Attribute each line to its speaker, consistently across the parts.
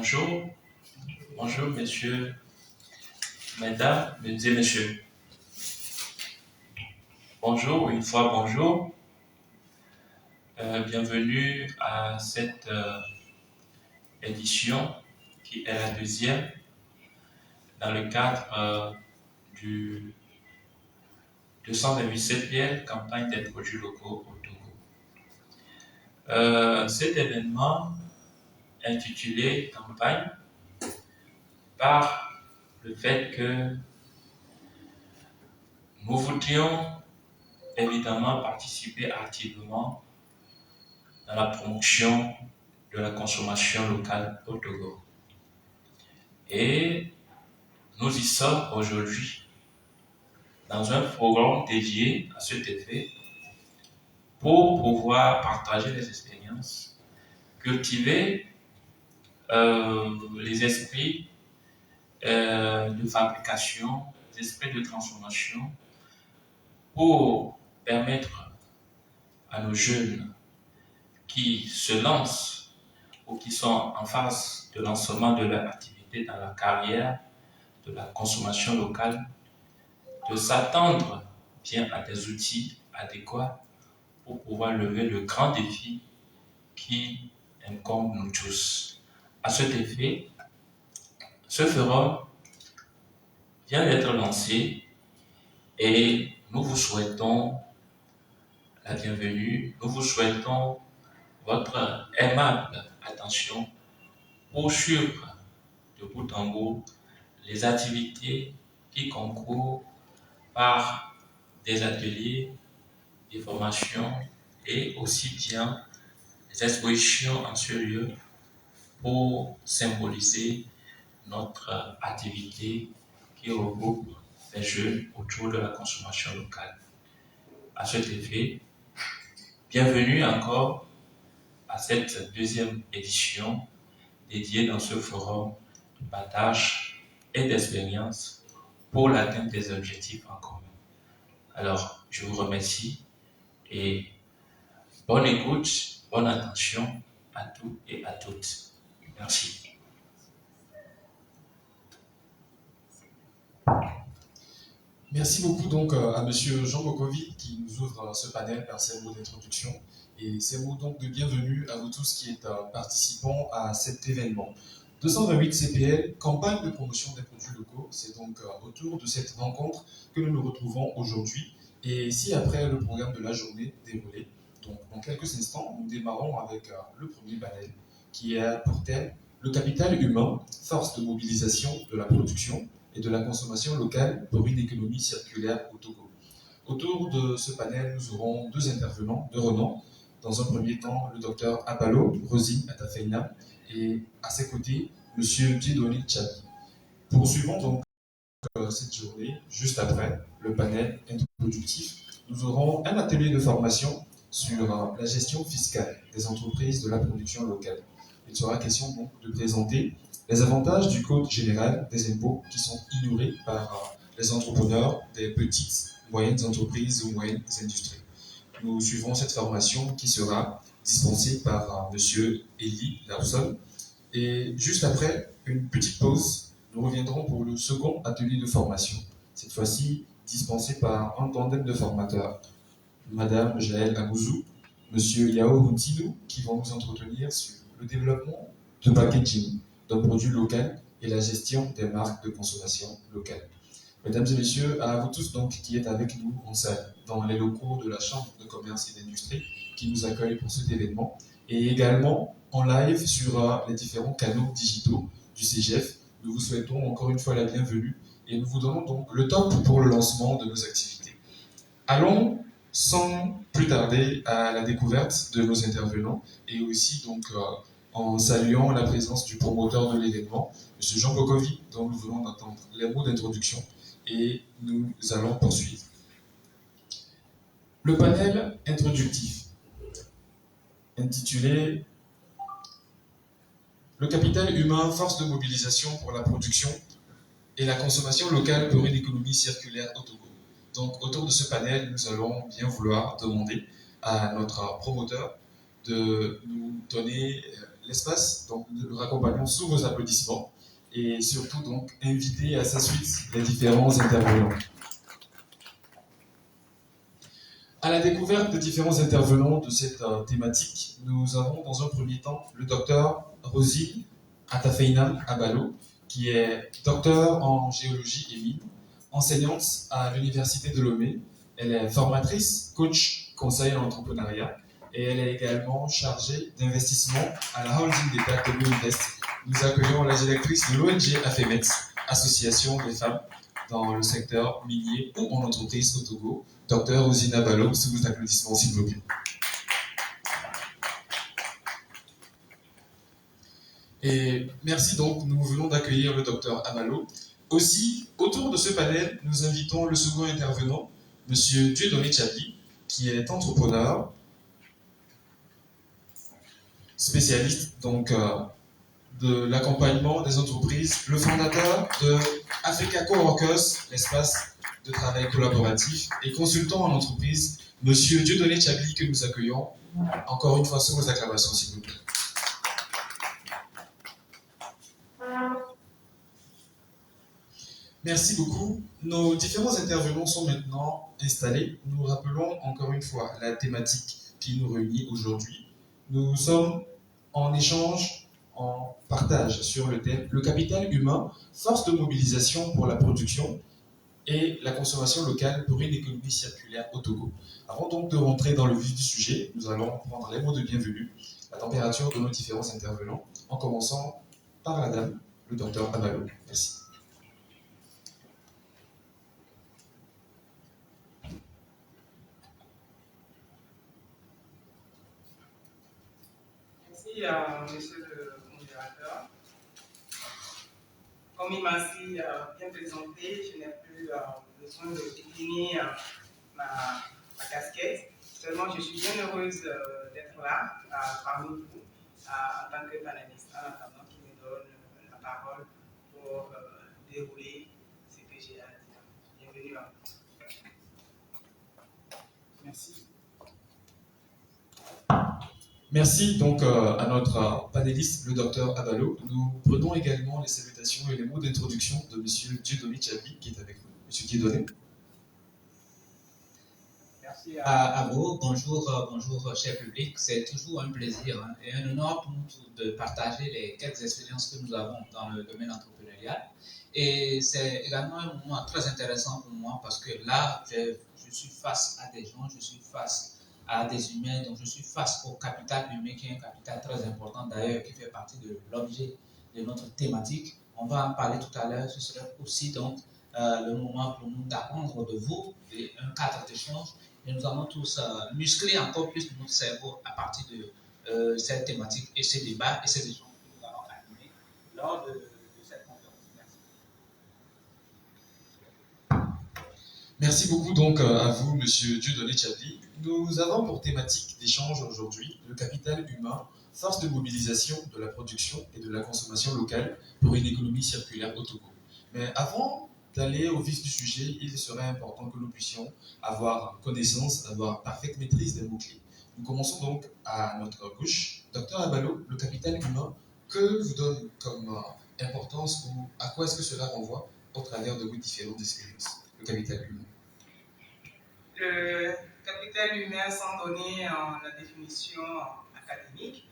Speaker 1: Bonjour, bonjour messieurs, mesdames, mesdames et messieurs. Bonjour, une fois bonjour. Bienvenue à cette édition qui est la deuxième dans le cadre du 228 CPL, campagne des produits locaux au Togo. Cet événement intitulé campagne par le fait que nous voudrions évidemment participer activement dans la promotion de la consommation locale au Togo. Et nous y sommes aujourd'hui dans un programme dédié à cet effet pour pouvoir partager les expériences, cultiver les esprits de fabrication, les esprits de transformation pour permettre à nos jeunes qui se lancent ou qui sont en phase de lancement de leur activité dans la carrière de la consommation locale, de s'attendre bien à des outils adéquats pour pouvoir lever le grand défi qui incombe nous tous. À cet effet, ce forum vient d'être lancé et nous vous souhaitons la bienvenue, nous vous souhaitons votre aimable attention pour suivre de bout en bout les activités qui concourent par des ateliers, des formations et aussi bien des expositions en ce lieu pour symboliser notre activité qui regroupe les jeunes autour de la consommation locale. À cet effet, bienvenue encore à cette deuxième édition dédiée dans ce forum de partage et d'expérience pour l'atteinte des objectifs en commun. Alors, je vous remercie et bonne écoute, bonne attention à tous et à toutes. Merci.
Speaker 2: Merci beaucoup donc à Monsieur Jean Bokovi qui nous ouvre ce panel par ses mots d'introduction et ces mots donc de bienvenue à vous tous qui êtes participants à cet événement. 228 CPL, campagne de promotion des produits locaux, c'est donc autour de cette rencontre que nous nous retrouvons aujourd'hui. Et si après le programme de la journée déroulé, donc dans quelques instants, nous démarrons avec le premier panel qui a pour thème le capital humain, force de mobilisation de la production et de la consommation locale pour une économie circulaire au Togo. Autour de ce panel, nous aurons deux intervenants de renom. Dans un premier temps, le docteur Apalo Rosine Atafeina et à ses côtés, M. Dieudonné Tchabi. Poursuivons donc cette journée, juste après le panel introductif, nous aurons un atelier de formation sur la gestion fiscale des entreprises de la production locale. Il sera question donc de présenter les avantages du Code général des impôts qui sont ignorés par les entrepreneurs des petites, moyennes entreprises ou moyennes industries. Nous suivrons cette formation qui sera dispensée par M. Elie Larson. Et juste après une petite pause, nous reviendrons pour le second atelier de formation. Cette fois-ci dispensé par un tandem de formateurs, Madame Jaël Amouzou, Monsieur Yao Huntinou, qui vont nous entretenir sur le développement de packaging d'un produit local et la gestion des marques de consommation locale. Mesdames et messieurs, à vous tous donc qui êtes avec nous en salle, dans les locaux de la Chambre de commerce et d'industrie qui nous accueille pour cet événement, et également en live sur les différents canaux digitaux du CGF. Nous vous souhaitons encore une fois la bienvenue et nous vous donnons donc le top pour le lancement de nos activités. Allons sans plus tarder à la découverte de nos intervenants et aussi donc en saluant la présence du promoteur de l'événement, M. Jean Bokovi, dont nous venons d'entendre les mots d'introduction, et nous allons poursuivre. Le panel introductif, intitulé « Le capital humain, force de mobilisation pour la production et la consommation locale pour une économie circulaire au Togo ». Donc, autour de ce panel, nous allons bien vouloir demander à notre promoteur de nous donner l'espace. Donc, nous le raccompagnons sous vos applaudissements et surtout donc inviter à sa suite les différents intervenants. À la découverte des différents intervenants de cette thématique, nous avons dans un premier temps le docteur Rosine Atafeinam Abalo, qui est docteur en géologie et mines, enseignante à l'Université de Lomé. Elle est formatrice, coach, conseil en entrepreneuriat et elle est également chargée d'investissement à la holding d'État Togo Invest. Nous accueillons la directrice de l'ONG AFEMET, Association des femmes dans le secteur minier ou en entreprise au Togo, Dr Rosine Abalo, sous vos applaudissements s'il vous plaît. Et merci donc, nous venons d'accueillir le docteur Abalo. Aussi, autour de ce panel, nous invitons le second intervenant, Monsieur Dieudonné Tchabli, qui est entrepreneur, spécialiste donc de l'accompagnement des entreprises, le fondateur de Africa Coworkers, l'espace de travail collaboratif, et consultant en entreprise, Monsieur Dieudonné Tchabli, que nous accueillons encore une fois sous vos acclamations, s'il vous plaît. Merci beaucoup. Nos différents intervenants sont maintenant installés. Nous rappelons encore une fois la thématique qui nous réunit aujourd'hui. Nous sommes en échange, en partage sur le thème « Le capital humain, force de mobilisation pour la production et la consommation locale pour une économie circulaire au Togo ». Avant donc de rentrer dans le vif du sujet, nous allons prendre les mots de bienvenue, la température de nos différents intervenants, en commençant par la dame, le docteur Abalo. Merci.
Speaker 3: Merci, monsieur le modérateur. Comme il m'a si bien présenté, je n'ai plus besoin de décliner ma casquette. Seulement, je suis bien heureuse d'être là parmi vous en tant que panéliste, en attendant qu'il me donne la parole pour dérouler ce que j'ai à dire. Bienvenue à vous.
Speaker 2: Merci. Merci donc à notre panéliste, le docteur Abalo. Nous prenons également les salutations et les mots d'introduction de monsieur Dieudonné Tchabli qui est avec nous. Monsieur Dieudonné.
Speaker 4: Merci à vous. Bonjour, bonjour, cher public. C'est toujours un plaisir et un honneur pour nous de partager les quelques expériences que nous avons dans le domaine entrepreneurial. Et c'est également un moment très intéressant pour moi parce que là, je suis face à des gens, je suis face à des humains, donc je suis face au capital humain qui est un capital très important d'ailleurs qui fait partie de l'objet de notre thématique. On va en parler tout à l'heure. Ce serait aussi donc le moment pour nous d'apprendre de vous un cadre d'échange et nous allons tous muscler encore plus notre cerveau à partir de cette thématique et ces débats et ces échanges que nous allons animer lors de cette conférence.
Speaker 2: Merci beaucoup donc à vous, monsieur Dieudonné Tchabli. Nous avons pour thématique d'échange aujourd'hui le capital humain, force de mobilisation de la production et de la consommation locale pour une économie circulaire au Togo. Mais avant d'aller au vif du sujet, il serait important que nous puissions avoir connaissance, avoir parfaite maîtrise des mots-clés. Nous commençons donc à notre gauche. Docteur Abalo, le capital humain, que vous donne comme importance ou à quoi est-ce que cela renvoie au travers de vos différentes expériences? Le capital humain.
Speaker 3: Le capital humain, sans donner la définition académique,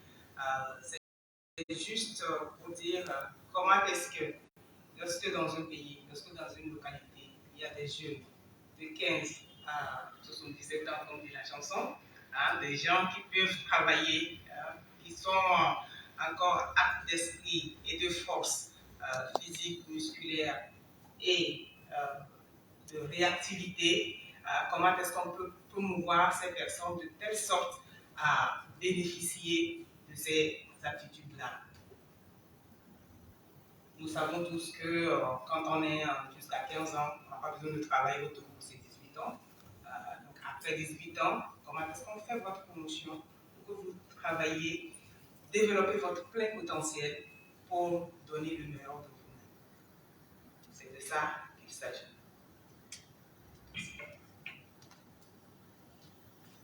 Speaker 3: c'est juste pour dire comment est-ce que, lorsque dans un pays, lorsque dans une localité, il y a des jeunes de 15 à 77 ans, comme dit la chanson, des gens qui peuvent travailler, qui sont encore aptes d'esprit et de force physique, musculaire et de réactivité, comment est-ce qu'on peut promouvoir ces personnes de telle sorte à bénéficier de ces aptitudes-là. Nous savons tous que quand on est jusqu'à 15 ans, on n'a pas besoin de travailler autour de ces 18 ans. Donc après 18 ans, comment est-ce qu'on fait votre promotion pour que vous travaillez, développez votre plein potentiel pour donner le meilleur de vous-même. C'est de ça qu'il s'agit.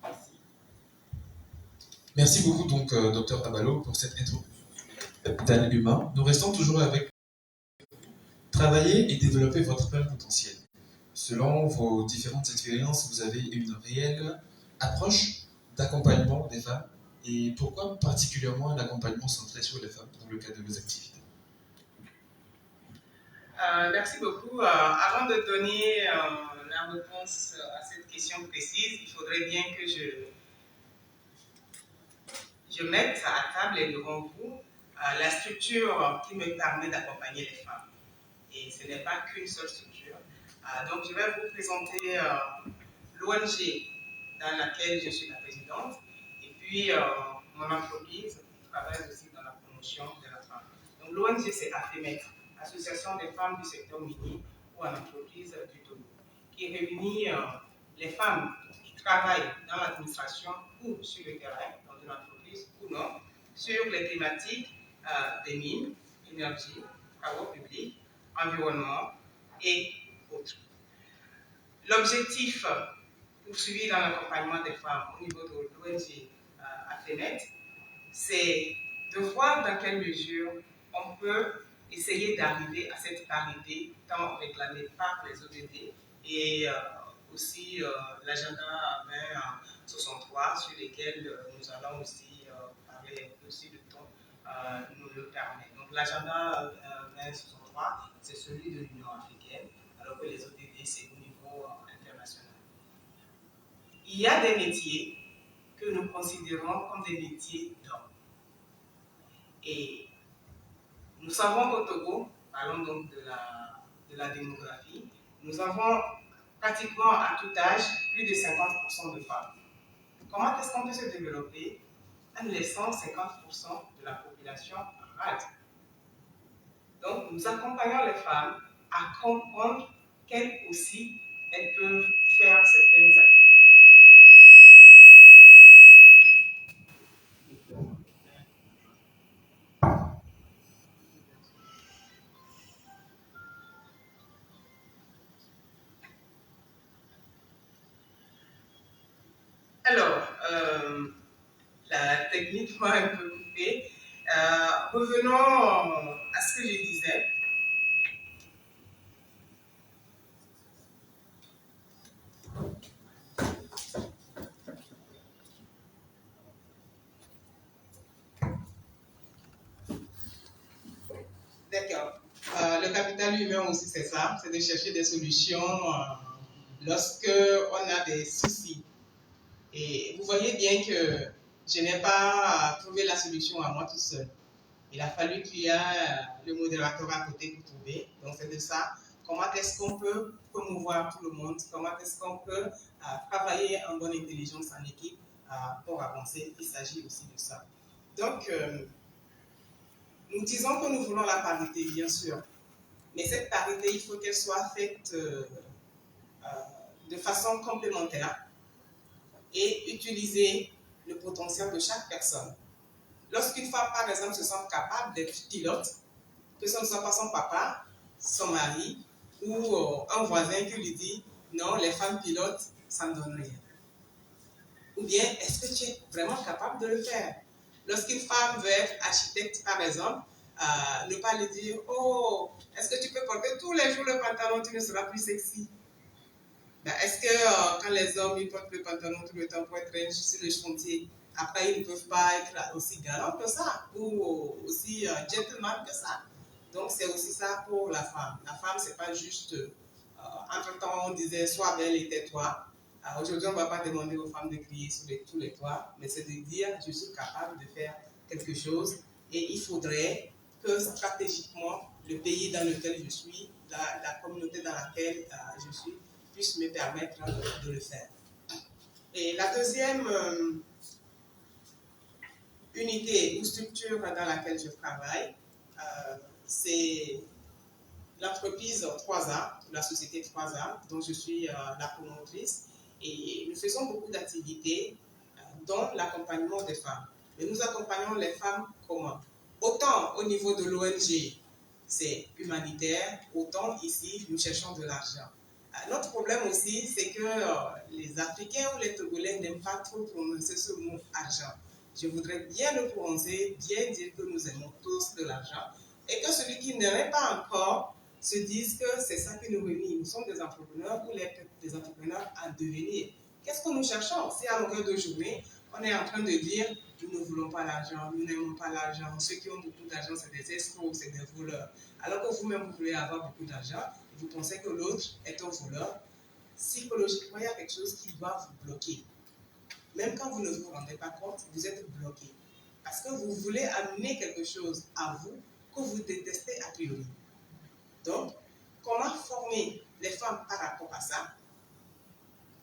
Speaker 2: Merci. Merci beaucoup donc, Dr Abalo, pour cette introduction capital humain. Nous restons toujours avec travailler et développer votre plein potentiel. Selon vos différentes expériences, vous avez une réelle approche d'accompagnement des femmes. Et pourquoi particulièrement l'accompagnement centré sur les femmes dans le cadre de vos activités?
Speaker 3: Merci beaucoup. Avant de donner la réponse à cette question précise, il faudrait bien que je mette à table et devant vous la structure qui me permet d'accompagner les femmes. Et ce n'est pas qu'une seule structure. Donc, je vais vous présenter l'ONG dans laquelle je suis la présidente, et puis mon entreprise qui travaille aussi dans la promotion de la femme. Donc, l'ONG, c'est AFEMET, Association des femmes du secteur minier ou en entreprise du Togo, qui réunit les femmes qui travaillent dans l'administration ou sur le terrain, dans une entreprise ou non, sur les thématiques des mines, énergie, travaux publics, environnement et autres. L'objectif poursuivi dans l'accompagnement des femmes au niveau de l'ONG AFEMET, c'est de voir dans quelle mesure on peut essayer d'arriver à cette parité tant réclamée par les ODD et aussi l'agenda 2063 sur lesquels nous allons aussi parler aussi de temps nous le permet. Donc l'agenda 2063, c'est celui de l'Union africaine, alors que les ODD, c'est au niveau international. Il y a des métiers que nous considérons comme des métiers d'hommes. Et nous savons qu'au Togo, parlons donc de la démographie, nous avons pratiquement à tout âge plus de 50% de femmes. Comment est-ce qu'on peut se développer en laissant 50% de la population rade? Donc, nous accompagnons les femmes à comprendre qu'elles aussi, elles peuvent faire certaines activités. Alors, la technique m'a un peu coupé. Revenons à ce que je disais. D'accord. Le capital humain aussi, c'est ça, c'est de chercher des solutions lorsque on a des soucis. Et vous voyez bien que je n'ai pas trouvé la solution à moi tout seul. Il a fallu qu'il y ait le modérateur à côté pour trouver. Donc c'est de ça. Comment est-ce qu'on peut promouvoir tout le monde? Comment est-ce qu'on peut travailler en bonne intelligence en équipe pour avancer? Il s'agit aussi de ça. Donc, nous disons que nous voulons la parité, bien sûr. Mais cette parité, il faut qu'elle soit faite de façon complémentaire et utiliser le potentiel de chaque personne. Lorsqu'une femme, par exemple, se sent capable d'être pilote, que ce ne soit pas son papa, son mari ou un voisin qui lui dit « Non, les femmes pilotes, ça ne donne rien ». Ou bien, est-ce que tu es vraiment capable de le faire? Lorsqu'une femme veut être architecte, par exemple, ne pas lui dire « Oh, est-ce que tu peux porter tous les jours le pantalon, tu ne seras plus sexy ». Ben, est-ce que quand les hommes ils portent le pantalon tout le temps pour être sur le chantier, après ils ne peuvent pas être aussi galants que ça ou aussi gentleman que ça? Donc c'est aussi ça pour la femme. La femme, c'est pas juste entre-temps on disait sois belle et tais-toi. Aujourd'hui on ne va pas demander aux femmes de crier sur tous les toits, mais c'est de dire je suis capable de faire quelque chose et il faudrait que stratégiquement le pays dans lequel je suis, la communauté dans laquelle je suis, puisse me permettre de le faire. Et la deuxième unité ou structure dans laquelle je travaille, c'est l'entreprise 3A, la société 3A, dont je suis la promotrice. Et nous faisons beaucoup d'activités, dont l'accompagnement des femmes. Et nous accompagnons les femmes comment? Autant au niveau de l'ONG, c'est humanitaire, autant ici, nous cherchons de l'argent. Notre problème aussi, c'est que les Africains ou les Togolais n'aiment pas trop prononcer ce mot argent. je voudrais bien le prononcer, bien dire que nous aimons tous de l'argent et que celui qui n'en est pas encore se dise que c'est ça qui nous réunit. Nous sommes des entrepreneurs ou des entrepreneurs à devenir. Qu'est-ce que nous cherchons? Si à longueur de journée, on est en train de dire nous ne voulons pas l'argent, nous n'aimons pas l'argent, ceux qui ont beaucoup d'argent, c'est des escrocs, c'est des voleurs. Alors que vous-même, vous voulez avoir beaucoup d'argent, et vous pensez que l'autre est un voleur, psychologiquement, il y a quelque chose qui doit vous bloquer. Même quand vous ne vous rendez pas compte, vous êtes bloqué. Parce que vous voulez amener quelque chose à vous que vous détestez a priori. Donc, comment former les femmes par rapport à ça?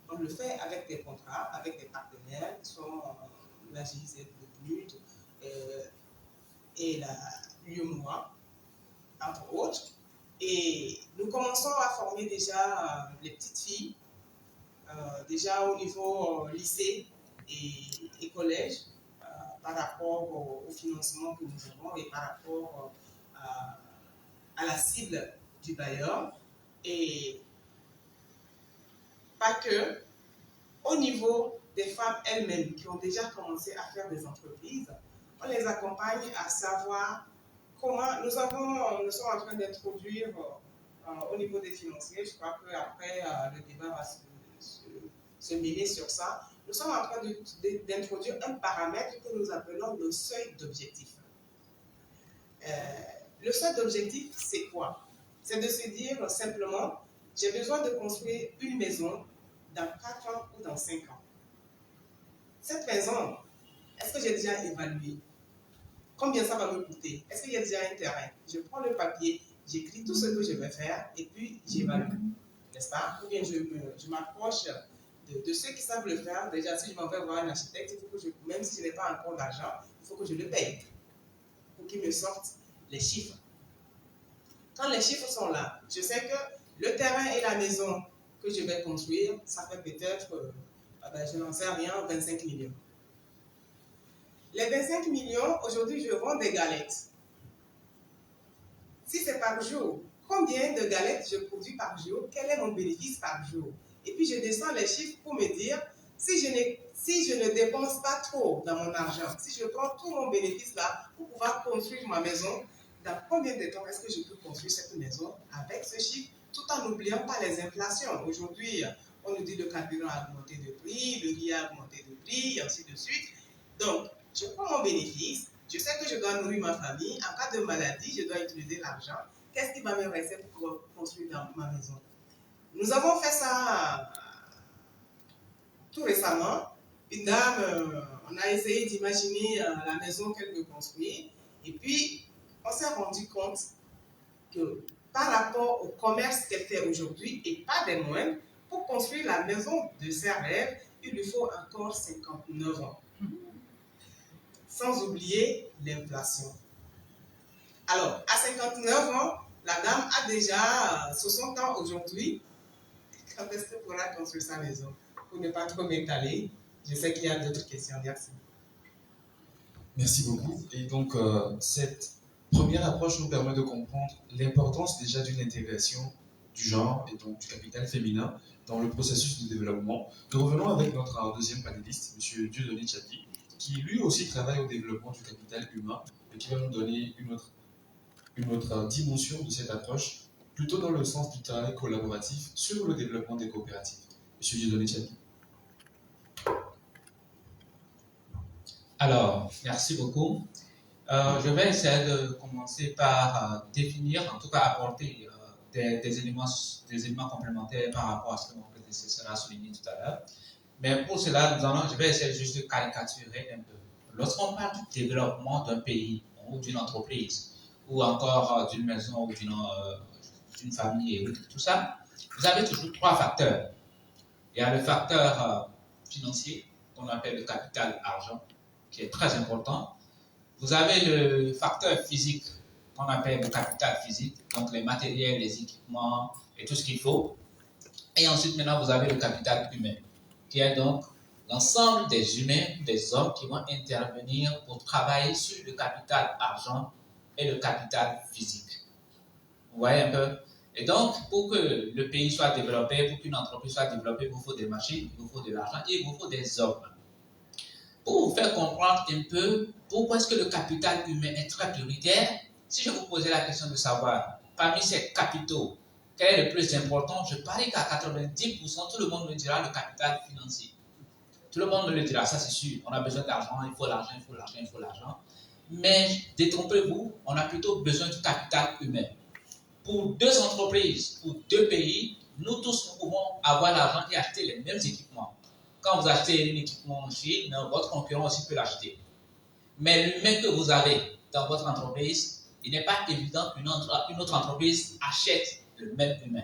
Speaker 3: On le fait avec des contrats, avec des partenaires qui sont la GIZ, le PNUD et la UMOA, entre autres. Et nous commençons à former déjà les petites filles, déjà au niveau lycée et collège, par rapport au financement que nous avons et par rapport à la cible du bailleur. Et pas que, au niveau des femmes elles-mêmes qui ont déjà commencé à faire des entreprises, on les accompagne à savoir comment nous sommes en train d'introduire au niveau des financiers, je crois qu'après le débat va se mêler sur ça, nous sommes en train d'introduire un paramètre que nous appelons le seuil d'objectif. Le seuil d'objectif, c'est quoi? C'est de se dire simplement, j'ai besoin de construire une maison dans 4 ans ou dans 5 ans. Cette maison, est-ce que j'ai déjà évalué? Combien ça va me coûter? Est-ce qu'il y a déjà un terrain? Je prends le papier, j'écris tout ce que je vais faire et puis j'évalue. N'est-ce pas? Ou bien je m'approche de ceux qui savent le faire. Déjà, si je m'en vais voir un architecte, il faut que même si je n'ai pas encore d'argent, il faut que je le paye pour qu'il me sorte les chiffres. Quand les chiffres sont là, je sais que le terrain et la maison que je vais construire, ça fait peut-être, je n'en sais rien, 25 millions. Les 25 millions, aujourd'hui, je vends des galettes. Si c'est par jour, combien de galettes je produis par jour? Quel est mon bénéfice par jour? Et puis, je descends les chiffres pour me dire, si je ne dépense pas trop dans mon argent, si je prends tout mon bénéfice là pour pouvoir construire ma maison, dans combien de temps est-ce que je peux construire cette maison avec ce chiffre, tout en n'oubliant pas les inflations? Aujourd'hui, on nous dit le carburant a augmenté de prix, le riz a augmenté de prix, et ainsi de suite. Donc, je prends mon bénéfice, je sais que je dois nourrir ma famille, en cas de maladie, je dois utiliser l'argent. Qu'est-ce qui va me rester pour pouvoir construire dans ma maison? Nous avons fait ça tout récemment. Une dame, on a essayé d'imaginer la maison qu'elle veut construire, et puis on s'est rendu compte que par rapport au commerce qu'elle fait aujourd'hui, et pas des moindres, pour construire la maison de ses rêves, il lui faut encore 59 ans. Sans oublier l'inflation. Alors, à 59 ans, la dame a déjà 60 ans aujourd'hui. Quand est-ce qu'elle pourra construire sa maison? Pour ne pas trop m'étaler, je sais qu'il y a d'autres questions. Merci.
Speaker 2: Merci beaucoup. Et donc, cette première approche nous permet de comprendre l'importance déjà d'une intégration du genre et donc du capital féminin dans le processus de développement. Nous revenons avec notre deuxième panéliste, M. Dieudonné Tchadi, qui lui aussi travaille au développement du capital humain et qui va nous donner une autre dimension de cette approche, plutôt dans le sens du travail collaboratif sur le développement des coopératives. M. Dieudonné Tchadi.
Speaker 4: Alors, merci beaucoup. Je vais essayer de commencer par définir, en tout cas apporter des éléments complémentaires par rapport à ce que mon prédécesseur a souligné tout à l'heure. Mais pour cela, je vais essayer juste de caricaturer un peu. Lorsqu'on parle du développement d'un pays ou d'une entreprise, ou encore d'une maison ou d'une famille et tout ça, vous avez toujours 3 facteurs. Il y a le facteur financier, qu'on appelle le capital argent, qui est très important. Vous avez le facteur physique, qu'on appelle le capital physique, donc les matériels, les équipements et tout ce qu'il faut. Et ensuite, maintenant, vous avez le capital humain, qui est donc l'ensemble des humains, des hommes qui vont intervenir pour travailler sur le capital argent et le capital physique. Vous voyez un peu? Et donc, pour que le pays soit développé, pour qu'une entreprise soit développée, il vous faut des machines, il vous faut de l'argent et il vous faut des hommes. pour vous faire comprendre un peu pourquoi est-ce que le capital humain est très prioritaire. Si je vous posais la question de savoir, parmi ces capitaux, quel est le plus important, je parie qu'à 90%, tout le monde me dira le capital financier. Tout le monde me le dira, ça c'est sûr. On a besoin d'argent, il faut l'argent, il faut l'argent, il faut l'argent. Mais détrompez-vous, on a plutôt besoin du capital humain. Pour deux entreprises, pour deux pays, nous tous nous pouvons avoir l'argent et acheter les mêmes équipements. Quand vous achetez un équipement en Chine, votre concurrent aussi peut l'acheter. Mais l'humain que vous avez dans votre entreprise, il n'est pas évident qu'une autre entreprise achète le même humain.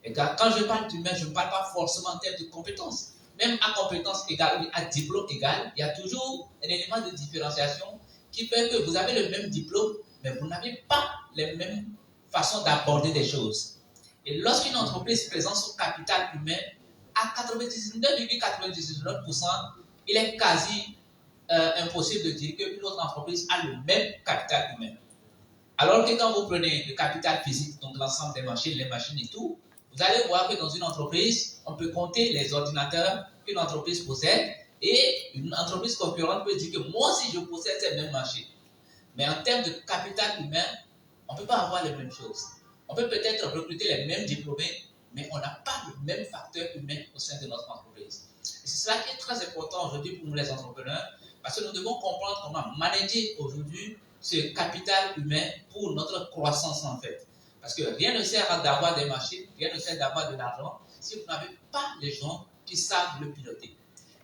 Speaker 4: Et quand je parle d'humain, je ne parle pas forcément en termes de compétences. Même à compétences égales, à diplôme égal, il y a toujours un élément de différenciation qui fait que vous avez le même diplôme, mais vous n'avez pas les mêmes façons d'aborder des choses. Et lorsqu'une entreprise présente son capital humain, à 99,99%, il est quasi impossible de dire qu'une autre entreprise a le même capital humain. Alors que quand vous prenez le capital physique, donc l'ensemble des machines, les machines et tout, vous allez voir que dans une entreprise, on peut compter les ordinateurs qu'une entreprise possède et une entreprise concurrente peut dire que moi aussi je possède ces mêmes machines. Mais en termes de capital humain, on ne peut pas avoir les mêmes choses. On peut peut-être recruter les mêmes diplômés, mais on n'a pas le même facteur humain au sein de notre entreprise. Et c'est cela qui est très important aujourd'hui pour nous les entrepreneurs, parce que nous devons comprendre comment manager aujourd'hui ce capital humain pour notre croissance en fait. Parce que rien ne sert d'avoir des machines, rien ne sert d'avoir de l'argent si vous n'avez pas les gens qui savent le piloter.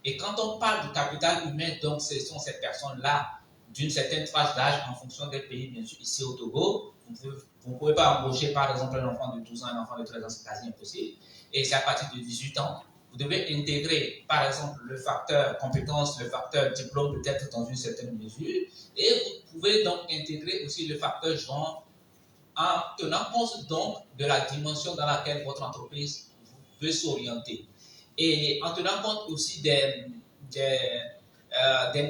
Speaker 4: Et quand on parle de capital humain, donc ce sont ces personnes-là d'une certaine tranche d'âge en fonction des pays, bien sûr, ici au Togo. Vous ne pouvez pas embaucher par exemple un enfant de 12 ans, un enfant de 13 ans, c'est quasi impossible. Et c'est à partir de 18 ans. Vous devez intégrer, par exemple, le facteur compétence, le facteur diplôme, peut-être dans une certaine mesure. Et vous pouvez donc intégrer aussi le facteur genre en tenant compte donc de la dimension dans laquelle votre entreprise veut s'orienter. Et en tenant compte aussi des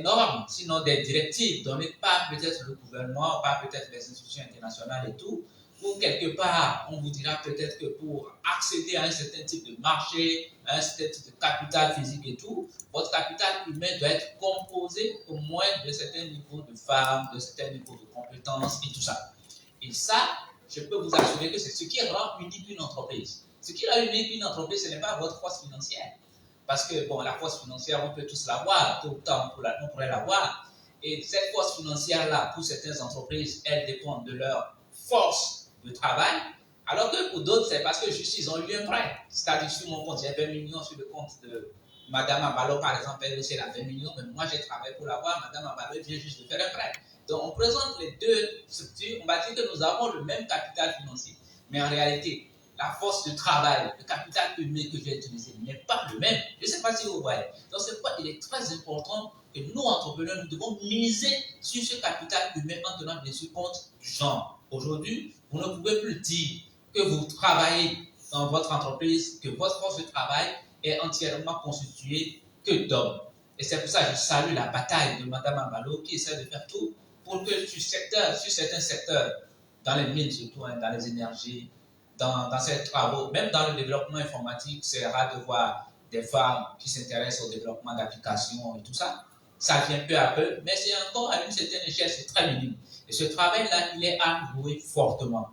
Speaker 4: normes, sinon des directives données par peut-être le gouvernement, par peut-être les institutions internationales et tout, ou quelque part, on vous dira peut-être que pour accéder à un certain type de marché, à un certain type de capital physique et tout, votre capital humain doit être composé au moins de certains niveaux de femmes, de certains niveaux de compétences et tout ça. Et ça, je peux vous assurer que c'est ce qui rend unique une entreprise. Ce qui rend unique une entreprise, ce n'est pas votre force financière. Parce que, bon, la force financière, on peut tous l'avoir, tout le temps, on pourrait l'avoir. Et cette force financière-là, pour certaines entreprises, elle dépend de leur force de travail, alors que pour d'autres, c'est parce que juste ils ont eu un prêt. C'est-à-dire, sur mon compte, j'ai 20 millions sur le compte de Madame Ambalo, par exemple, elle aussi elle a 20 millions, mais moi j'ai travaillé pour l'avoir, Madame Ambalo vient juste de faire un prêt. Donc, on présente les deux structures, on va dire que nous avons le même capital financier. Mais en réalité, la force de travail, le capital humain que j'ai utilisé n'est pas le même. Je ne sais pas si vous voyez. Donc, c'est pourquoi il est très important que nous, entrepreneurs, nous devons miser sur ce capital humain en tenant bien sûr compte du genre. Aujourd'hui, vous ne pouvez plus dire que vous travaillez dans votre entreprise, que votre force de travail est entièrement constituée que d'hommes. Et c'est pour ça que je salue la bataille de Mme Ambalo qui essaie de faire tout pour que sur certains secteurs, dans les mines surtout, dans les énergies, dans ces travaux, même dans le développement informatique, c'est rare de voir des femmes qui s'intéressent au développement d'applications et tout ça. Ça vient peu à peu, mais c'est encore à une certaine échelle, c'est très minime. Et ce travail-là, il est à jouer fortement.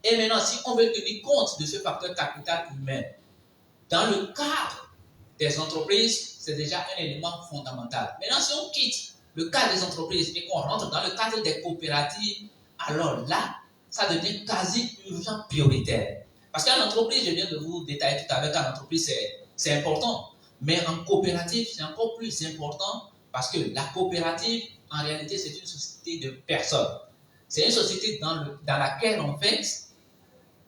Speaker 4: Et maintenant, si on veut tenir compte de ce facteur capital humain, dans le cadre des entreprises, c'est déjà un élément fondamental. Maintenant, si on quitte le cadre des entreprises et qu'on rentre dans le cadre des coopératives, alors là, ça devient quasi urgent prioritaire. Parce qu'en entreprise, je viens de vous détailler tout à l'heure qu'en entreprise, c'est important. Mais en coopérative, c'est encore plus important parce que la coopérative, en réalité, c'est une société de personnes. C'est une société dans laquelle, en fait,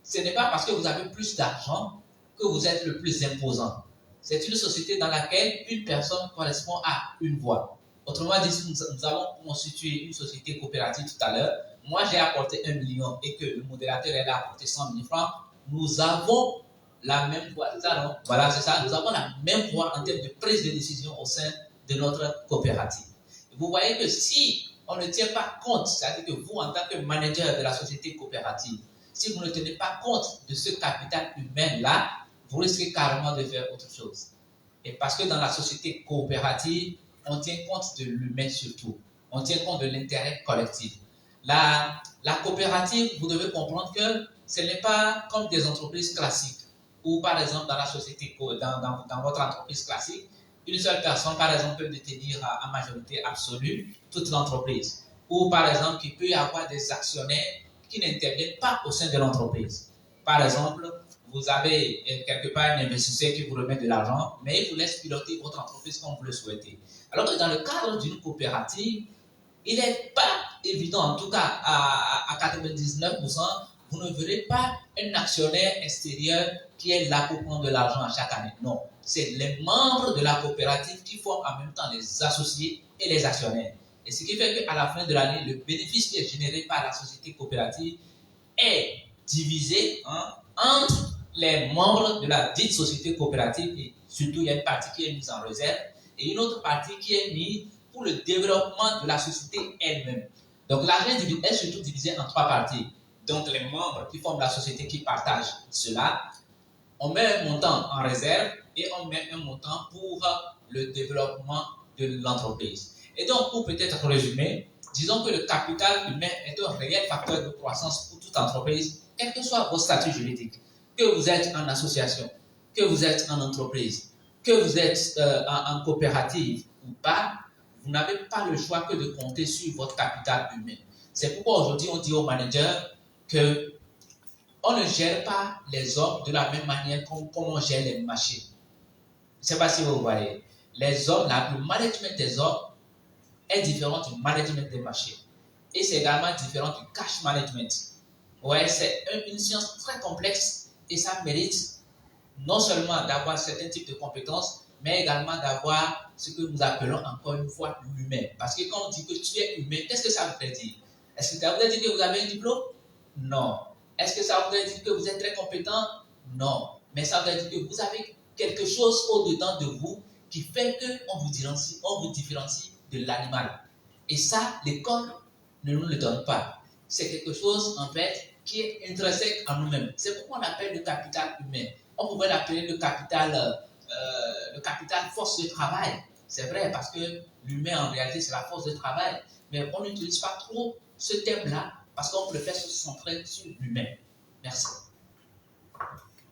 Speaker 4: ce n'est pas parce que vous avez plus d'argent que vous êtes le plus imposant. C'est une société dans laquelle une personne correspond à une voix. Autrement dit, nous avons constitué une société coopérative tout à l'heure. Moi, j'ai apporté 1 million et que le modérateur elle a apporté 100 000 francs. Nous avons la même voix, c'est ça, non? Voilà, c'est ça. Nous avons la même voix en termes de prise de décision au sein de notre coopérative. Et vous voyez que si on ne tient pas compte, c'est-à-dire que vous, en tant que manager de la société coopérative, si vous ne tenez pas compte de ce capital humain-là, vous risquez carrément de faire autre chose. Et parce que dans la société coopérative, on tient compte de l'humain surtout. On tient compte de l'intérêt collectif. La coopérative, vous devez comprendre que ce n'est pas comme des entreprises classiques, où par exemple dans la société, dans votre entreprise classique, une seule personne, par exemple, peut détenir en majorité absolue toute l'entreprise. Ou par exemple, il peut y avoir des actionnaires qui n'interviennent pas au sein de l'entreprise. Par exemple, vous avez quelque part un investisseur qui vous remet de l'argent, mais il vous laisse piloter votre entreprise comme vous le souhaitez. Alors que dans le cadre d'une coopérative, il n'est pas évident, en tout cas à 99%, vous ne verrez pas un actionnaire extérieur qui est là pour prendre de l'argent à chaque année. Non, c'est les membres de la coopérative qui forment en même temps les associés et les actionnaires. Et ce qui fait qu'à la fin de l'année, le bénéfice qui est généré par la société coopérative est divisé entre les membres de la dite société coopérative, et surtout il y a une partie qui est mise en réserve et une autre partie qui est mise pour le développement de la société elle-même. Donc l'argent est surtout divisé en trois parties. Donc les membres qui forment la société qui partagent cela, on met un montant en réserve et on met un montant pour le développement de l'entreprise. Et donc pour peut-être résumer, disons que le capital humain est un réel facteur de croissance pour toute entreprise, quel que soit vos statuts juridiques, que vous êtes en association, que vous êtes en entreprise, que vous êtes en coopérative ou pas, vous n'avez pas le choix que de compter sur votre capital humain. C'est pourquoi aujourd'hui on dit aux managers que on ne gère pas les hommes de la même manière comme on gère les machines. Je ne sais pas si vous voyez. Les hommes, le management des hommes est différent du management des machines. Et c'est également différent du cash management. Ouais, c'est une science très complexe et ça mérite non seulement d'avoir certains types de compétences, mais également d'avoir ce que nous appelons encore une fois l'humain. Parce que quand on dit que tu es humain, qu'est-ce que ça veut dire? Est-ce que ça veut dire que vous avez un diplôme? Non. Est-ce que ça veut dire que vous êtes très compétent? Non. Mais ça veut dire que vous avez quelque chose au-dedans de vous qui fait qu'on vous différencie de l'animal. Et ça, l'école ne nous le donne pas. C'est quelque chose, en fait, qui est intrinsèque en nous-mêmes. C'est pourquoi on l'appelle le capital humain. On pourrait l'appeler le capital force de travail. C'est vrai, parce que l'humain, en réalité, c'est la force de travail. Mais on n'utilise pas trop ce thème-là, parce qu'on préfère se centrer sur l'humain. Merci.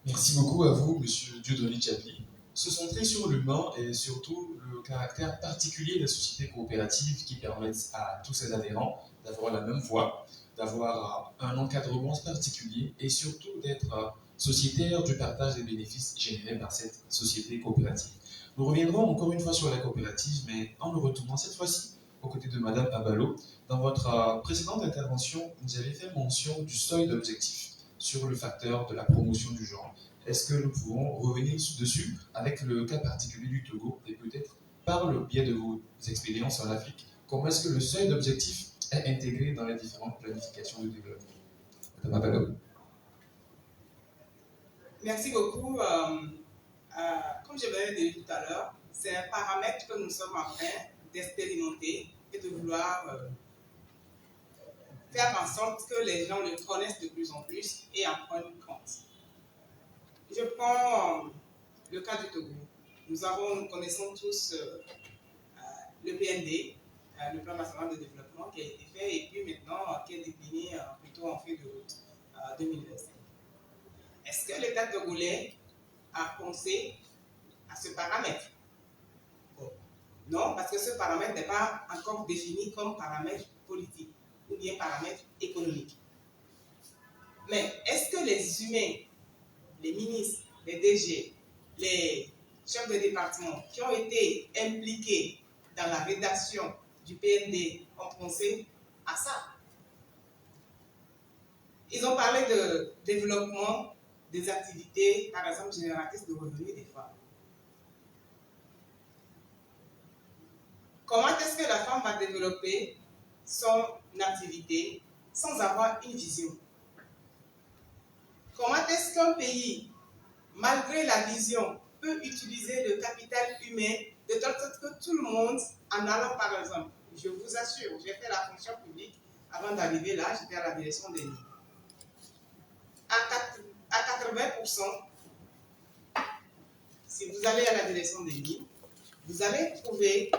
Speaker 2: Merci beaucoup à vous, Monsieur Dieudonné Tchapli. Se centrer sur l'humain et surtout le caractère particulier des sociétés coopératives qui permettent à tous ses adhérents d'avoir la même voix, d'avoir un encadrement particulier et surtout d'être sociétaire du partage des bénéfices générés par cette société coopérative. Nous reviendrons encore une fois sur la coopérative, mais en nous retournant cette fois-ci aux côtés de Madame Abalo. Dans votre précédente intervention, vous avez fait mention du seuil d'objectif sur le facteur de la promotion du genre. Est-ce que nous pouvons revenir dessus avec le cas particulier du Togo et peut-être par le biais de vos expériences en Afrique, comment est-ce que le seuil d'objectif est intégré dans les différentes planifications de développement? Madame Abalo.
Speaker 3: Merci beaucoup. Comme je l'avais dit tout à l'heure, c'est un paramètre que nous sommes en train d'expérimenter et de vouloir faire en sorte que les gens le connaissent de plus en plus et en prennent compte. Je prends le cas du Togo. Nous connaissons tous le PND, le Plan national de développement qui a été fait et puis maintenant qui est décliné plutôt en feuille de route 2025. Est-ce que l'État togolais a pensé à ce paramètre? Bon. Non, parce que ce paramètre n'est pas encore défini comme paramètre politique ou bien paramètre économique. Mais est-ce que les humains, les ministres, les DG, les chefs de département qui ont été impliqués dans la rédaction du PND ont pensé à ça? Ils ont parlé de développement des activités, par exemple, génératrices de revenus des femmes. Comment est-ce que la femme va développer son activité sans avoir une vision? Comment est-ce qu'un pays, malgré la vision, peut utiliser le capital humain de telle sorte que tout le monde, en allant par exemple, je vous assure, j'ai fait la fonction publique, avant d'arriver là, j'étais à la direction des nids. À 80%, si vous allez à la direction des nids, vous allez trouver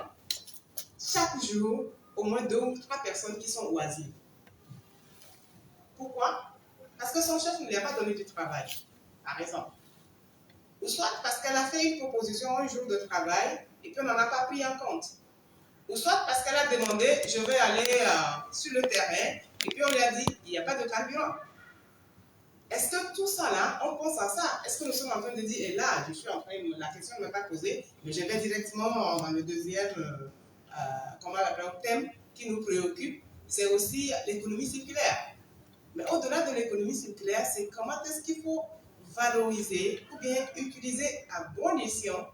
Speaker 3: chaque jour au moins 2 ou 3 personnes qui sont oisives. Pourquoi? Parce que son chef ne lui a pas donné du travail, par exemple. Ou soit parce qu'elle a fait une proposition un jour de travail et qu'on n'en a pas pris en compte. Ou soit parce qu'elle a demandé, je vais aller sur le terrain, et puis on lui a dit, il n'y a pas de carburant. Est-ce que tout ça là, on pense à ça? Est-ce que nous sommes en train de dire, et là, je suis en train, la question ne m'a pas posée, mais je vais directement dans le deuxième thème qui nous préoccupe, c'est aussi l'économie circulaire. Mais au-delà de l'économie circulaire, c'est comment est-ce qu'il faut valoriser ou bien utiliser à bon escient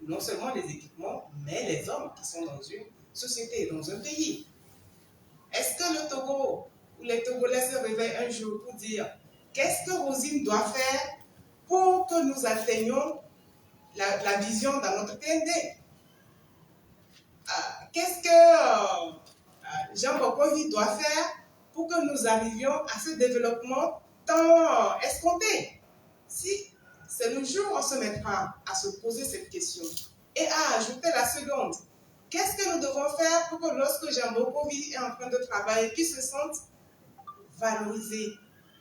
Speaker 3: non seulement les équipements, mais les hommes qui sont dans une société, dans un pays. Est-ce que le Togo ou les Togolais se réveillent un jour pour dire qu'est-ce que Rosine doit faire pour que nous atteignions la vision dans notre TND? Qu'est-ce que Jean Bokovi doit faire pour que nous arrivions à ce développement tant escompté? Si c'est le jour où on se mettra à se poser cette question et à ajouter la seconde, qu'est-ce que nous devons faire pour que lorsque Jean Bokovi est en train de travailler, qu'il se sente valorisé,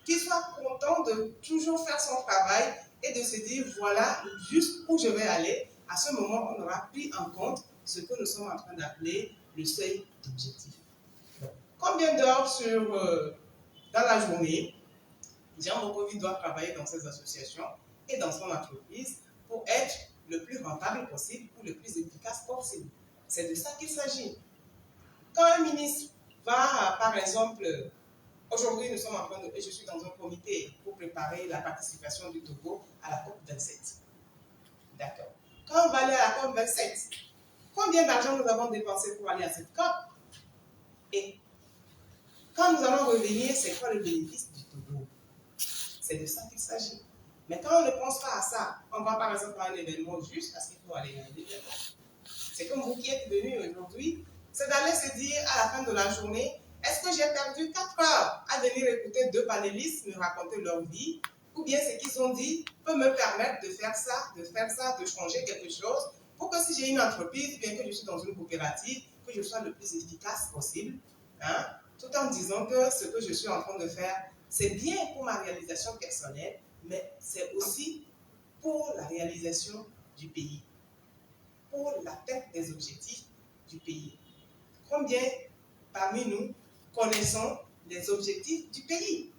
Speaker 3: qu'il soit content de toujours faire son travail et de se dire voilà juste où je vais aller. À ce moment, on aura pris en compte ce que nous sommes en train d'appeler le seuil d'objectif. Combien d'heures dans la journée Jean Bokovi doit travailler dans ses associations et dans son entreprise pour être le plus rentable possible ou le plus efficace possible? C'est de ça qu'il s'agit. Quand un ministre va, par exemple, aujourd'hui, je suis dans un comité pour préparer la participation du Togo à la COP27. D'accord. Quand on va aller à la COP27, combien d'argent nous avons dépensé pour aller à cette COP? Et quand nous allons revenir, c'est quoi le bénéfice du Togo? C'est de ça qu'il s'agit. Mais quand on ne pense pas à ça, on va par exemple à un événement juste parce qu'il faut aller à un événement. C'est comme vous qui êtes venus aujourd'hui, c'est d'aller se dire à la fin de la journée, est-ce que j'ai perdu 4 heures à venir écouter 2 panélistes me raconter leur vie, ou bien ce qu'ils ont dit peut me permettre de faire ça, de changer quelque chose, pour que si j'ai une entreprise, bien que je suis dans une coopérative, que je sois le plus efficace possible, tout en disant que ce que je suis en train de faire, c'est bien pour ma réalisation personnelle, mais c'est aussi pour la réalisation du pays, pour l'atteinte des objectifs du pays. Combien parmi nous connaissons les objectifs du pays?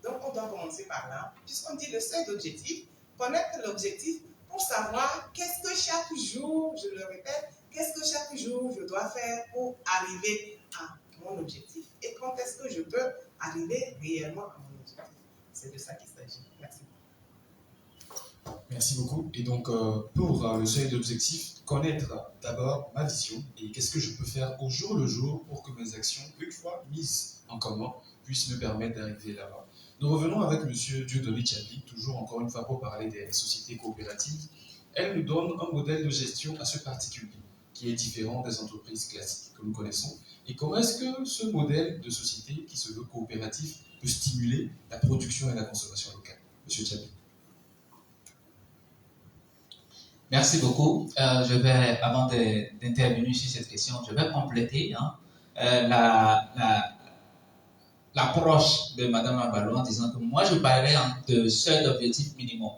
Speaker 3: Donc on doit commencer par là, puisqu'on dit le seuil d'objectif, connaître l'objectif pour savoir qu'est-ce que chaque jour, je le répète, qu'est-ce que chaque jour je dois faire pour arriver à mon objectif et quand est-ce que je peux arriver réellement à mon objectif. C'est de ça qu'il s'agit. Merci.
Speaker 2: Merci beaucoup. Et donc, pour le seuil d'objectif, connaître d'abord ma vision et qu'est-ce que je peux faire au jour le jour pour que mes actions, une fois mises en commun, puissent me permettre d'arriver là-bas. Nous revenons avec M. Dieudonné Tchabli, toujours encore une fois pour parler des sociétés coopératives. Elle nous donne un modèle de gestion assez particulier, qui est différent des entreprises classiques que nous connaissons. Et comment est-ce que ce modèle de société qui se veut coopératif peut stimuler la production et la consommation locale? M. Tchabli.
Speaker 4: Merci beaucoup. Avant d'intervenir sur cette question, je vais compléter l'approche de Mme Abalo en disant que moi, je parlerai de seuil d'objectif minimum.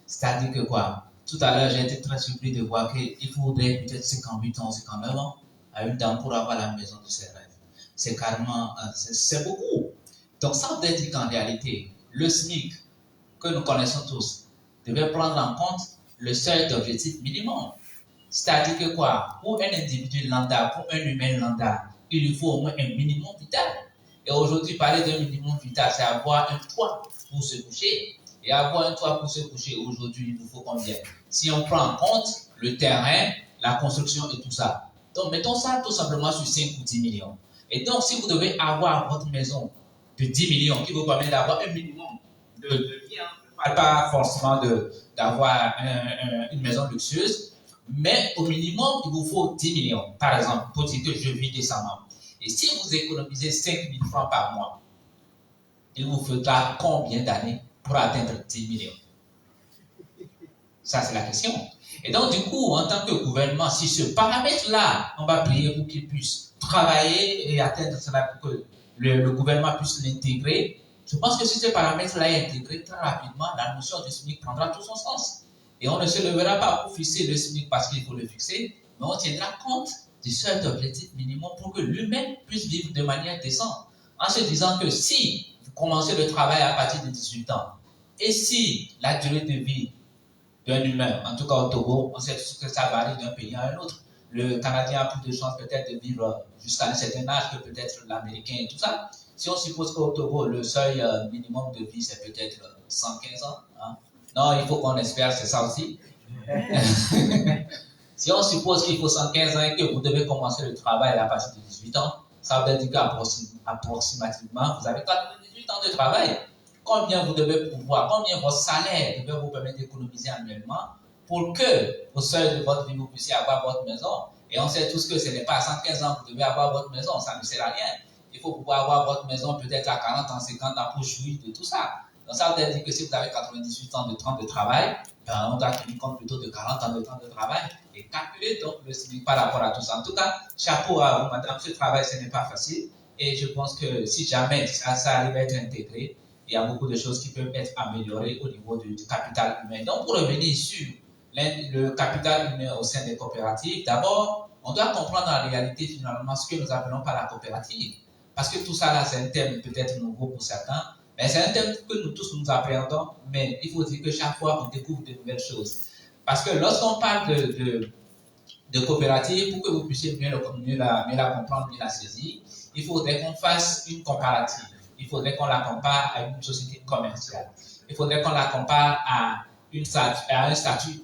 Speaker 4: C'est-à-dire que quoi? Tout à l'heure, j'ai été très surpris de voir qu'il faudrait peut-être 58 ans, 59 ans à une dame pour avoir la maison de ses rêves. C'est carrément, c'est beaucoup. Donc, ça veut dire qu'en réalité, le SMIC que nous connaissons tous devait prendre en compte le seuil d'objectif minimum. C'est-à-dire que quoi? Pour un individu lambda, pour un humain lambda, il lui faut au moins un minimum vital. Et aujourd'hui, parler d'un minimum vital, c'est avoir un toit pour se coucher. Et avoir un toit pour se coucher, aujourd'hui, il nous faut combien? Si on prend en compte le terrain, la construction et tout ça. Donc, mettons ça tout simplement sur 5 ou 10 millions. Et donc, si vous devez avoir votre maison de 10 millions, qui vous permet d'avoir un minimum de bien, je ne parle pas forcément d'avoir une maison luxueuse, mais au minimum, il vous faut 10 millions, par exemple, pour dire que je vis décemment. Et si vous économisez 5 000 francs par mois, il vous faudra combien d'années pour atteindre 10 millions? Ça, c'est la question. Et donc, du coup, en tant que gouvernement, si ce paramètre-là, on va prier pour qu'il puisse travailler et atteindre cela pour que le gouvernement puisse l'intégrer, je pense que si ce paramètre-là est intégré très rapidement, la notion du SMIC prendra tout son sens. Et on ne se levera pas pour fixer le SMIC parce qu'il faut le fixer, mais on tiendra compte du seul objectif minimum pour que lui-même puisse vivre de manière décente. En se disant que si vous commencez le travail à partir de 18 ans, et si la durée de vie d'un humain, en tout cas au Togo, on sait que ça varie d'un pays à un autre. Le Canadien a plus de chances peut-être de vivre jusqu'à un certain âge que peut-être l'Américain et tout ça. Si on suppose qu'au Togo, le seuil minimum de vie, c'est peut-être 115 ans. Hein? Non, il faut qu'on espère, c'est ça aussi. Si on suppose qu'il faut 115 ans et que vous devez commencer le travail à partir de 18 ans, ça veut dire qu'approximativement, vous avez 98 ans de travail. Combien vous devez pouvoir, combien votre salaire devait vous permettre d'économiser annuellement pour que, au seuil de votre vie, vous puissiez avoir votre maison. Et on sait tous que ce n'est pas à 115 ans que vous devez avoir votre maison, ça ne sert à rien. Il faut pouvoir avoir votre maison peut-être à 40 ans, 50 ans pour jouir de tout ça. Donc ça veut dire que si vous avez 98 ans de temps de travail, ben on doit tenir compte plutôt de 40 ans de temps de travail et calculer donc le SMIC par rapport à tout ça. En tout cas, chapeau à vous, madame, ce travail, ce n'est pas facile. Et je pense que si jamais ça arrive à être intégré, il y a beaucoup de choses qui peuvent être améliorées au niveau du capital humain. Donc, pour revenir sur le capital humain au sein des coopératives, d'abord, on doit comprendre en réalité finalement ce que nous appelons par la coopérative. Parce que tout ça là, c'est un terme peut-être nouveau pour certains, mais c'est un terme que nous tous nous appréhendons, mais il faut dire que chaque fois, on découvre de nouvelles choses. Parce que lorsqu'on parle de coopérative, pour que vous puissiez mieux la comprendre, mieux la saisir, il faudrait qu'on fasse une comparative. Il faudrait qu'on la compare à une société commerciale. Il faudrait qu'on la compare à un statut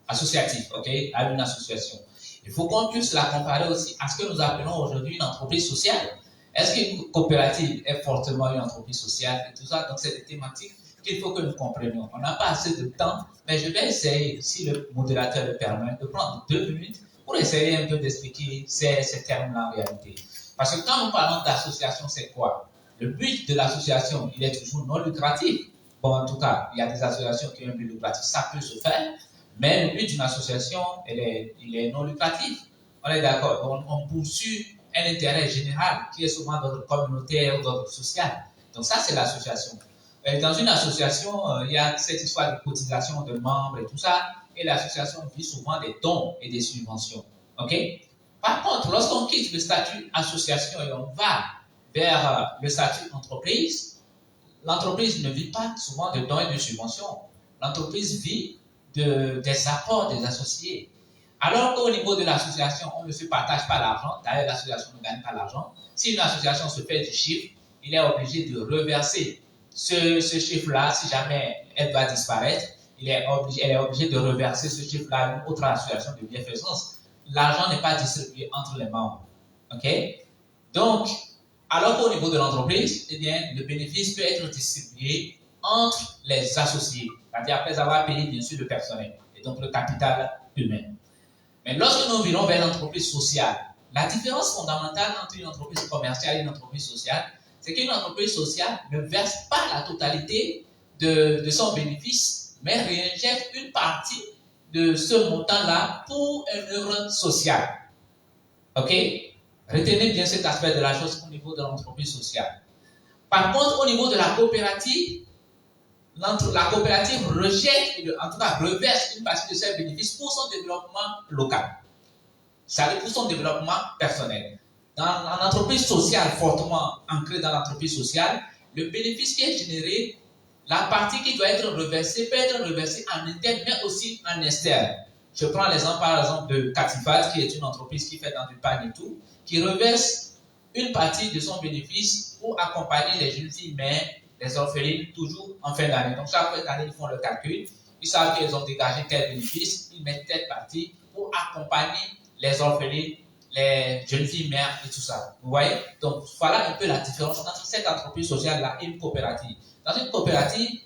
Speaker 4: associatif, okay, à une association. Il faut qu'on puisse la comparer aussi à ce que nous appelons aujourd'hui une entreprise sociale. Est-ce qu'une coopérative est fortement une entreprise sociale et tout ça? Donc, c'est des thématiques qu'il faut que nous comprenions. On n'a pas assez de temps, mais je vais essayer, si le modérateur le permet, de prendre 2 minutes pour essayer un peu d'expliquer ces termes-là en réalité. Parce que quand nous parlons d'association, c'est quoi? Le but de l'association, il est toujours non lucratif. Bon, en tout cas, il y a des associations qui ont un but lucratif, ça peut se faire, mais le but d'une association, il est non lucratif. On est d'accord, on poursuit un intérêt général qui est souvent d'ordre communautaire ou d'ordre social. Donc ça, c'est l'association. Dans une association, il y a cette histoire de cotisation de membres et tout ça, et l'association vit souvent des dons et des subventions. OK? Par contre, lorsqu'on quitte le statut association et on va vers le statut entreprise, l'entreprise ne vit pas souvent de dons et de subventions. L'entreprise vit des apports des associés. Alors qu'au niveau de l'association, on ne se partage pas l'argent. D'ailleurs, l'association ne gagne pas l'argent. Si une association se fait du chiffre, il est obligé de reverser ce chiffre-là. Si jamais elle doit disparaître, elle est obligée de reverser ce chiffre-là à une autre association de bienfaisance. L'argent n'est pas distribué entre les membres. OK? Donc, alors qu'au niveau de l'entreprise, eh bien, le bénéfice peut être distribué entre les associés, c'est-à-dire après avoir payé, bien sûr, le personnel et donc le capital humain. Mais lorsque nous virons vers l'entreprise sociale, la différence fondamentale entre une entreprise commerciale et une entreprise sociale, c'est qu'une entreprise sociale ne verse pas la totalité de son bénéfice, mais réinjecte une partie de ce montant-là pour une œuvre sociale. OK? Retenez bien cet aspect de la chose au niveau de l'entreprise sociale. Par contre, au niveau de la coopérative rejette, en tout cas reverse une partie de ses bénéfices pour son développement local. C'est-à-dire pour son développement personnel. Dans l'entreprise sociale, fortement ancrée dans l'entreprise sociale, le bénéfice qui est généré, la partie qui doit être reversée peut être reversée en interne, mais aussi en externe. Je prends l'exemple, par exemple, de Catifaz, qui est une entreprise qui fait dans du pain et tout, qui reverse une partie de son bénéfice pour accompagner les jeunes filles mères, les orphelines, toujours en fin d'année. Donc, chaque fin d'année, ils font le calcul. Ils savent qu'ils ont dégagé tel bénéfice. Ils mettent telle partie pour accompagner les orphelines, les jeunes filles mères et tout ça. Vous voyez? Donc, voilà un peu la différence entre cette entreprise sociale-là et une coopérative. Dans une coopérative,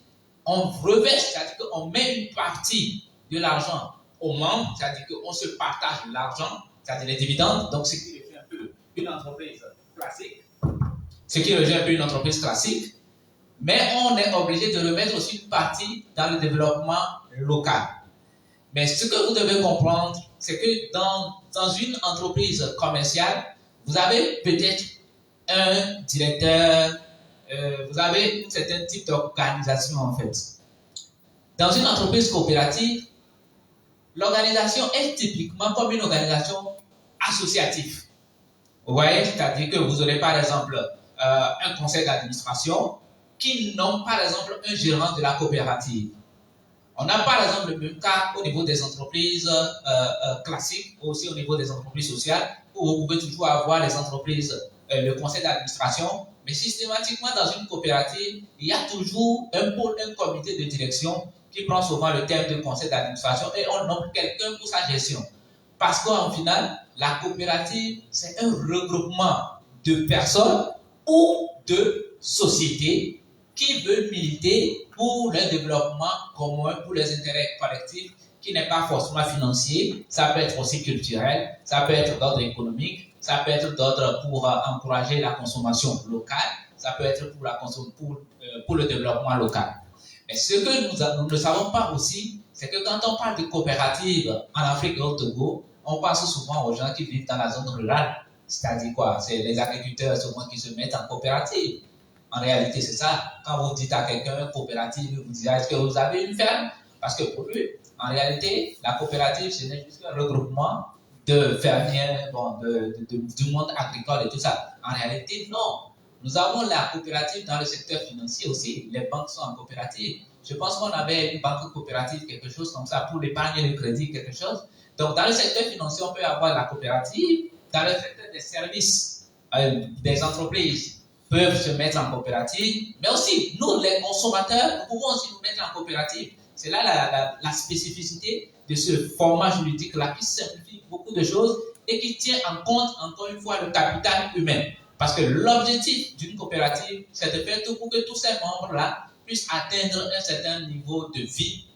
Speaker 4: on reverse, c'est-à-dire qu'on met une partie de l'argent aux membres, c'est-à-dire qu'on se partage l'argent, c'est-à-dire les dividendes. Donc, ce qui rejoint un peu une entreprise classique. Mais on est obligé de remettre aussi une partie dans le développement local. Mais ce que vous devez comprendre, c'est que dans une entreprise commerciale, vous avez peut-être un directeur, vous avez un certain type d'organisation en fait. Dans une entreprise coopérative, l'organisation est typiquement comme une organisation associative. Vous voyez, c'est-à-dire que vous aurez par exemple un conseil d'administration qui nomme par exemple un gérant de la coopérative. On a par exemple le même cas au niveau des entreprises classiques, aussi au niveau des entreprises sociales, où vous pouvez toujours avoir les entreprises, le conseil d'administration, mais systématiquement dans une coopérative, il y a toujours un comité de direction qui prend souvent le terme de conseil d'administration et on nomme quelqu'un pour sa gestion. Parce qu'en final, la coopérative, c'est un regroupement de personnes ou de sociétés qui veulent militer pour le développement commun, pour les intérêts collectifs, qui n'est pas forcément financier, ça peut être aussi culturel, ça peut être d'ordre économique, ça peut être d'ordre pour encourager la consommation locale, ça peut être pour le développement local. Mais ce que nous ne savons pas aussi, c'est que quand on parle de coopérative en Afrique et au Togo, on pense souvent aux gens qui vivent dans la zone rurale. C'est-à-dire quoi? C'est les agriculteurs souvent qui se mettent en coopérative. En réalité, c'est ça. Quand vous dites à quelqu'un coopérative, il vous dira est-ce que vous avez une ferme? Parce que pour lui, en réalité, la coopérative, ce n'est juste un regroupement de fermiers, du monde agricole et tout ça. En réalité, non. Nous avons la coopérative dans le secteur financier aussi. Les banques sont en coopérative. Je pense qu'on avait une banque coopérative, quelque chose comme ça, pour l'épargne et le crédit, quelque chose. Donc, dans le secteur financier, on peut avoir la coopérative. Dans le secteur des services, des entreprises peuvent se mettre en coopérative. Mais aussi, nous, les consommateurs, nous pouvons aussi nous mettre en coopérative. C'est là la spécificité de ce format juridique-là qui simplifie beaucoup de choses et qui tient en compte, encore une fois, le capital humain. Parce que l'objectif d'une coopérative, c'est de faire tout pour que tous ces membres-là puissent atteindre un certain niveau de vie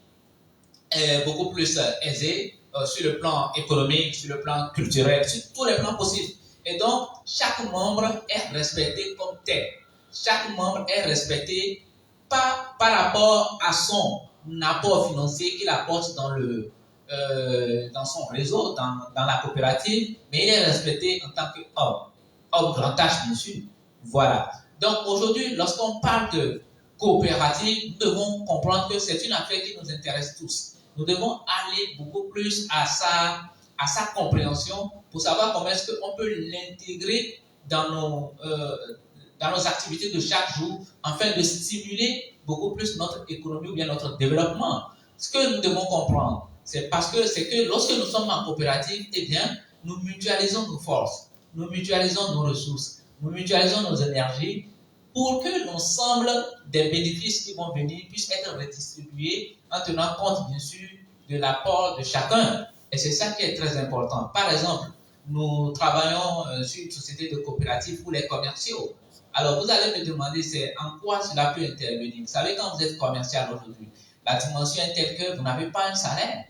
Speaker 4: beaucoup plus aisé sur le plan économique, sur le plan culturel, sur tous les plans possibles. Et donc, chaque membre est respecté comme tel. Chaque membre est respecté pas par rapport à son apport financier qu'il apporte dans son réseau, dans la coopérative, mais il est respecté en tant qu'homme. Homme grand H, bien sûr. Voilà. Donc, aujourd'hui, lorsqu'on parle de coopérative, nous devons comprendre que c'est une affaire qui nous intéresse tous. Nous devons aller beaucoup plus à sa compréhension pour savoir comment est-ce qu'on peut l'intégrer dans nos activités de chaque jour afin de stimuler beaucoup plus notre économie ou bien notre développement. Ce que nous devons comprendre, c'est que lorsque nous sommes en coopérative, eh bien, nous mutualisons nos forces, nous mutualisons nos ressources, nous mutualisons nos énergies pour que l'ensemble des bénéfices qui vont venir puissent être redistribués en tenant compte, bien sûr, de l'apport de chacun. Et c'est ça qui est très important. Par exemple, nous travaillons sur une société de coopérative pour les commerciaux. Alors, vous allez me demander, c'est en quoi cela peut intervenir. Vous savez, quand vous êtes commercial aujourd'hui, la dimension est telle que vous n'avez pas un salaire.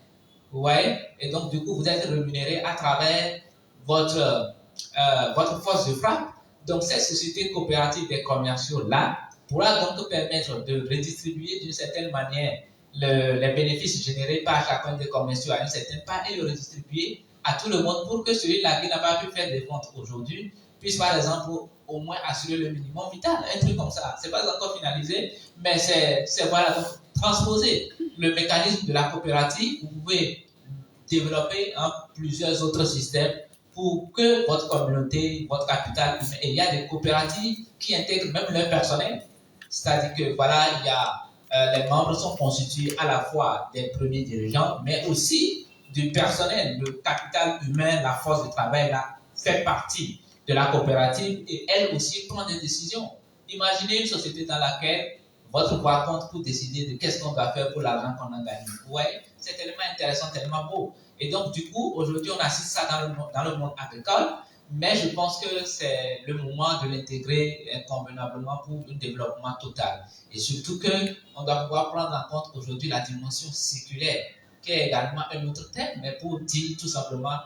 Speaker 4: Vous voyez? Et donc, du coup, vous êtes rémunéré à travers votre force de frappe. Donc, cette société coopérative des commerciaux-là pourra donc permettre de redistribuer d'une certaine manière les bénéfices générés par chacun des commerciaux à une certaine part et le redistribuer à tout le monde pour que celui-là qui n'a pas pu faire des ventes aujourd'hui puisse, par exemple, au moins assurer le minimum vital. Un truc comme ça. C'est pas encore finalisé, mais c'est voilà, donc, transposer le mécanisme de la coopérative. Vous pouvez développer plusieurs autres systèmes pour que votre communauté, votre capital humain, et il y a des coopératives qui intègrent même leur personnel. C'est-à-dire que voilà, il y a les membres sont constitués à la fois des premiers dirigeants, mais aussi du personnel. Le capital humain, la force de travail là, fait partie de la coopérative et elle aussi prend des décisions. Imaginez une société dans laquelle votre voix compte pour décider de qu'est-ce qu'on doit faire pour l'argent qu'on a gagné. Vous voyez, c'est tellement intéressant, tellement beau. Et donc, du coup, aujourd'hui, on assiste ça dans le monde agricole, mais je pense que c'est le moment de l'intégrer convenablement pour un développement total. Et surtout qu'on doit pouvoir prendre en compte aujourd'hui la dimension circulaire, qui est également un autre thème, mais pour dire tout simplement,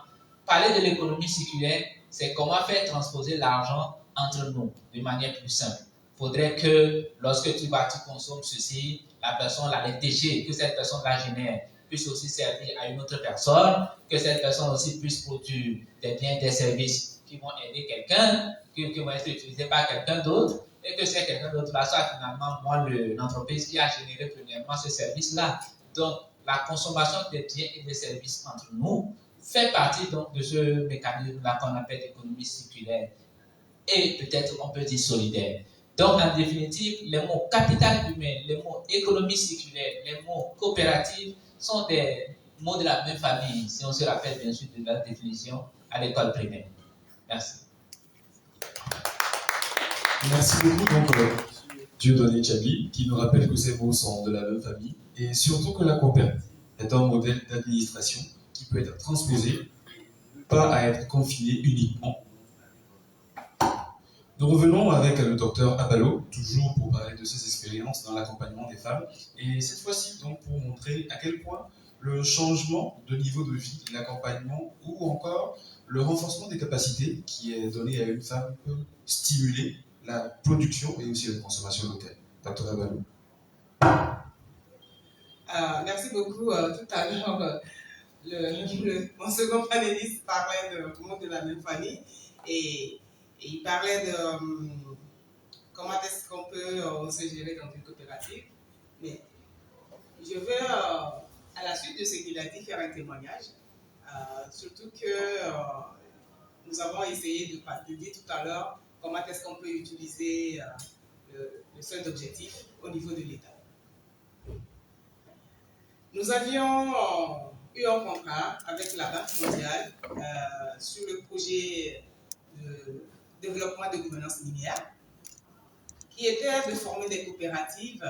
Speaker 4: parler de l'économie circulaire, c'est comment faire transposer l'argent entre nous de manière plus simple. Il faudrait que lorsque tu consommes ceci, la personne, les déchets que cette personne-là génère, puisse aussi servir à une autre personne, que cette personne aussi puisse produire des biens, des services qui vont aider quelqu'un, qui vont être utilisés par quelqu'un d'autre, et que c'est quelqu'un d'autre là soit finalement moi l'entreprise qui a généré premièrement ce service-là. Donc, la consommation des biens et des services entre nous fait partie donc de ce mécanisme-là qu'on appelle économie circulaire et peut-être on peut dire solidaire. Donc, en définitive, les mots capital humain, les mots économie circulaire, les mots coopérative sont des mots de la même famille, si on se rappelle bien sûr de la définition à l'école primaire. Merci.
Speaker 2: Merci beaucoup, donc, Dieudonné Tchabli, qui nous rappelle que ces mots sont de la même famille, et surtout que la coopérative est un modèle d'administration qui peut être transposé, pas à être confiné uniquement. Nous revenons avec le docteur Abalo, toujours pour parler de ses expériences dans l'accompagnement des femmes, et cette fois-ci donc pour montrer à quel point le changement de niveau de vie, l'accompagnement ou encore le renforcement des capacités qui est donné à une femme peut stimuler la production et aussi la consommation locale. Docteur Abalo.
Speaker 3: Merci beaucoup. Tout à l'heure, mon second panéliste parlait de mots de la même famille et il parlait de comment est-ce qu'on peut se gérer dans une coopérative. Mais je veux, à la suite de ce qu'il a dit, faire un témoignage. Surtout que nous avons essayé de dire tout à l'heure comment est-ce qu'on peut utiliser le seuil d'objectif au niveau de l'État. Nous avions eu un contrat avec la Banque mondiale sur le projet de développement de gouvernance minière qui était de former des coopératives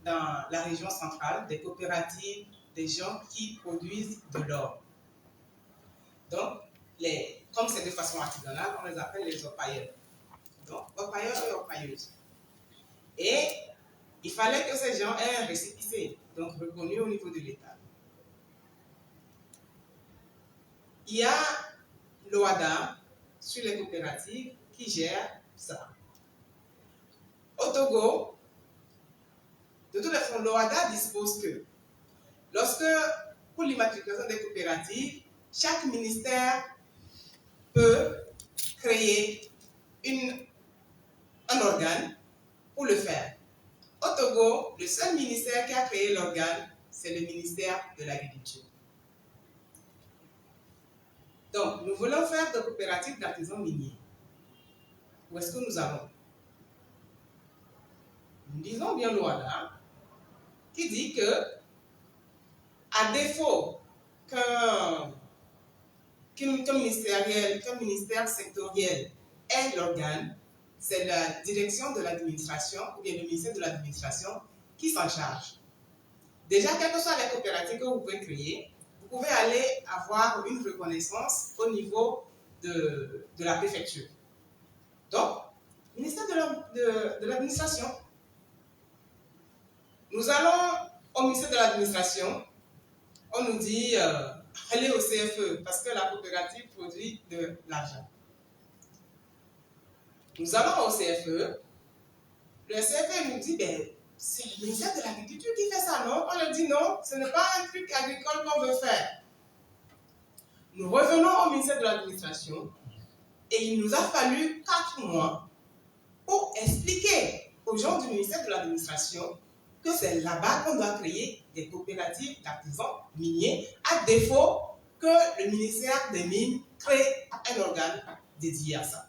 Speaker 3: dans la région centrale, des coopératives des gens qui produisent de l'or. Donc, comme c'est de façon artisanale, on les appelle les orpailleurs. Donc, orpailleurs et orpailleuses. Et il fallait que ces gens aient un récépissé, donc reconnu au niveau de l'État. Il y a l'OADA sur les coopératives qui gère ça. Au Togo, de toute façon, l'OADA dispose que lorsque, pour l'immatriculation des coopératives, chaque ministère peut créer un organe pour le faire. Au Togo, le seul ministère qui a créé l'organe, c'est le ministère de l'Agriculture. Donc, nous voulons faire de coopératives d'artisans miniers. Où est-ce que nous allons? Nous disons bien l'OADA, qui dit que, à défaut qu'un ministère sectoriel ait l'organe, c'est la direction de l'administration ou bien le ministère de l'administration qui s'en charge. Déjà, quelles que soient les coopératives que vous pouvez créer, vous pouvez aller avoir une reconnaissance au niveau de la préfecture. Donc, ministère de l'administration. Nous allons au ministère de l'administration, on nous dit allez au CFE parce que la coopérative produit de l'argent. Nous allons au CFE, le CFE nous dit c'est le ministère de l'Agriculture qui fait ça, non? On leur dit non, ce n'est pas un truc agricole qu'on veut faire. Nous revenons au ministère de l'Administration et il nous a fallu 4 mois pour expliquer aux gens du ministère de l'Administration que c'est là-bas qu'on doit créer des coopératives d'artisans miniers, à défaut que le ministère des Mines crée un organe dédié à ça.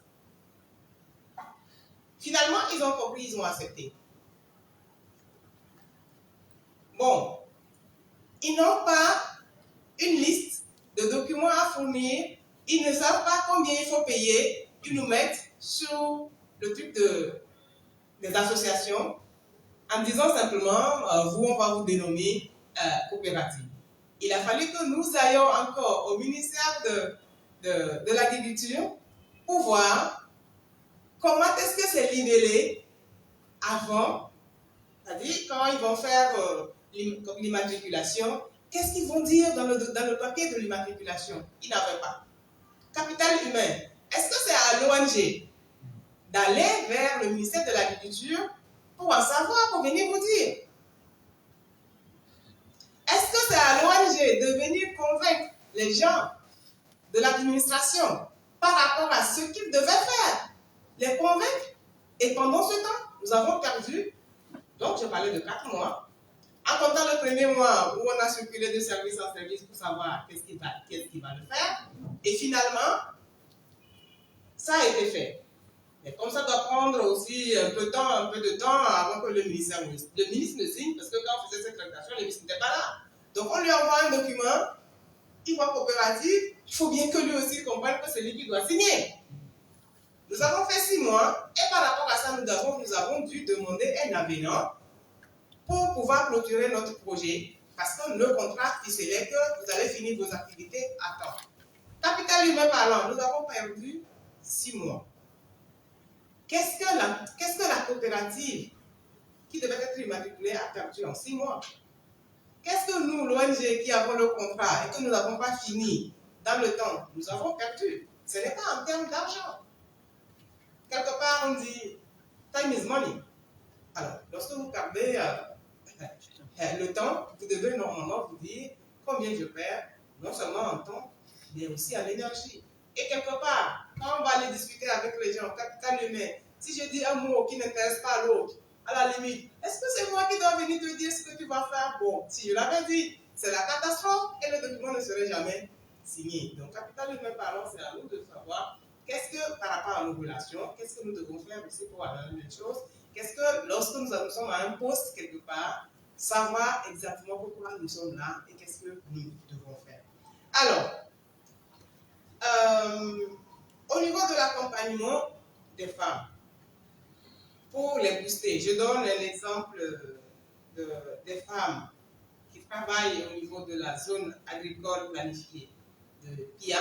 Speaker 3: Finalement, ils ont compris, ils ont accepté. Bon, ils n'ont pas une liste de documents à fournir, ils ne savent pas combien il faut payer, ils nous mettent sur le truc des associations en disant simplement, vous, on va vous dénommer coopérative. Il a fallu que nous allions encore au ministère de l'Agriculture pour voir comment est-ce que c'est libellé avant, c'est-à-dire quand ils vont faire l'immatriculation, qu'est-ce qu'ils vont dire dans le papier de l'immatriculation? Ils n'avaient pas. Capital humain, est-ce que c'est à l'ONG d'aller vers le ministère de l'Agriculture pour en savoir, pour venir vous dire? Est-ce que c'est à l'ONG de venir convaincre les gens de l'administration par rapport à ce qu'ils devaient faire, les convaincre. Et pendant ce temps, nous avons perdu, donc je parlais de 4 mois, en comptant le premier mois où on a circulé de service en service pour savoir qu'est-ce qui va le faire. Et finalement, ça a été fait. Mais comme ça doit prendre aussi un peu de temps avant que le ministre ne signe, parce que quand on faisait cette tractation, le ministre n'était pas là. Donc on lui envoie un document, il voit coopérative, il faut bien que lui aussi comprenne que c'est lui qui doit signer. Nous avons fait 6 mois, et par rapport à ça, nous avons dû demander un avenant pour pouvoir clôturer notre projet, parce que le contrat ficelait que vous allez finir vos activités à temps. Capital humain parlant, nous avons perdu 6 mois. Qu'est-ce que la coopérative qui devait être immatriculée a perdu en 6 mois? Qu'est-ce que nous, l'ONG, qui avons le contrat et que nous n'avons pas fini dans le temps, nous avons perdu? Ce n'est pas en termes d'argent. Quelque part, on dit time is money. Alors, lorsque vous perdez le temps, vous devez normalement vous dire combien je perds, non seulement en temps, mais aussi en énergie. Et quelque part, quand on va aller discuter avec les gens, capital humain, si je dis un mot qui n'intéresse pas l'autre, à la limite, est-ce que c'est moi qui dois venir te dire ce que tu vas faire? Bon, si je l'avais dit, c'est la catastrophe et le document ne serait jamais signé. Donc, capital humain parlant, c'est à nous de savoir qu'est-ce que, par rapport à nos relations, qu'est-ce que nous devons faire aussi pour améliorer les choses. Qu'est-ce que, lorsque nous sommes à un poste quelque part, savoir exactement pourquoi nous sommes là et qu'est-ce que nous devons faire. Alors, au niveau de l'accompagnement des femmes, pour les booster, je donne un exemple des femmes qui travaillent au niveau de la zone agricole planifiée de PIA.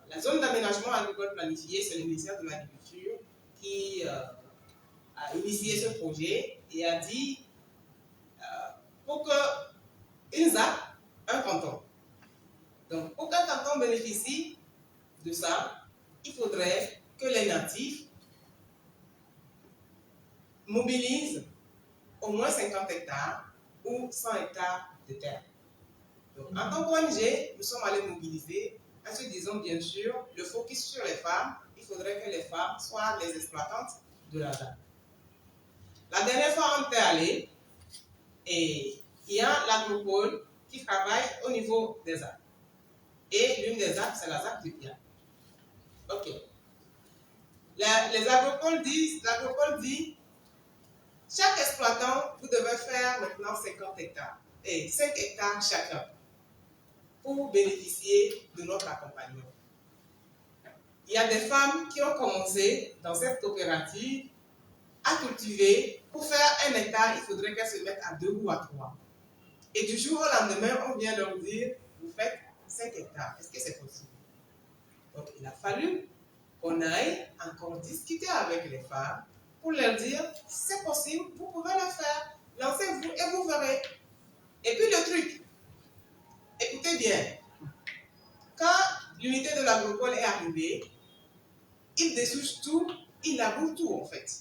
Speaker 3: La zone d'aménagement agricole planifié, c'est le ministère de l'Agriculture qui a initié ce projet et a dit pour qu'une ZAC, un canton. Donc, pour qu'un canton bénéficie de ça, il faudrait que les natifs mobilisent au moins 50 hectares ou 100 hectares de terre. Donc, en tant qu'ONG, nous sommes allés mobiliser en se disant, bien sûr, le focus sur les femmes, il faudrait que les femmes soient les exploitantes de la ZAC. La dernière fois, on était allé et il y a l'agropole qui travaille au niveau des ZAC. Et l'une des ZAC, c'est la ZAC du Pia. Ok. Les agropoles disent, l'agropole dit, chaque exploitant, vous devez faire maintenant 50 hectares et 5 hectares chacun pour bénéficier de notre accompagnement. Il y a des femmes qui ont commencé dans cette coopérative à cultiver. Pour faire 1 hectare, il faudrait qu'elles se mettent à 2 ou à 3. Et du jour au lendemain, on vient leur dire, vous faites 5 hectares. Est-ce que c'est possible? Donc, il a fallu qu'on aille encore discuter avec les femmes pour leur dire, c'est possible, vous pouvez le faire. Lancez-vous et vous verrez. Et puis le truc, écoutez bien, quand l'unité de l'agropole est arrivée, il dessouche tout, il laboure tout en fait.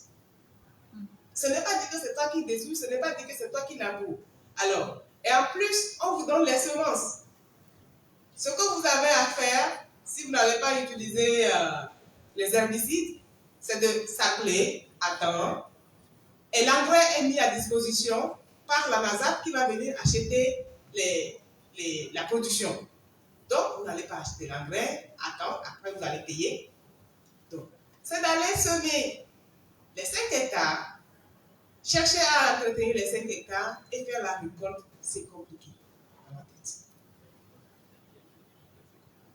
Speaker 3: Ce n'est pas dit que c'est toi qui dessouche, ce n'est pas dit que c'est toi qui laboure. Alors, et en plus, on vous donne les semences. Ce que vous avez à faire, si vous n'allez pas utiliser les herbicides, c'est de s'appeler à temps. Et l'engrais est mis à disposition par la NASAP qui va venir acheter la production. Donc, vous n'allez pas acheter l'engrais à temps, après vous allez payer. Donc, c'est d'aller semer les 5 hectares, chercher à entretenir les 5 hectares et faire la récolte, c'est compliqué.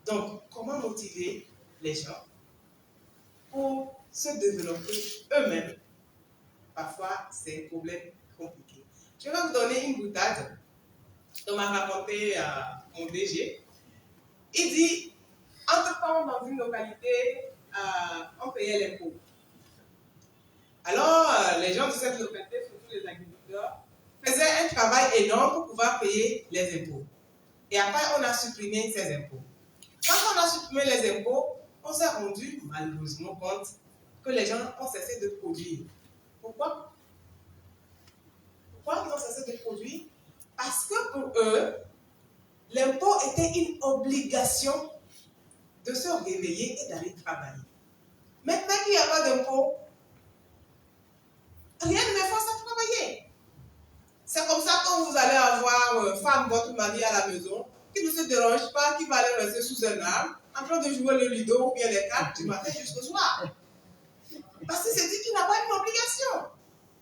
Speaker 3: Donc, comment motiver les gens pour se développer eux-mêmes? Parfois, c'est un problème compliqué. Je vais vous donner une boutade que m'a raconté mon DG. Il dit, entre-temps, dans une localité, on payait l'impôt. Alors, les gens de cette localité, surtout les agriculteurs, faisaient un travail énorme pour pouvoir payer les impôts. Et après, on a supprimé ces impôts. Quand on a supprimé les impôts, on s'est rendu malheureusement compte que les gens ont cessé de produire. Pourquoi? Pourquoi ils ont cessé de produire? Parce que pour eux, l'impôt était une obligation de se réveiller et d'aller travailler. Maintenant qu'il n'y a pas d'impôt, rien ne me force à travailler. C'est comme ça que vous allez avoir femme, votre mari à la maison, qui ne se dérange pas, qui va aller rester sous un arbre, en train de jouer le ludo ou bien les cartes du matin jusqu'au soir. Parce que c'est dit qu'il n'a pas une obligation.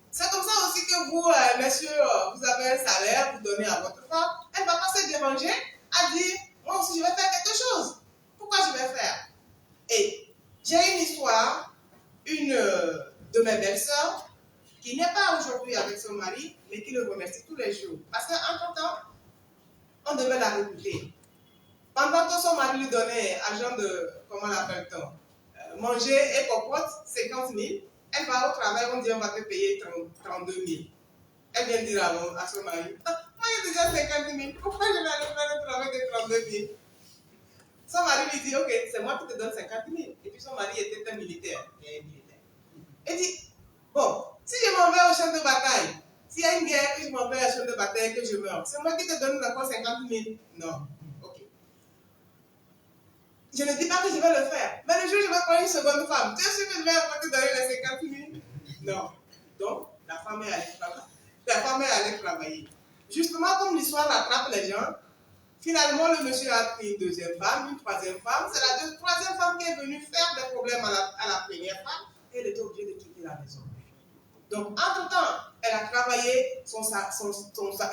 Speaker 3: C'est comme ça aussi que vous, messieurs, vous avez un salaire, vous donnez à votre femme, elle ne va pas se déranger à dire, moi aussi je vais faire quelque chose. Pourquoi je vais faire? Et j'ai une histoire, une de mes belles-sœurs, qui n'est pas aujourd'hui avec son mari, mais qui le remercie tous les jours. Parce qu'entre-temps, on devait la recruter. Pendant que son mari lui donnait argent de, comment l'appelle-t-on, manger et popote, 50 000, elle va au travail, on dit on va te payer 32 000. Elle vient dire à son mari, ah, moi j'ai déjà 50 000, pourquoi je vais aller faire un travail de 32 000? Son mari lui dit, ok, c'est moi qui te donne 50 000. Et puis son mari était un militaire. Il dit, bon, si je m'en vais au champ de bataille, s'il y a une guerre, que je m'en vais au champ de bataille et que je meurs, c'est moi qui te donne encore 50 000. Non. Ok. Je ne dis pas que je vais le faire. Mais le jour où je vais prendre une seconde femme, tu es sûr que je vais te donner les 50 000? Non. Donc, la femme est allée travailler. La femme est allée travailler. Justement, comme l'histoire rattrape les gens, finalement, le monsieur a pris une deuxième femme, une troisième femme. C'est la troisième femme qui est venue faire des problèmes à la première femme. Et elle était obligée de quitter la maison. Donc, entre-temps, elle a travaillé,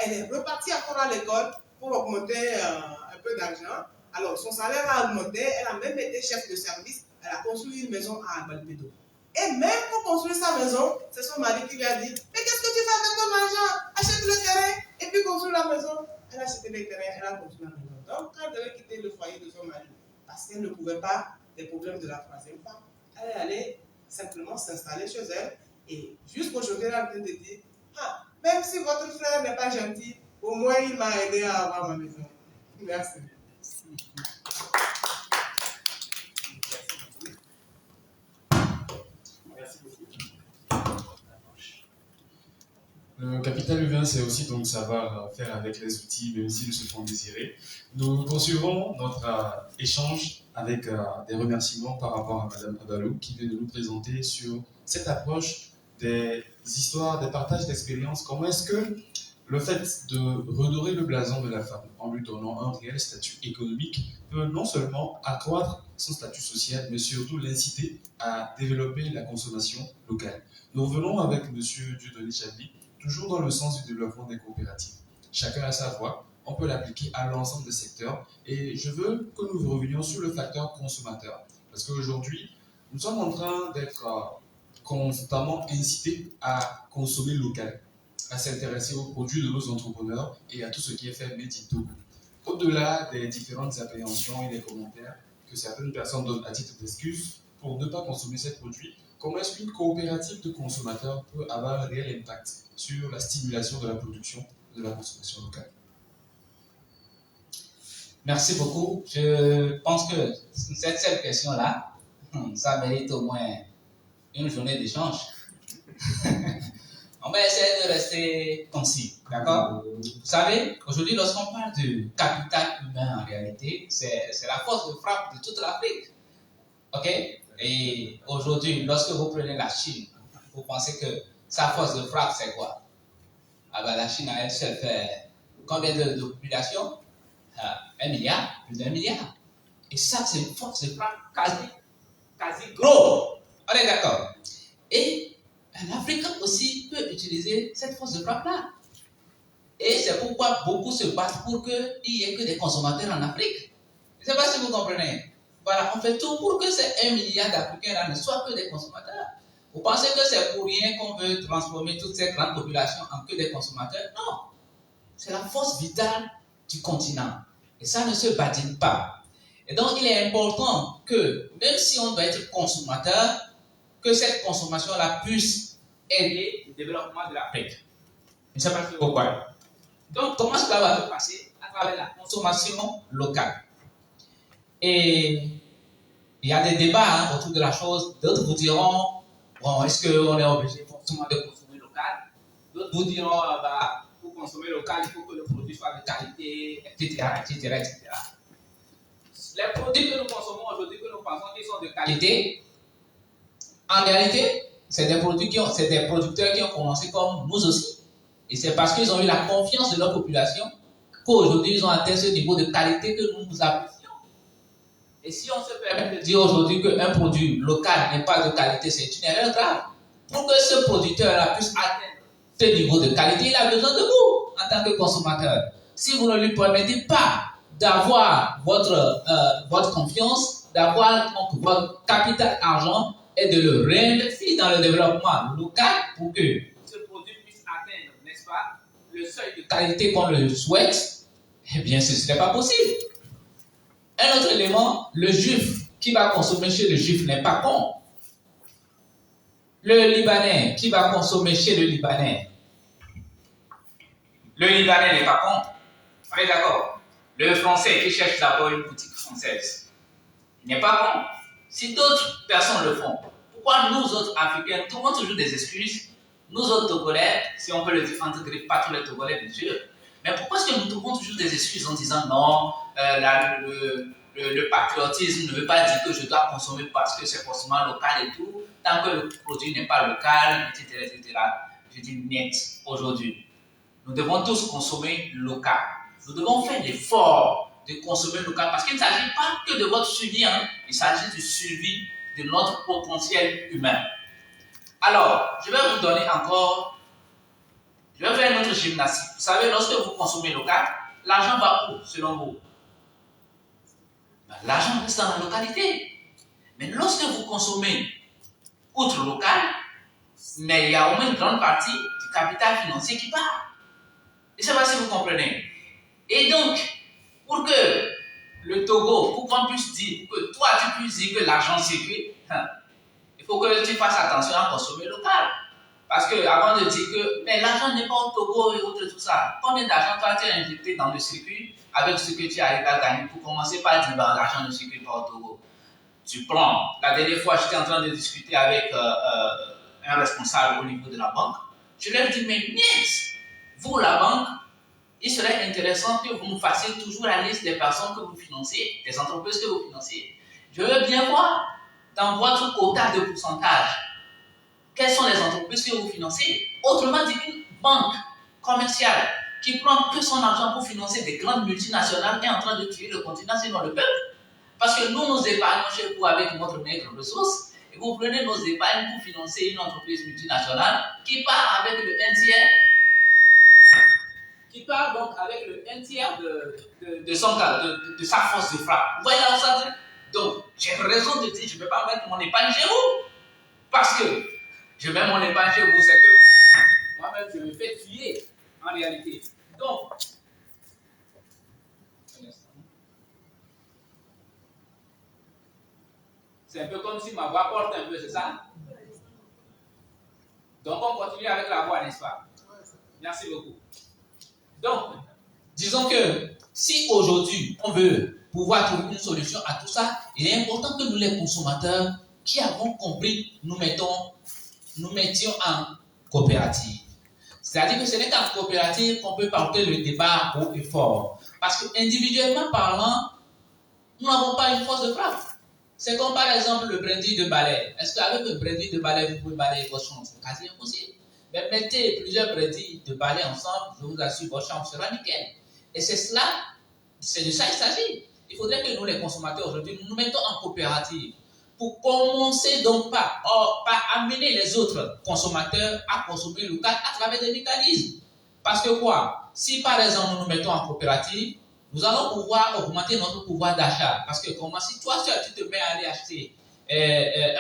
Speaker 3: elle est repartie encore à l'école pour augmenter un peu d'argent. Alors, son salaire a augmenté, elle a même été chef de service, elle a construit une maison à Abalpedo. Et même pour construire sa maison, c'est son mari qui lui a dit, mais qu'est-ce que tu fais avec ton argent? Achète le terrain et puis construis la maison. Elle a acheté les terrains, elle a construit la maison. Donc, quand elle devait quitter le foyer de son mari, parce qu'elle ne pouvait pas des problèmes de la troisième femme, elle est allée simplement s'installer chez elle. Et jusqu'aujourd'hui, elle est en train de dire, ah, même si votre frère n'est pas gentil, au moins il m'a aidé à avoir ma maison. Merci.
Speaker 2: Le capital humain, c'est aussi donc savoir faire avec les outils, même s'ils se font désirer. Nous poursuivons notre échange avec des remerciements par rapport à Madame Adalou, qui vient de nous présenter sur cette approche des histoires, des partages d'expériences. Comment est-ce que le fait de redorer le blason de la femme en lui donnant un réel statut économique peut non seulement accroître son statut social, mais surtout l'inciter à développer la consommation locale. Nous revenons avec M. Dieudonné Chabli, toujours dans le sens du développement des coopératives. Chacun a sa voix, on peut l'appliquer à l'ensemble des secteurs. Et je veux que nous revenions sur le facteur consommateur. Parce qu'aujourd'hui, nous sommes en train d'être constamment incités à consommer local, à s'intéresser aux produits de nos entrepreneurs et à tout ce qui est fait made in Togo. Au-delà des différentes appréhensions et des commentaires que certaines personnes donnent à titre d'excuse pour ne pas consommer ces produits, comment est-ce qu'une coopérative de consommateurs peut avoir un réel impact sur la stimulation de la production de la consommation locale?
Speaker 4: Merci beaucoup. Je pense que cette seule question-là, ça mérite au moins une journée d'échange. On va essayer de rester concis, d'accord? Vous savez, aujourd'hui, lorsqu'on parle de capital humain, en réalité, c'est la force de frappe de toute l'Afrique. OK? Et aujourd'hui, lorsque vous prenez la Chine, vous pensez que sa force de frappe, c'est quoi? Ah ben, la Chine, elle seule fait combien de population? 1 milliard, plus d'1 milliard. Et ça, c'est une force de frappe quasi gros. On est d'accord? Et l'Afrique aussi peut utiliser cette force de frappe-là. Et c'est pourquoi beaucoup se battent pour qu'il n'y ait que des consommateurs en Afrique. Je ne sais pas si vous comprenez. Voilà, on fait tout pour que ces 1 milliard d'Africains-là ne soient que des consommateurs. Vous pensez que c'est pour rien qu'on veut transformer toute cette grande population en que des consommateurs? Non. C'est la force vitale du continent. Et ça ne se badine pas. Et donc, il est important que, même si on doit être consommateur, que cette consommation-là puisse aider le développement de l'Afrique. Je ne sais pas si vous voyez. Donc, comment cela va se passer? À travers la consommation locale. Et il y a des débats autour de la chose. D'autres vous diront, bon, est-ce qu'on est obligé forcément de consommer local? D'autres vous diront, consommer local, il faut que le produit soit de qualité, etc. Les produits que nous consommons aujourd'hui, que nous pensons qu'ils sont de qualité, en réalité, c'est des producteurs qui ont commencé comme nous aussi. Et c'est parce qu'ils ont eu la confiance de leur population qu'aujourd'hui, ils ont atteint ce niveau de qualité que nous nous apprécions. Et si on se permet de dire aujourd'hui qu'un produit local n'est pas de qualité, c'est une erreur grave. Pour que ce producteur puisse atteindre ce niveau de qualité, il a besoin de vous en tant que consommateur. Si vous ne lui permettez pas d'avoir votre confiance, d'avoir votre capital argent et de le réinvestir dans le développement local pour que ce produit puisse atteindre, n'est-ce pas, le seuil de qualité qu'on le souhaite, eh bien, ce n'est pas possible. Un autre élément, le juif qui va consommer chez le juif n'est pas con. Le Libanais qui va consommer chez le Libanais n'est pas con. On est d'accord. Le Français qui cherche d'abord une boutique française n'est pas con. Si d'autres personnes le font, pourquoi nous autres Africains trouvons toujours des excuses? Nous autres Togolais, si on peut le dire entre griffes, pas tous les Togolais bien sûr, mais pourquoi est-ce que nous trouvons toujours des excuses en disant non, le patriotisme ne veut pas dire que je dois consommer parce que c'est forcément local et tout, tant que le produit n'est pas local, etc. Je dis net aujourd'hui. Nous devons tous consommer local. Nous devons faire l'effort de consommer local parce qu'il ne s'agit pas que de votre suivi, il s'agit du suivi de notre potentiel humain. Alors, je vais vous donner encore, je vais faire notre gymnastique. Vous savez, lorsque vous consommez local, l'argent va où selon vous? L'argent reste dans la localité. Mais lorsque vous consommez outre local, mais il y a au moins une grande partie du capital financier qui part. Je ne sais pas si vous comprenez. Et donc, pour que le Togo, pour qu'on puisse dire, que toi tu puisses dire que l'argent circule, il faut que tu fasses attention à consommer local. Parce que avant de dire que mais l'argent n'est pas au Togo et autres tout ça, combien d'argent toi tu as injecté dans le circuit avec ce que tu arrives à gagner pour commencer par dire bah, l'argent ne circule pas au Togo. Tu prends, la dernière fois j'étais en train de discuter avec un responsable au niveau de la banque, je leur dis mais niet, vous la banque, il serait intéressant que vous nous fassiez toujours la liste des personnes que vous financez, des entreprises que vous financez. Je veux bien voir dans votre quota de pourcentage quelles sont les entreprises que vous financez. Autrement dit, une banque commerciale qui prend que son argent pour financer des grandes multinationales est en train de tuer le continent, sinon le peuple. Parce que nous épargnons chez vous avec notre maigre ressource et vous prenez nos épargnes pour financer une entreprise multinationale qui part avec le 1 tiers, qui part donc avec le 1 tiers de sa force de frappe. Vous voyez là où ça dit? Donc, j'ai raison de dire, je ne vais pas mettre mon épargne chez vous. Parce que je mets mon épargne chez vous, c'est que moi-même, je me fais tuer en réalité. Donc, c'est un peu comme si ma voix porte un peu, c'est ça? Donc, on continue avec la voix, n'est-ce pas? Merci beaucoup. Donc, disons que si aujourd'hui, on veut pouvoir trouver une solution à tout ça, il est important que nous, les consommateurs, qui avons compris, nous mettions en coopérative. C'est-à-dire que ce n'est qu'en coopérative qu'on peut porter le débat haut et fort. Parce que individuellement parlant, nous n'avons pas une force de frappe. C'est comme par exemple le brindille de balai. Est-ce qu'avec le brindille de balai, vous pouvez balayer votre chambre? C'est quasi impossible. Mais mettez plusieurs brindilles de balai ensemble, je vous assure, votre chambre sera nickel. Et c'est cela, c'est de ça qu'il s'agit. Il faudrait que nous, les consommateurs, aujourd'hui, nous mettons en coopérative pour commencer donc par amener les autres consommateurs à consommer local à travers des mécanismes. Parce que quoi? Si par exemple nous nous mettons en coopérative, nous allons pouvoir augmenter notre pouvoir d'achat. Parce que comment si toi seul tu te mets à aller acheter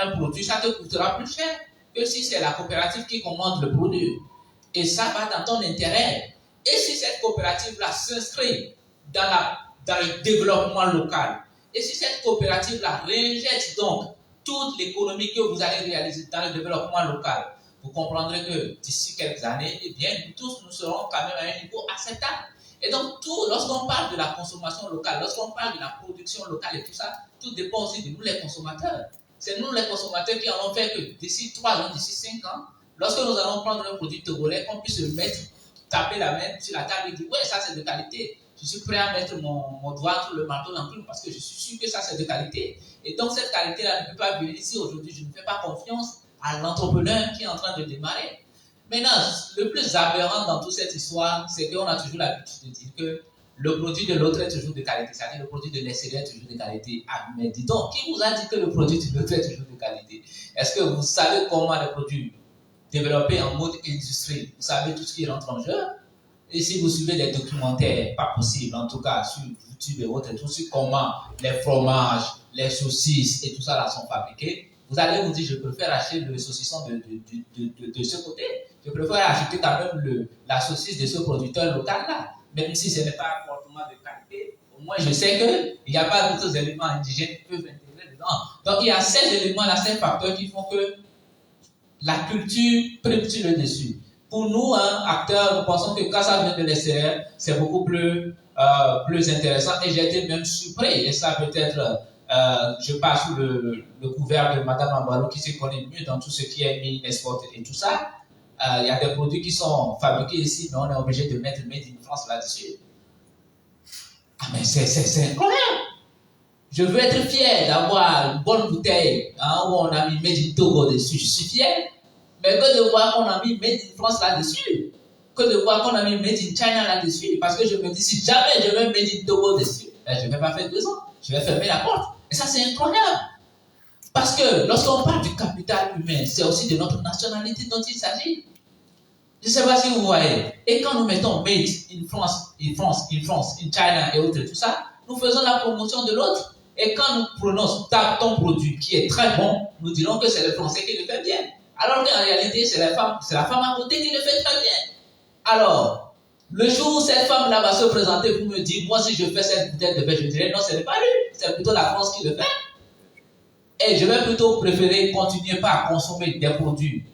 Speaker 4: un produit, ça te coûtera plus cher que si c'est la coopérative qui commande le produit. Et ça va dans ton intérêt. Et si cette coopérative-là s'inscrit dans le développement local, et si cette coopérative-là réinjecte donc toute l'économie que vous allez réaliser dans le développement local, vous comprendrez que d'ici quelques années, eh bien, nous tous, nous serons quand même à un niveau acceptable. Et donc, lorsqu'on parle de la consommation locale, lorsqu'on parle de la production locale et tout ça, tout dépend aussi de nous les consommateurs. C'est nous les consommateurs qui allons faire que d'ici 3 ans, d'ici 5 ans, lorsque nous allons prendre un produit togolais, qu'on puisse le mettre taper la main sur la table et dire ouais, ça c'est de qualité. Je suis prêt à mettre mon doigt sur le marteau d'enclume parce que je suis sûr que ça c'est de qualité. Et donc cette qualité-là ne peut pas venir ici aujourd'hui. Je ne fais pas confiance à l'entrepreneur qui est en train de démarrer. Maintenant, le plus aberrant dans toute cette histoire, c'est qu'on a toujours l'habitude de dire que le produit de l'autre est toujours de qualité. C'est-à-dire le produit de l'extérieur est toujours de qualité. Ah, mais dis donc, qui vous a dit que le produit de l'autre est toujours de qualité? Est-ce que vous savez comment les produits développés en mode industrie, vous savez tout ce qui rentre en jeu? Et si vous suivez les documentaires, pas possible, en tout cas sur YouTube et autres, tout sur comment les fromages, les saucisses et tout ça là sont fabriqués, vous allez vous dire, je préfère acheter le saucisson de ce côté. Je préfère acheter quand même la saucisse de ce producteur local là. Même si ce n'est pas fortement de qualité, au moins je sais qu'il n'y a pas d'autres éléments indigènes qui peuvent intégrer dedans. Donc il y a ces éléments-là, ces facteurs qui font que la culture prime sur le dessus. Pour nous, acteurs, nous pensons que quand ça vient de l'extérieur, c'est beaucoup plus intéressant. Et j'ai été même surpris. Et ça peut-être, je passe sous le couvert de Madame Ambalo qui se connaît mieux dans tout ce qui est mine, export et tout ça. Il y a des produits qui sont fabriqués ici, mais on est obligé de mettre Made in France là-dessus. Ah, mais c'est incroyable! Je veux être fier d'avoir une bonne bouteille où on a mis Made in Togo dessus. Je suis fier. Mais que de voir qu'on a mis Made in France là-dessus. Que de voir qu'on a mis Made in China là-dessus. Parce que je me dis, si jamais je mets Made in Togo dessus, je ne vais pas faire 2 ans. Je vais fermer la porte. Et ça, c'est incroyable. Parce que lorsqu'on parle du capital humain, c'est aussi de notre nationalité dont il s'agit. Je ne sais pas si vous voyez. Et quand nous mettons Made in France, in China et autres, tout ça, nous faisons la promotion de l'autre. Et quand nous prenons ton produit qui est très bon, nous dirons que c'est le Français qui le fait bien. Alors qu'en réalité, c'est la femme à côté qui le fait très bien. Alors, le jour où cette femme-là va se présenter pour me dire, moi si je fais cette bouteille de vin, je dirais non, ce n'est pas lui, c'est plutôt la France qui le fait. Et je vais plutôt préférer continuer par consommer des produits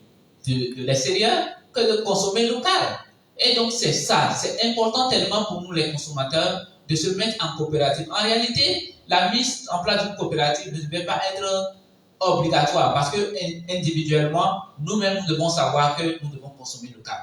Speaker 4: de l'extérieur que de consommer local. Et donc c'est ça, c'est important tellement pour nous les consommateurs de se mettre en coopérative. En réalité, la mise en place d'une coopérative ne devait pas être obligatoire parce que individuellement, nous-mêmes, nous devons savoir que nous devons consommer local.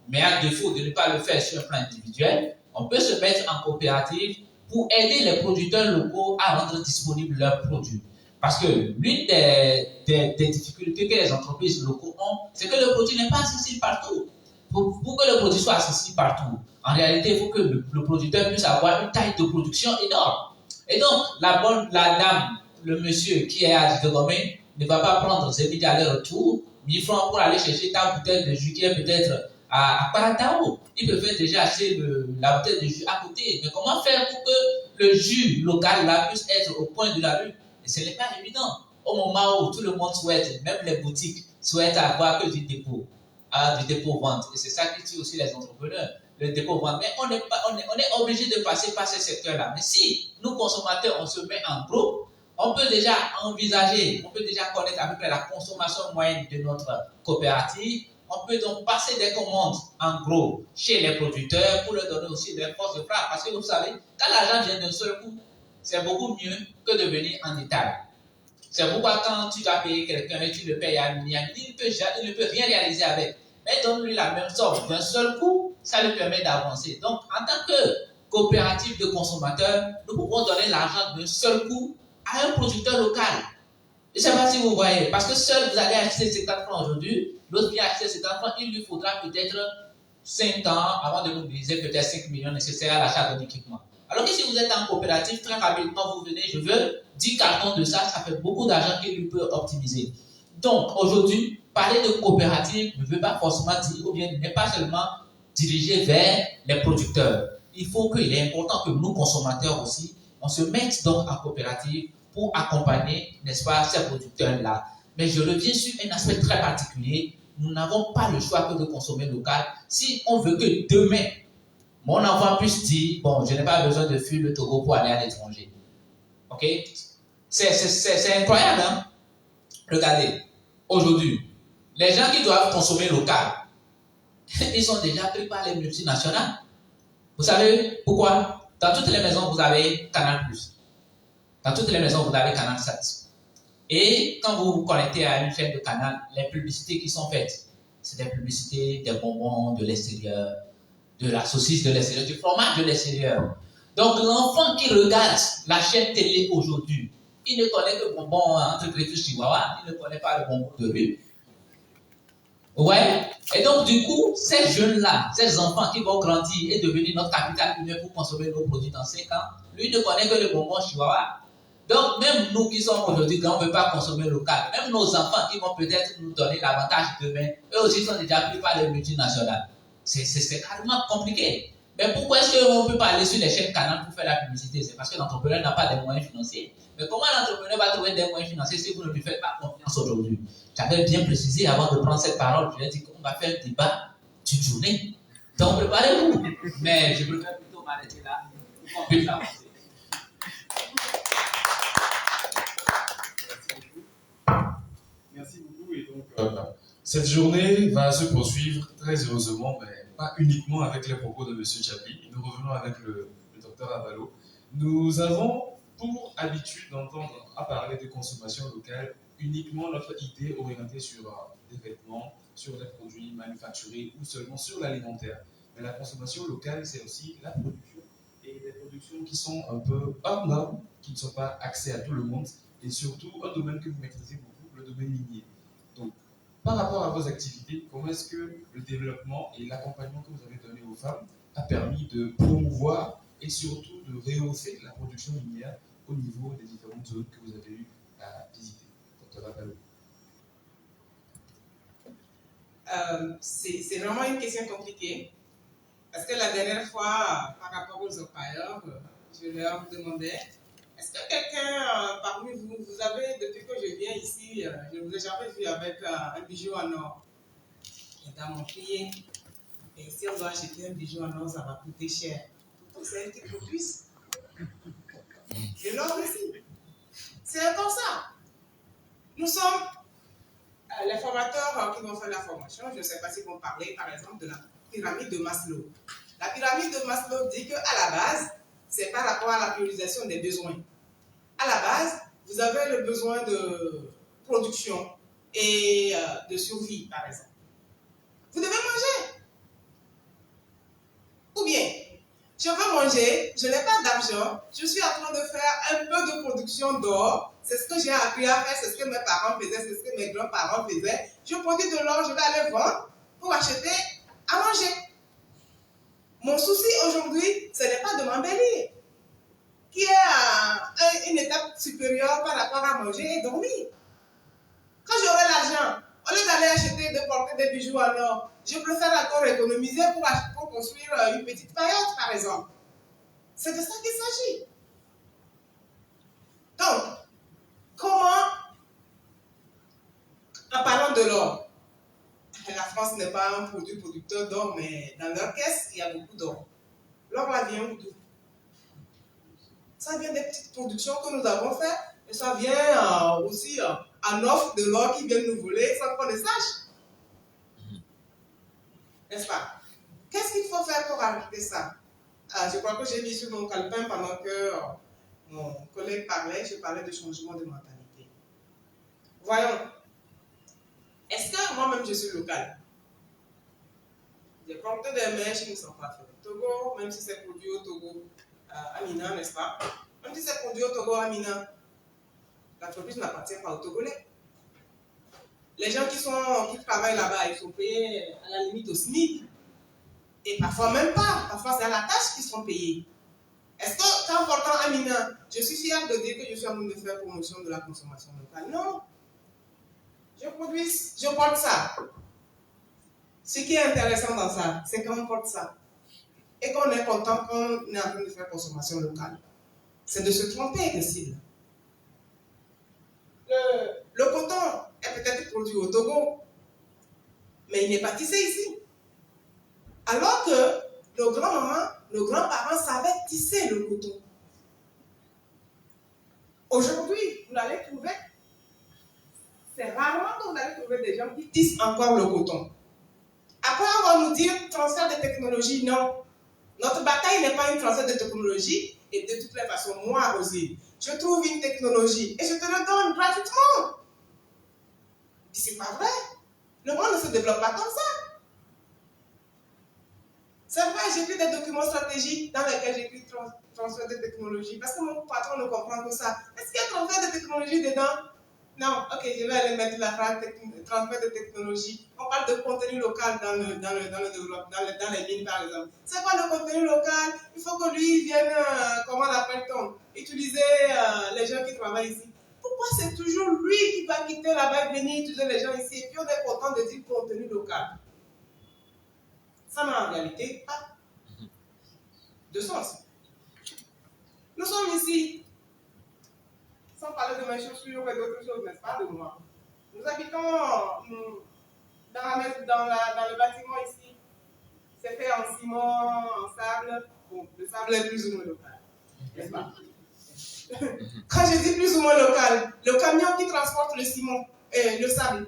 Speaker 4: Mais à défaut de ne pas le faire sur un plan individuel, on peut se mettre en coopérative pour aider les producteurs locaux à rendre disponibles leurs produits. Parce que l'une des difficultés que les entreprises locaux ont, c'est que le produit n'est pas accessible partout. Pour que le produit soit accessible partout, en réalité, il faut que le producteur puisse avoir une taille de production énorme. Et donc, la dame, le monsieur qui est à Didogomé ne va pas prendre ses billets aller-retour, 1000 francs pour aller chercher ta bouteille de jus qui est peut-être à Paratao. Il peut déjà acheter la bouteille de jus à côté. Mais comment faire pour que le jus local là puisse être au coin de la rue? Et ce n'est pas évident. Au moment où tout le monde souhaite, même les boutiques souhaitent avoir que du dépôt vente. Et c'est ça qui tue aussi les entrepreneurs, le dépôt vente. Mais on est obligé de passer par ces secteurs-là. Mais si nous, consommateurs, on se met en groupe, on peut déjà envisager, on peut déjà connaître à peu près la consommation moyenne de notre coopérative. On peut donc passer des commandes en gros chez les producteurs pour leur donner aussi des forces de frappe. Parce que vous savez, quand l'argent vient d'un seul coup, c'est beaucoup mieux que de venir en détail. C'est pourquoi quand tu dois payer quelqu'un et tu le payes à minuit, il ne peut rien réaliser avec. Mais donne-lui la même somme d'un seul coup, ça lui permet d'avancer. Donc, en tant que coopérative de consommateurs, nous pouvons donner l'argent d'un seul coup à un producteur local. Je ne sais pas si vous voyez, parce que seul vous allez acheter 50 francs aujourd'hui, l'autre vient acheter 50 francs, il lui faudra peut-être 5 ans avant de mobiliser peut-être 5 millions nécessaires à l'achat d'un équipement. Alors que si vous êtes en coopérative, très rapidement, vous venez, je veux 10 cartons de ça, ça fait beaucoup d'argent qu'il lui peut optimiser. Donc, aujourd'hui, parler de coopérative ne veut pas forcément dire, ou bien n'est pas seulement dirigé vers les producteurs. Il est important que nous, consommateurs aussi, on se mette donc en coopérative pour accompagner, n'est-ce pas, ces producteurs-là. Mais je reviens sur un aspect très particulier. Nous n'avons pas le choix que de consommer local. Si on veut que demain, mon enfant puisse dire, bon, je n'ai pas besoin de fuir le Togo pour aller à l'étranger. Ok? C'est incroyable, hein? Regardez, aujourd'hui, les gens qui doivent consommer local, ils sont déjà pris par les multinationales. Vous savez pourquoi? Dans toutes les maisons, vous avez Canal+. Dans toutes les maisons, vous avez Canal 7. Et quand vous vous connectez à une chaîne de Canal, les publicités qui sont faites, c'est des publicités, des bonbons de l'extérieur, de la saucisse de l'extérieur, du fromage de l'extérieur. Donc l'enfant qui regarde la chaîne télé aujourd'hui, il ne connaît que le bonbon entre griffes chihuahua, il ne connaît pas le bonbon de rue. Ouais. Et donc du coup, ces jeunes-là, ces enfants qui vont grandir et devenir notre capital humain pour consommer nos produits dans 5 ans, lui ne connaît que le bonbon chihuahua. Donc même nous qui sommes aujourd'hui grands, on ne veut pas consommer local. Même nos enfants qui vont peut-être nous donner l'avantage demain, eux aussi sont déjà pris par les multinationales. C'est carrément compliqué. Mais pourquoi est-ce qu'on ne peut pas aller sur les chaînes canales pour faire la publicité? C'est parce que l'entrepreneur n'a pas de moyens financiers. Mais comment l'entrepreneur va trouver des moyens financiers si vous ne lui faites pas confiance aujourd'hui? J'avais bien précisé avant de prendre cette parole, je lui ai dit qu'on va faire un débat d'une journée. Donc préparez-vous. Mais je préfère plutôt m'arrêter là pour qu'on puisse avancer.
Speaker 2: Merci beaucoup. Et donc, cette journée va se poursuivre très heureusement, mais pas uniquement avec les propos de M. Chapli. Nous revenons avec le docteur Avalo. Nous avons pour habitude d'entendre à parler de consommation locale uniquement notre idée orientée sur des vêtements, sur des produits manufacturés ou seulement sur l'alimentaire. Mais la consommation locale, c'est aussi la production et des productions qui sont un peu hors normes, qui ne sont pas accès à tout le monde et surtout un domaine que vous maîtrisez beaucoup, le domaine minier. Donc, par rapport à vos activités, comment est-ce que le développement et l'accompagnement que vous avez donné aux femmes a permis de promouvoir et surtout de rehausser la production minière au niveau des différentes zones que vous avez eu à visiter? Dr. Avalo.
Speaker 3: C'est vraiment une question compliquée. Parce que la dernière fois, par rapport aux employeurs, je leur demandais, est-ce que quelqu'un parmi vous, vous avez, depuis que je viens ici, je ne vous ai jamais vu avec un bijou en or? Les dames m'ont crié, et si on doit acheter un bijou en or, ça va coûter cher. Pourtant, c'est elles qui produisent. Et l'or aussi. C'est comme ça. Nous sommes les formateurs qui vont faire la formation. Je ne sais pas si vont parler, par exemple, de la pyramide de Maslow. La pyramide de Maslow dit qu'à la base, c'est par rapport à la priorisation des besoins. À la base, vous avez le besoin de production et de survie, par exemple. Vous devez manger. Ou bien, je veux manger, je n'ai pas d'argent, je suis en train de faire un peu de production d'or. C'est ce que j'ai appris à faire, c'est ce que mes parents faisaient, c'est ce que mes grands-parents faisaient. Je produis de l'or, je vais aller vendre pour acheter à manger. Mon souci aujourd'hui, ce n'est pas de m'embellir, qui est à une étape supérieure par rapport à manger et dormir. Quand j'aurai l'argent, au lieu d'aller acheter, de porter des bijoux en or, je préfère encore économiser pour construire une petite paillote, par exemple. C'est de ça qu'il s'agit. Donc, comment, en parlant de l'or, la France n'est pas un produit producteur d'or, mais dans leur caisse, il y a beaucoup d'or. L'or là vient d'où? Ça vient des petites productions que nous avons faites, et ça vient aussi en offre de l'or qui vient nous voler sans qu'on le sache. N'est-ce pas? Qu'est-ce qu'il faut faire pour arrêter ça? Je crois que j'ai mis sur mon calepin pendant que mon collègue parlait, je parlais de changement de mentalité. Voyons, est-ce que moi-même je suis local? J'ai porté des mèches qui ne sont pas faites. Togo, même si c'est produit au Togo, Amina, n'est-ce pas? Même si c'est produit au Togo, Amina, l'entreprise n'appartient pas aux Togolais. Les gens qui travaillent là-bas, ils sont payés à la limite au SMIC. Et parfois même pas. Parfois c'est à la tâche qu'ils sont payés. Est-ce que, quand portant Amina, je suis fière de dire que je suis en train de faire promotion de la consommation locale? Non. Je porte ça. Ce qui est intéressant dans ça, c'est qu'on porte ça. Et qu'on est content qu'on est en train de faire consommation locale. C'est de se tromper de cible. Le coton est peut-être produit au Togo, mais il n'est pas tissé ici. Alors que nos grands-mamans, nos grands-parents savaient tisser le coton. Aujourd'hui, vous allez trouver, c'est rarement que vous allez trouver des gens qui tissent encore le coton. Après, on va nous dire transfert de technologie. Non. Notre bataille n'est pas une transfert de technologie. Et de toutes les façons, moi, Rosine, je trouve une technologie et je te le donne gratuitement. Et c'est pas vrai. Le monde ne se développe pas comme ça. C'est vrai, des documents stratégiques dans lesquels j'écris transfert de technologie. Parce que mon patron ne comprend que ça. Est-ce qu'il y a transfert de technologie dedans? Non, ok, je vais aller mettre la phrase transfert de technologie. On parle de contenu local dans le développement, dans les lignes par exemple. C'est quoi le contenu local? Il faut que lui vienne, comment l'appelle-t-on, utiliser les gens qui travaillent ici. Pourquoi c'est toujours lui qui va quitter là-bas et venir utiliser les gens ici et puis on est content de dire contenu local? Ça n'a en réalité pas de sens. Nous sommes ici, sans parler de mes chaussures et d'autres choses, n'est-ce pas, de moi. Nous habitons dans le bâtiment ici. C'est fait en ciment, en sable. Bon, le sable est plus ou moins local, n'est-ce pas? Quand je dis plus ou moins local, le camion qui transporte le ciment et le sable,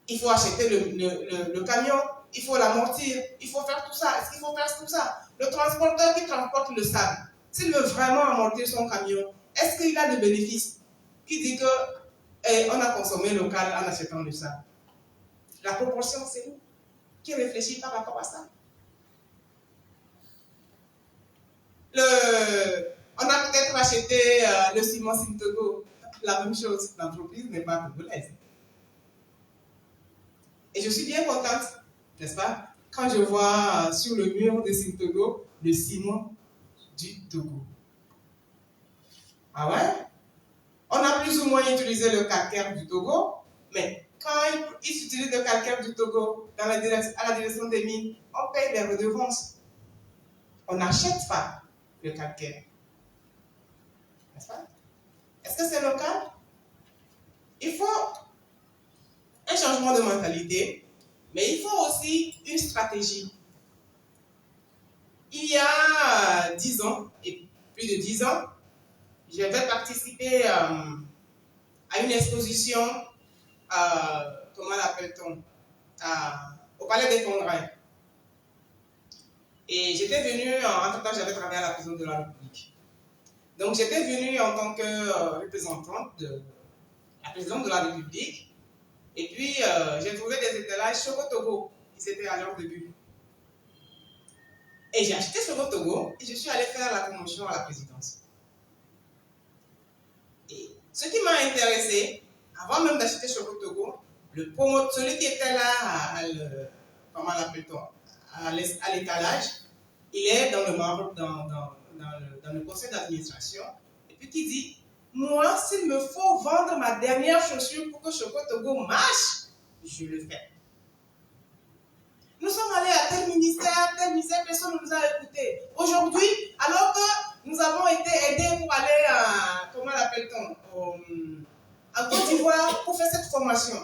Speaker 3: il faut acheter le camion, il faut l'amortir, il faut faire tout ça. Est-ce qu'il faut faire tout ça? Le transporteur qui transporte le sable, s'il veut vraiment amortir son camion, est-ce qu'il a de bénéfices? Qui dit qu'on a consommé local en achetant le sable? La proportion, c'est nous qui réfléchit par rapport à ça. On a peut-être acheté le ciment Sintogo, la même chose, l'entreprise n'est pas congolaise. Et je suis bien contente, n'est-ce pas, quand je vois sur le mur de Sintogo le ciment du Togo. Ah ouais? On a plus ou moins utilisé le calcaire du Togo, mais quand ils utilisent le calcaire du Togo à la direction des mines, on paye des redevances. On n'achète pas le calcaire. N'est-ce pas? Est-ce que c'est local? Il faut un changement de mentalité, mais il faut aussi une stratégie. Il y a 10 ans, et plus de 10 ans, j'avais participé à une exposition, comment l'appelle-t-on, au Palais des Congrès. Et j'étais venue, entre-temps j'avais travaillé à la prison de la République. Donc j'étais venue en tant que représentante de la présidente de la République. Et puis j'ai trouvé des étalages Choco Togo, qui c'était à leur début. Et j'ai acheté Choco Togo et je suis allée faire la promotion à la présidence. Et ce qui m'a intéressé, avant même d'acheter Choco Togo, celui qui était là, comment l'appelle-t-on, à l'étalage, il est dans le membre, dans le conseil d'administration, et puis qui dit, moi, s'il me faut vendre ma dernière chaussure pour que Choco Togo marche, je le fais. Nous sommes allés à tel ministère, personne ne nous a écoutés. Aujourd'hui, alors que nous avons été aidés pour aller, comment l'appelle-t-on, en Côte d'Ivoire pour faire cette formation.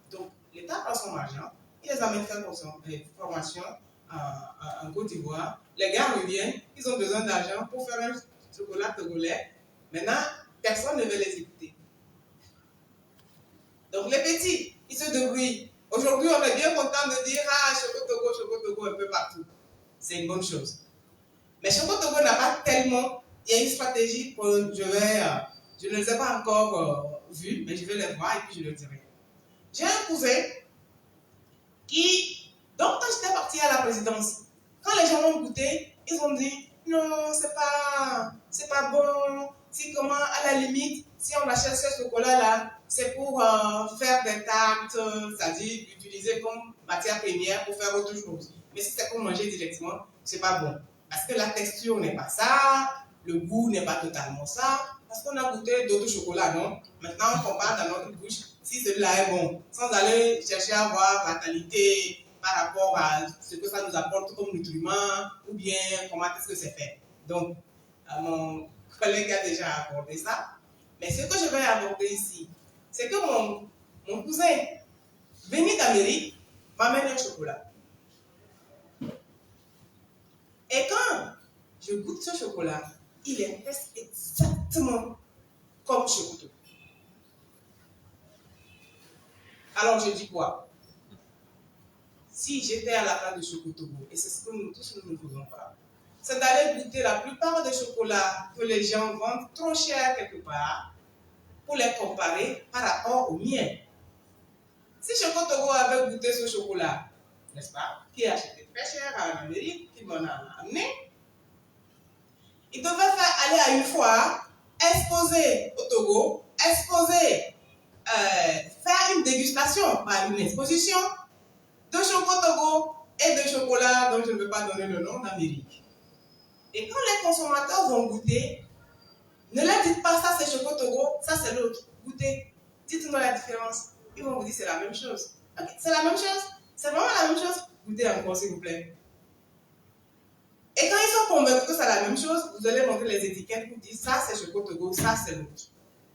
Speaker 3: Donc, l'État prend son argent, il les amène faire des formations en Côte d'Ivoire. Les gars reviennent, ils ont besoin d'argent pour faire un chocolat togolais. Maintenant, personne ne veut les écouter. Donc, les petits, ils se débrouillent. Aujourd'hui, on est bien content de dire Choco Togo un peu partout. C'est une bonne chose. Mais Choco Togo n'a pas tellement. Il y a une stratégie pour. Je ne les ai pas encore vues, mais je vais les voir et puis je le dirai. J'ai un cousin qui. Donc, quand j'étais partie à la présidence, quand les gens ont goûté, ils ont dit non, c'est pas bon. Si comment, à la limite, si on achète ce chocolat-là, c'est pour faire des tartes, c'est-à-dire utiliser comme matière première pour faire autre chose. Mais si c'est pour manger directement, c'est pas bon. Parce que la texture n'est pas ça, le goût n'est pas totalement ça. Parce qu'on a goûté d'autres chocolats, non? Maintenant, on compare dans notre bouche si celui-là est bon, sans aller chercher à voir la qualité par rapport à ce que ça nous apporte comme nutriments, ou bien comment est-ce que c'est fait. Donc, mon collègue a déjà abordé ça. Mais ce que je vais aborder ici, c'est que mon cousin, venu d'Amérique, m'amène un chocolat. Et quand je goûte ce chocolat, il est presque exactement comme Choco Togo. Alors je dis quoi? Si j'étais à la place de Choco Togo, et c'est ce que nous tous nous ne faisons pas, c'est d'aller goûter la plupart des chocolats que les gens vendent trop cher quelque part pour les comparer par rapport aux miens. Si Choco Togo avait goûté ce chocolat, n'est-ce pas, qui est acheté très cher en Amérique, qui m'en a amené. Il devait faire aller à une foire, exposer au Togo, faire une dégustation, pas une exposition, de chocolat Togo et de chocolat dont je ne veux pas donner le nom d'Amérique. Et quand les consommateurs vont goûter, ne leur dites pas ça c'est chocolat Togo, ça c'est l'autre. Goûtez, dites-nous la différence. Ils vont vous dire c'est la même chose. Okay, c'est la même chose, c'est vraiment la même chose. Goûtez encore s'il vous plaît. Et quand ils sont convaincus que c'est la même chose, vous allez montrer les étiquettes pour dire ça c'est chocolat Togo, ça c'est l'autre.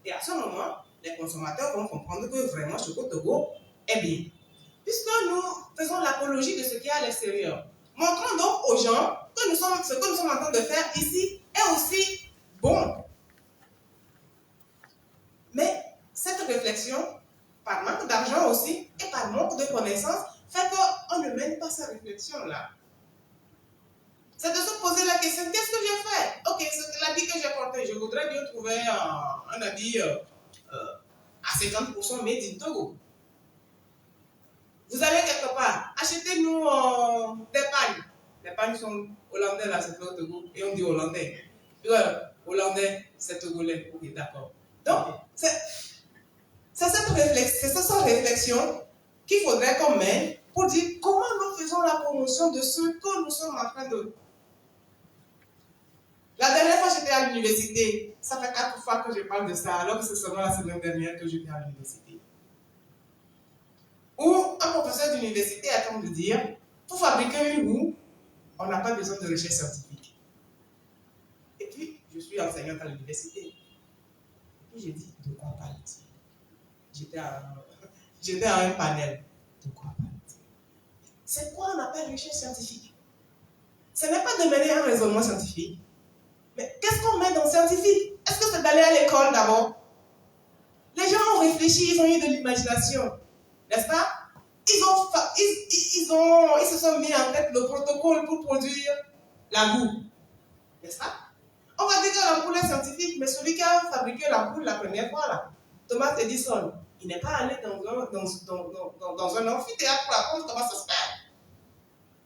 Speaker 3: Et à ce moment, les consommateurs vont comprendre que vraiment chocolat Togo est bien. Puisque nous faisons l'apologie de ce qu'il y a à l'extérieur. Montrons donc aux gens que ce que nous sommes en train de faire ici est aussi bon. Mais cette réflexion, par manque d'argent aussi et par manque de connaissances, fait qu'on ne mène pas cette réflexion-là. C'est de se poser la question, qu'est-ce que j'ai fait? Ok, c'est l'habit que j'ai porté. Je voudrais bien trouver un habit à 50% made in Togo. Vous allez quelque part, achetez-nous des pagnes. Les pagnes sont hollandais là, c'est pas au Togo. Et on dit hollandais. Hollandais, c'est togolais. Ok, d'accord. Donc, c'est cette réflexion qu'il faudrait qu'on mène pour dire comment nous faisons la promotion de ce que nous sommes en train de. La dernière fois j'étais à l'université, ça fait 4 fois que je parle de ça, alors que c'est seulement la semaine dernière que j'étais à l'université. Où un professeur d'université attend de dire, pour fabriquer une roue, on n'a pas besoin de recherche scientifique. Et puis, je suis enseignante à l'université. Et puis j'ai dit, de quoi parle-t-il? J'étais à un panel. De quoi parle-t-il? C'est quoi on appelle recherche scientifique? Ce n'est pas de mener un raisonnement scientifique. Mais qu'est-ce qu'on met dans scientifique? Est-ce que c'est d'aller à l'école d'abord? Les gens ont réfléchi, ils ont eu de l'imagination. N'est-ce pas? Ils se sont mis en tête le protocole pour produire la boue. N'est-ce pas? On va dire que la boule est scientifique, mais celui qui a fabriqué la boule la première fois, là, Thomas Edison, il n'est pas allé dans un amphithéâtre pour apprendre comment ça se fait.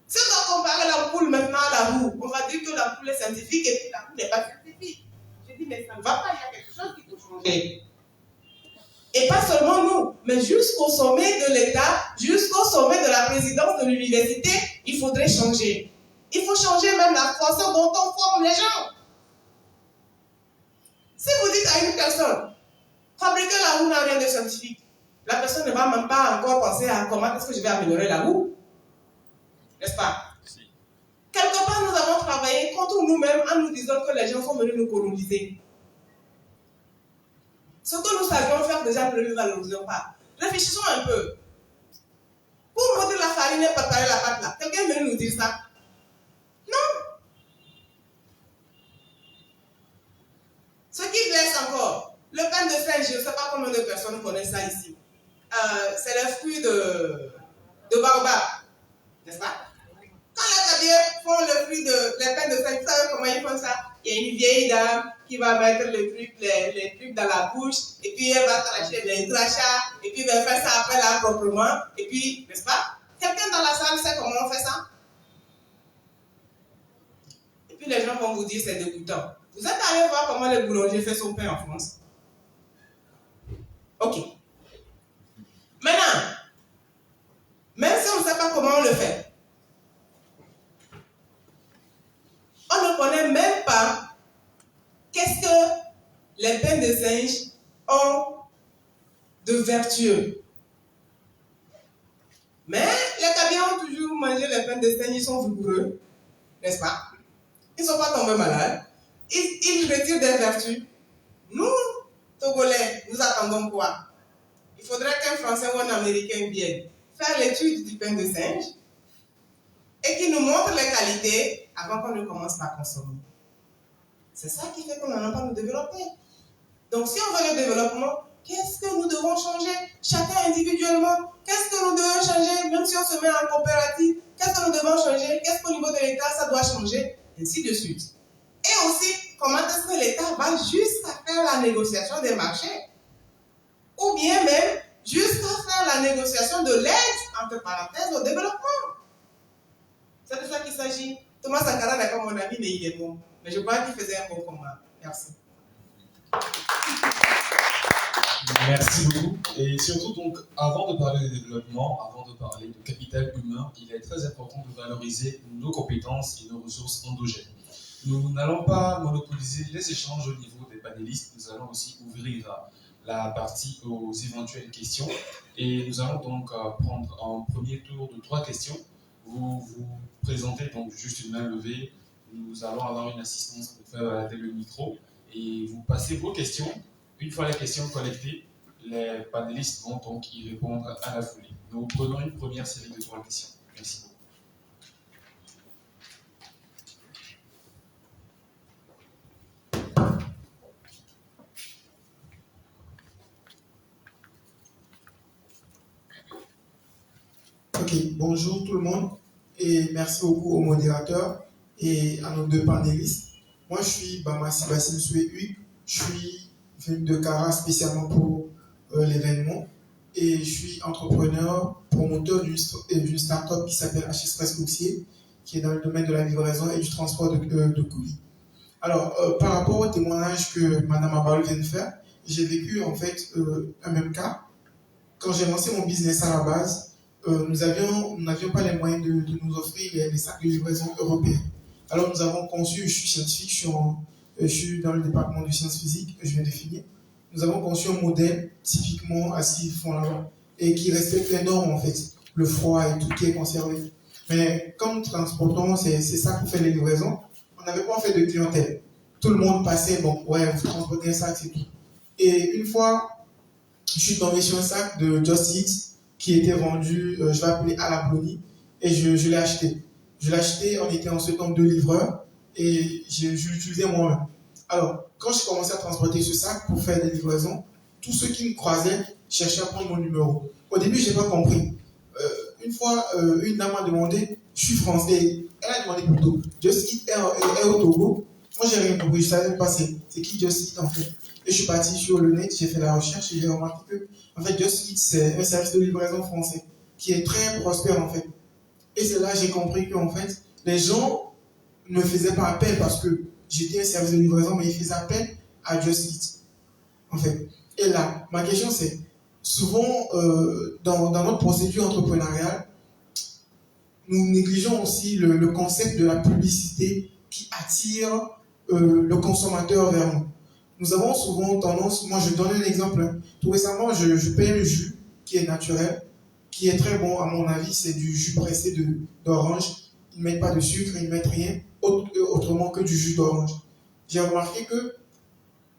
Speaker 3: Si on doit comparer la boule maintenant à la roue, on va dire que la boule est scientifique et puis la boule n'est pas scientifique. Je dis, mais ça ne va pas, il y a quelque chose qui peut changer. Et pas seulement nous, mais jusqu'au sommet de l'État, jusqu'au sommet de la présidence de l'université, il faudrait changer. Il faut changer même la façon dont on forme les gens. Si vous dites à une personne, fabriquer la roue n'a rien de scientifique, la personne ne va même pas encore penser à comment est-ce que je vais améliorer la roue. N'est-ce pas? Si. Quelque part, nous avons travaillé contre nous-mêmes en nous disant que les gens sont venus nous coloniser. Ce que nous savions faire déjà, ne le valorisons pas. Réfléchissons un peu. Pour montrer la farine et préparer la pâte là, quelqu'un vient nous dire ça? Non. Ce qui blesse encore, le pain de singe, je ne sais pas combien de personnes connaissent ça ici. C'est le fruit de baobab, n'est-ce pas? Quand les Kabyles font le fruit les pains de singe, vous savez comment ils font ça? Il y a une vieille dame qui va mettre les trucs dans la bouche, et puis elle va cracher les crachats, et puis elle va faire ça après là proprement, et puis, n'est-ce pas? Quelqu'un dans la salle sait comment on fait ça? Et puis les gens vont vous dire c'est dégoûtant. Vous êtes allé voir comment le boulanger fait son pain en France? Ok. Maintenant, même si on ne sait pas comment on le fait, on ne connaît même pas qu'est-ce que les pains de singe ont de vertueux. Mais les Kabyles ont toujours mangé les pains de singe, ils sont vigoureux, n'est-ce pas? Ils ne sont pas tombés malades. Ils retirent des vertus. Nous, Togolais, nous attendons quoi? Il faudrait qu'un Français ou un Américain vienne faire l'étude du pain de singe et qu'il nous montre les qualités avant qu'on ne commence par consommer. C'est ça qui fait qu'on n'en a pas nous développer. Donc si on veut le développement, qu'est-ce que nous devons changer? Chacun individuellement. Qu'est-ce que nous devons changer? Même si on se met en coopérative, qu'est-ce que nous devons changer? Qu'est-ce qu'au niveau de l'État, ça doit changer? Ainsi de suite. Et aussi, comment est-ce que l'État va jusqu'à faire la négociation des marchés? Ou bien même jusqu'à faire la négociation de l'aide, entre parenthèses, au développement. C'est de ça qu'il s'agit. Thomas Sankara n'est pas mon ami, mais il est bon. Mais je crois qu'il faisait un bon combat. Merci.
Speaker 2: Merci beaucoup. Et surtout, donc, avant de parler de développement, avant de parler de capital humain, il est très important de valoriser nos compétences et nos ressources endogènes. Nous n'allons pas monopoliser les échanges au niveau des panélistes, nous allons aussi ouvrir la partie aux éventuelles questions. Et nous allons donc prendre un premier tour de 3 questions. Vous vous présentez donc juste une main levée. Nous allons avoir une assistance pour faire balader le micro et vous passez vos questions. Une fois les questions collectées, les panélistes vont donc y répondre à la foulée. Nous prenons une première série de 3 questions. Merci beaucoup.
Speaker 5: Ok, bonjour tout le monde et merci beaucoup au modérateur et à nos 2 panélistes. Moi, je suis Bamassi Basile Soué-Huy, je suis venu de Cara spécialement pour l'événement et je suis entrepreneur, promoteur d'une start-up qui s'appelle H-Express Coursier, qui est dans le domaine de la livraison et du transport de colis. Alors, par rapport au témoignage que Madame Abalou vient de faire, j'ai vécu en fait un même cas. Quand j'ai lancé mon business à la base, nous n'avions pas les moyens de nous offrir les sacs de livraison européens. Alors nous avons conçu, je suis scientifique, je suis dans le département de sciences physiques, je viens de finir. Nous avons conçu un modèle typiquement à ce qu'ils font là-bas et qui respecte les normes en fait, le froid et tout qui est conservé. Mais comme nous transportons, c'est ça pour faire les livraisons, on n'avait pas en fait de clientèle. Tout le monde passait, bon, ouais, vous transportez un sac, c'est tout. Et une fois, je suis tombé sur un sac de Just Eat qui était vendu, je vais appeler à la Bruni, et je l'ai acheté. Je l'ai acheté, on était en ce temps 2 livreurs, et je l'utilisais moi-même. Alors, quand j'ai commencé à transporter ce sac pour faire des livraisons, tous ceux qui me croisaient cherchaient à prendre mon numéro. Au début, je n'ai pas compris. Une fois, une dame m'a demandé, je suis français, elle a demandé plutôt, Just Eat est au Togo. Moi, j'ai rien compris, je ne savais pas c'est qui Just Eat en fait. Et je suis parti sur le net, j'ai fait la recherche et j'ai remarqué que, en fait, Just Eat, c'est un service de livraison français qui est très prospère, en fait. Et c'est là que j'ai compris qu'en fait, les gens ne faisaient pas appel parce que j'étais un service de livraison, mais ils faisaient appel à Just Eat, en fait. Et là, ma question c'est, souvent, dans notre procédure entrepreneuriale, nous négligeons aussi le concept de la publicité qui attire le consommateur vers nous. Nous avons souvent tendance, moi je donne un exemple, hein. Tout récemment je paye un jus qui est naturel, qui est très bon à mon avis, c'est du jus pressé d'orange. Ils ne mettent pas de sucre, ils ne mettent rien autrement que du jus d'orange. J'ai remarqué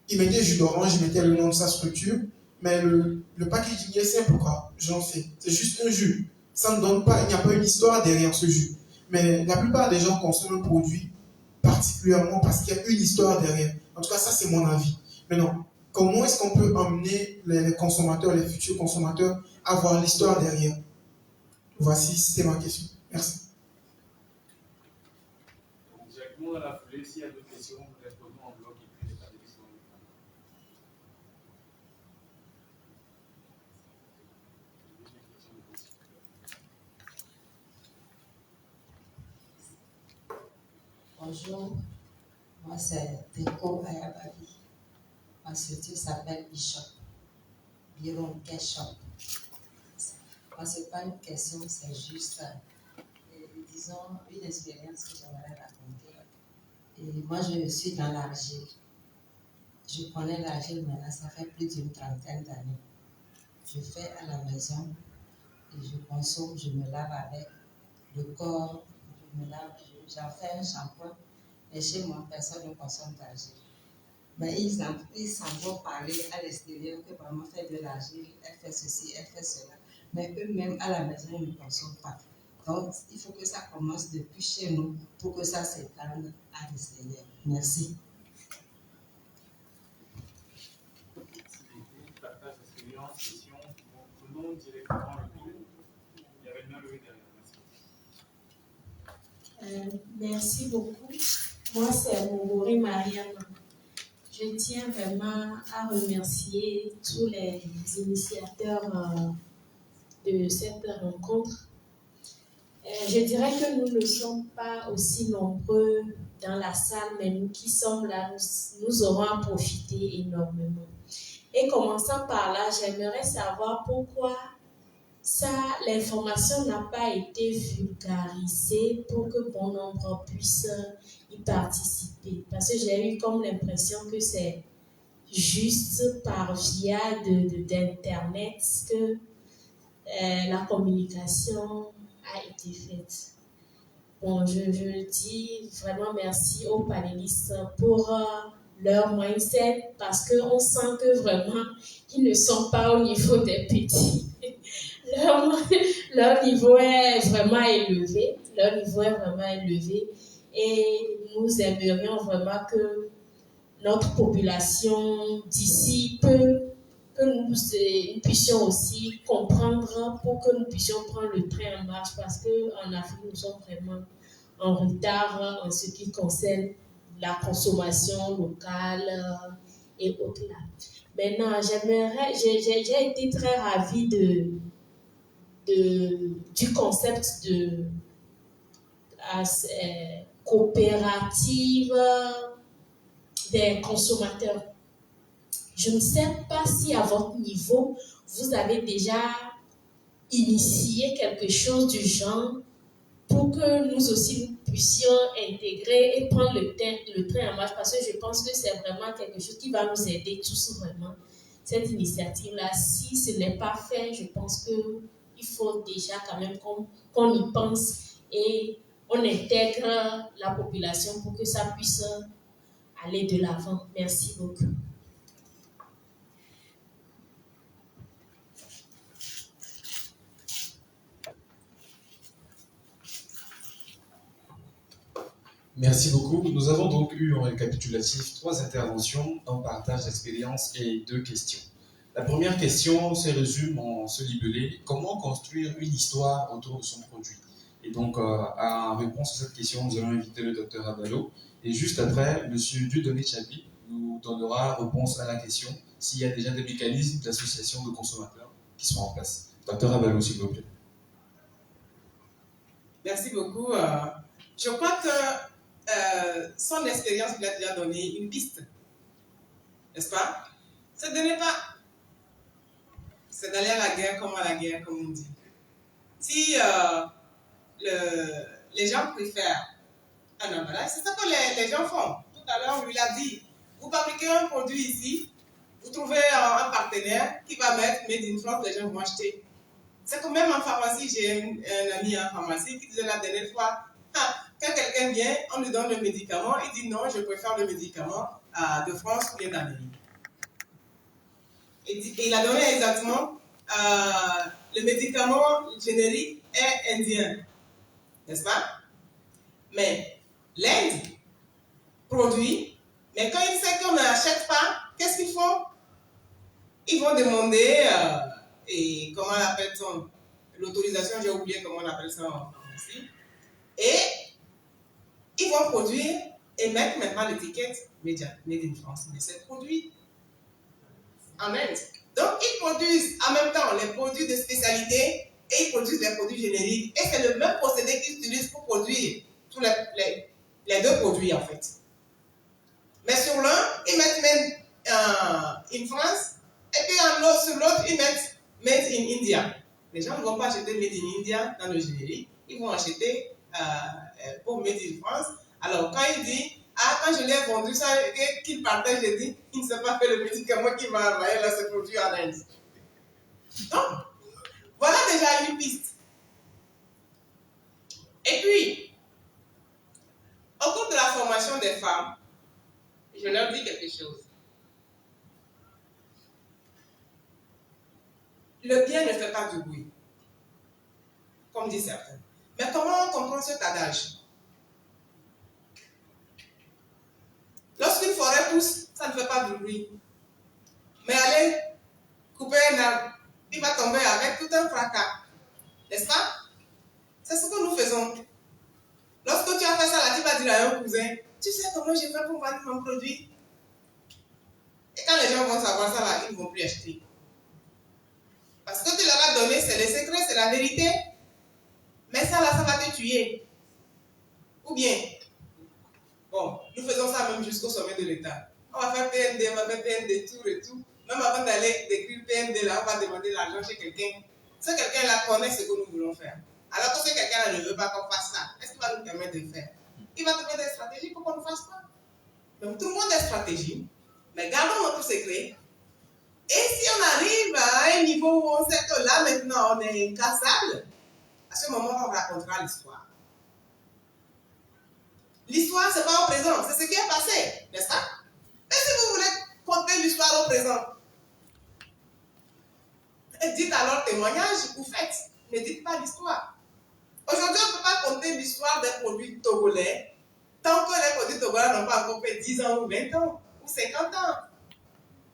Speaker 5: qu'ils mettaient jus d'orange, ils mettaient le nom de sa structure, mais le packaging est simple quoi, j'en sais. C'est juste un jus. Ça ne donne pas, il n'y a pas une histoire derrière ce jus. Mais la plupart des gens consomment un produit particulièrement parce qu'il y a une histoire derrière. En tout cas, ça, c'est mon avis. Maintenant, comment est-ce qu'on peut emmener les consommateurs, les futurs consommateurs, à voir l'histoire derrière? Voici, c'est ma question. Merci.
Speaker 2: Directement dans la foulée, s'il y a d'autres questions, nous répondons en bloc et puis les panélistes vont répondre.
Speaker 6: Bonjour, moi c'est Teko Ayababi. Ma structure s'appelle Bishop, Biron Keshop. Moi, ce n'est pas une question, c'est juste, disons, une expérience que j'aimerais raconter. Et moi, je suis dans l'argile. Je connais l'argile maintenant, ça fait plus d'une trentaine d'années. Je fais à la maison et je consomme, je me lave avec le corps, je me lave, j'en fais un shampoing. Et chez moi, personne ne consomme d'argile. Mais ils s'en vont parler à l'extérieur que maman fait de l'argile, elle fait ceci, elle fait cela. Mais eux-mêmes, à la maison, ils ne consomment pas. Donc, il faut que ça commence depuis chez nous pour que ça s'étende à l'extérieur. Merci.
Speaker 2: Merci beaucoup. Partage d'expérience, questions. Nous prenons directement le tour. Il y avait une main levée derrière.
Speaker 7: Merci beaucoup. Moi, c'est Mogori Mariam. Je tiens vraiment à remercier tous les initiateurs de cette rencontre. Je dirais que nous ne sommes pas aussi nombreux dans la salle, mais nous qui sommes là, nous aurons à profiter énormément. Et commençant par là, j'aimerais savoir pourquoi l'information n'a pas été vulgarisée pour que bon nombre puisse y participer. Parce que j'ai eu comme l'impression que c'est juste par via d'Internet que la communication a été faite. Bon, je dis vraiment merci aux panélistes pour leur mindset parce qu'on sent que vraiment, ils ne sont pas au niveau des petits. Leur niveau est vraiment élevé. Et nous aimerions vraiment que notre population d'ici que nous puissions aussi comprendre pour que nous puissions prendre le train en marche parce qu'en Afrique, nous sommes vraiment en retard en ce qui concerne la consommation locale et au-delà. Maintenant, j'ai été très ravie du concept de coopérative des consommateurs. Je ne sais pas si à votre niveau, vous avez déjà initié quelque chose du genre pour que nous aussi nous puissions intégrer et prendre le train en marche parce que je pense que c'est vraiment quelque chose qui va nous aider tous vraiment. Cette initiative-là, si ce n'est pas fait, je pense qu'il faut déjà quand même qu'on y pense et on intègre la population pour que ça puisse aller de l'avant. Merci beaucoup.
Speaker 2: Merci beaucoup. Nous avons donc eu en récapitulatif 3 interventions, un partage d'expérience et 2 questions. La première question se résume en ce libellé: comment construire une histoire autour de son produit? Et donc, en réponse à cette question, nous allons inviter le docteur Abalo. Et juste après, M. Dieudonné Chabi nous donnera réponse à la question s'il y a déjà des mécanismes d'association de consommateurs qui sont en place. Docteur Abalo, s'il vous plaît.
Speaker 3: Merci beaucoup. Je crois que son expérience lui a déjà donné une piste, n'est-ce pas? Ce n'est pas, c'est d'aller à la guerre, comme on dit. Si les gens préfèrent un emballage, c'est ça que les gens font. Tout à l'heure, on lui a dit, vous fabriquez un produit ici, vous trouvez un partenaire qui va mettre Made in France, les gens vont acheter. C'est que même en pharmacie, j'ai un ami en pharmacie qui disait la dernière fois, quand quelqu'un vient, on lui donne le médicament, il dit non, je préfère le médicament de France ou bien d'Amérique. Et il a donné exactement le médicament générique est indien, n'est-ce pas? Mais l'Inde produit, mais quand il sait qu'on n'achète pas, qu'est-ce qu'ils font? Ils vont demander, et comment on appelle-t-on? L'autorisation, j'ai oublié comment on appelle ça en pharmacie. Et ils vont produire et mettre maintenant l'étiquette Made in France. Mais c'est produit en Inde. Donc, ils produisent en même temps les produits de spécialité et ils produisent les produits génériques. Et c'est le même procédé qu'ils utilisent pour produire tous les 2 produits en fait. Mais sur l'un, ils mettent Made in France et puis sur l'autre, ils mettent Made in India. Les gens ne vont pas acheter Made in India dans le générique, ils vont acheter pour Made in France. Alors, quand il dit, quand je l'ai vendu, ça, qu'il partage, je dis, il ne sait pas que le médicament qui va envoyer là se produit en Inde. Donc, voilà déjà une piste. Et puis, au cours de la formation des femmes, je leur dis quelque chose. Le bien ne fait pas du bruit, comme disent certains. Mais comment on comprend cet adage? Lorsqu'une forêt pousse, ça ne fait pas de bruit. Mais allez couper un arbre, il va tomber avec tout un fracas. N'est-ce pas? C'est ce que nous faisons. Lorsque tu as fait ça, là, tu vas dire à un cousin, tu sais comment je fais pour vendre mon produit? Et quand les gens vont savoir ça, là, ils ne vont plus acheter. Parce que tu leur as donné, c'est le secret, c'est la vérité. Mais ça là, ça va te tuer. Ou bien, bon, nous faisons ça même jusqu'au sommet de l'État. On va faire PND, on va faire PND, tout et tout. Même avant d'aller décrire PND, là, on va demander l'argent chez quelqu'un. Ce quelqu'un-là connaît ce que nous voulons faire. Alors que ce quelqu'un-là ne veut pas qu'on fasse ça, est-ce qu'il va nous permettre de le faire? Il va trouver des stratégies pour qu'on ne fasse pas. Donc tout le monde a des stratégies, mais gardons notre secret. Et si on arrive à un niveau où on sait que là maintenant on est incassable, à ce moment on racontera l'histoire. L'histoire, c'est pas au présent, c'est ce qui est passé, n'est-ce pas? Et si vous voulez conter l'histoire au présent, dites alors témoignage, vous faites, ne dites pas l'histoire. Aujourd'hui, on ne peut pas compter l'histoire des produits togolais tant que les produits togolais n'ont pas encore fait 10 ans ou 20 ans ou 50 ans.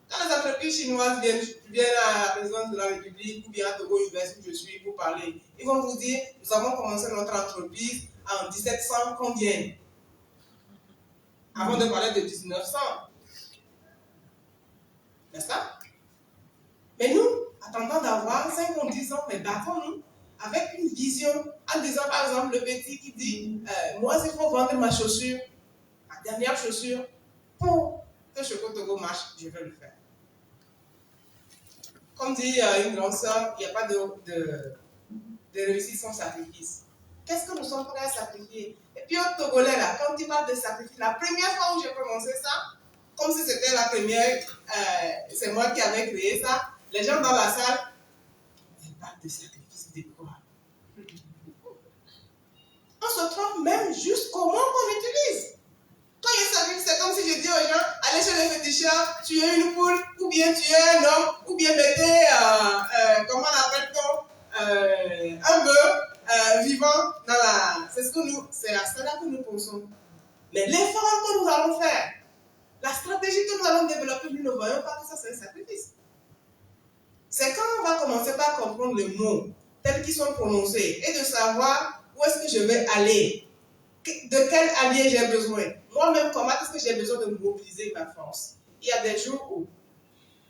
Speaker 3: Quand les entreprises chinoises viennent à la présidence de la République ou bien à Togo US où je suis pour parler, ils vont vous dire, nous avons commencé notre entreprise en 1700 combien? Avant de parler de 1900. N'est-ce pas? Mais nous, attendant d'avoir 5 ou 10 ans, mais battons-nous avec une vision, en disant par exemple le petit qui dit moi il faut vendre ma chaussure, ma dernière chaussure, pour que Choco Togo marche, je vais le faire. Comme dit une grande sœur, il n'y a pas de réussite sans sacrifice. Qu'est-ce que nous sommes prêts à sacrifier? Et puis au Togolais là, quand il parle de sacrifice, la première fois où j'ai prononcé ça, comme si c'était la première, c'est moi qui avais créé ça, les gens dans la salle, ils parlent de sacrifice de quoi? On se trompe même jusqu'au mot qu'on utilise. Quand il y a sacrifice, c'est comme si je dis aux gens, allez chez le féticheur, tuez une poule, ou bien tuez un homme, ou bien mettez, comment on appelle-t-on, un bœuf vivant dans la... C'est à cela que nous pensons. Mais l'effort que nous allons faire, la stratégie que nous allons développer, nous ne voyons pas que ça c'est un sacrifice. C'est quand on va commencer par comprendre les mots tels qu'ils sont prononcés et de savoir où est-ce que je vais aller, de quel allié j'ai besoin. Moi-même, comment est-ce que j'ai besoin de mobiliser ma force? Il y a des jours où,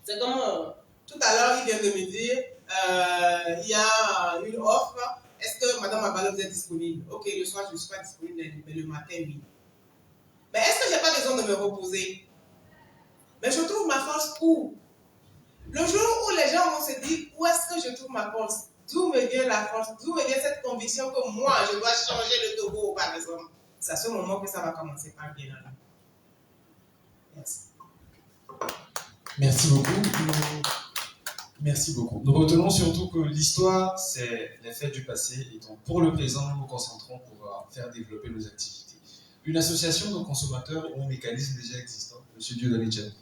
Speaker 3: c'est comme tout à l'heure, il vient de me dire, il y a une offre, est-ce que Madame Abalo vous êtes disponible? Ok, le soir je ne suis pas disponible, mais le matin, oui. Mais est-ce que je n'ai pas besoin de me reposer? Mais je trouve ma force où? Le jour où les gens vont se dire, où est-ce que je trouve ma force? D'où me vient la force? D'où me vient cette conviction que moi, je dois changer le Togo, par exemple? C'est à ce moment que ça va commencer par bien aller. Merci.
Speaker 2: Merci beaucoup. Merci beaucoup. Nous retenons surtout que l'histoire, c'est les faits du passé. Et donc, pour le présent, nous nous concentrons pour faire développer nos activités. Une association de consommateurs ou un mécanisme déjà existant. Monsieur Dieudonné Tchèque.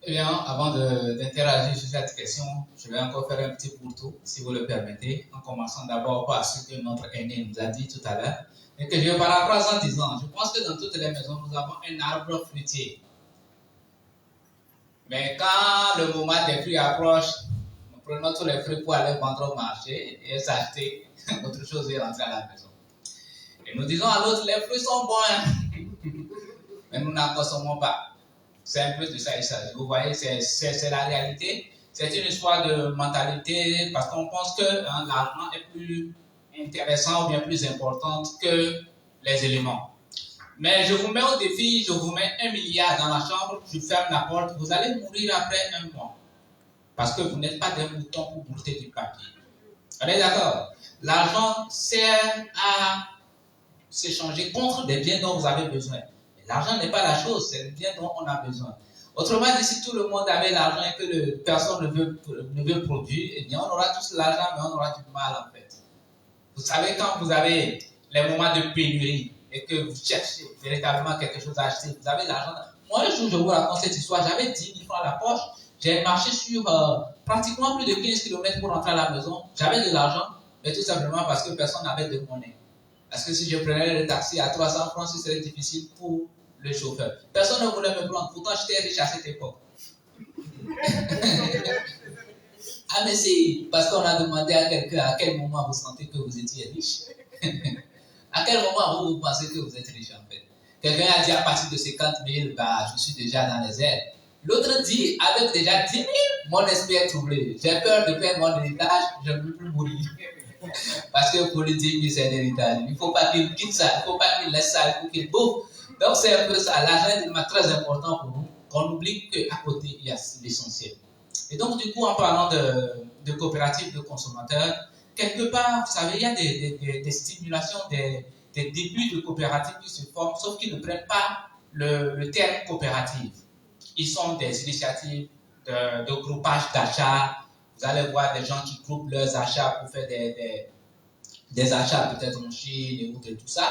Speaker 4: Eh bien, avant d'interagir sur cette question, je vais encore faire un petit pourtour, si vous le permettez, en commençant d'abord par ce que notre aîné nous a dit tout à l'heure, et que je paraphrase en disant, je pense que dans toutes les maisons, nous avons un arbre fruitier. Mais quand le moment des fruits approche, nous prenons tous les fruits pour aller vendre au marché et s'acheter autre chose et rentrer à la maison. Et nous disons à l'autre, les fruits sont bons, hein? Mais nous n'en consommons pas. C'est un peu de ça il s'agit. Vous voyez, c'est la réalité. C'est une histoire de mentalité parce qu'on pense que l'argent est plus intéressant ou bien plus important que les éléments. Mais je vous mets au défi, je vous mets 1 milliard dans la chambre, je ferme la porte, vous allez mourir après 1 mois. Parce que vous n'êtes pas des moutons pour brouter du papier. On est d'accord? L'argent sert à s'échanger contre des biens dont vous avez besoin. L'argent n'est pas la chose, c'est le bien dont on a besoin. Autrement dit, si tout le monde avait l'argent et que personne ne veut produire, eh bien on aura tous l'argent, mais on aura du mal en fait. Vous savez, quand vous avez les moments de pénurie et que vous cherchez véritablement quelque chose à acheter, vous avez l'argent. Moi, un jour, je vous raconte cette histoire, j'avais 10 000 francs à la poche, j'ai marché sur pratiquement plus de 15 km pour rentrer à la maison, j'avais de l'argent, mais tout simplement parce que personne n'avait de monnaie. Parce que si je prenais le taxi à 300 francs, ce serait difficile pour le chauffeur. Personne ne voulait me prendre, pourtant j'étais riche à cette époque. Ah mais si, parce qu'on a demandé à quelqu'un à quel moment vous sentez que vous étiez riche. À quel moment vous pensez que vous êtes riche en fait? Quelqu'un a dit à partir de 50 000, bah, je suis déjà dans les airs. L'autre dit, avec déjà 10 000, mon esprit est troublé. J'ai peur de perdre mon héritage, je ne veux plus mourir. Parce que pour le dire, c'est un héritage. Il ne faut pas qu'il quitte ça, il ne faut pas qu'il laisse ça, il faut qu'il bouffe. Donc c'est un peu ça. L'argent est tellement très important pour nous qu'on oublie qu'à côté, il y a l'essentiel. Et donc, du coup, en parlant de coopératives de consommateurs, quelque part, vous savez, il y a des stimulations, des débuts de coopératives qui se forment, sauf qu'ils ne prennent pas le terme coopérative. Ils sont des initiatives de groupage d'achats. Vous allez voir des gens qui groupent leurs achats pour faire des achats peut-être en Chine ou tout ça.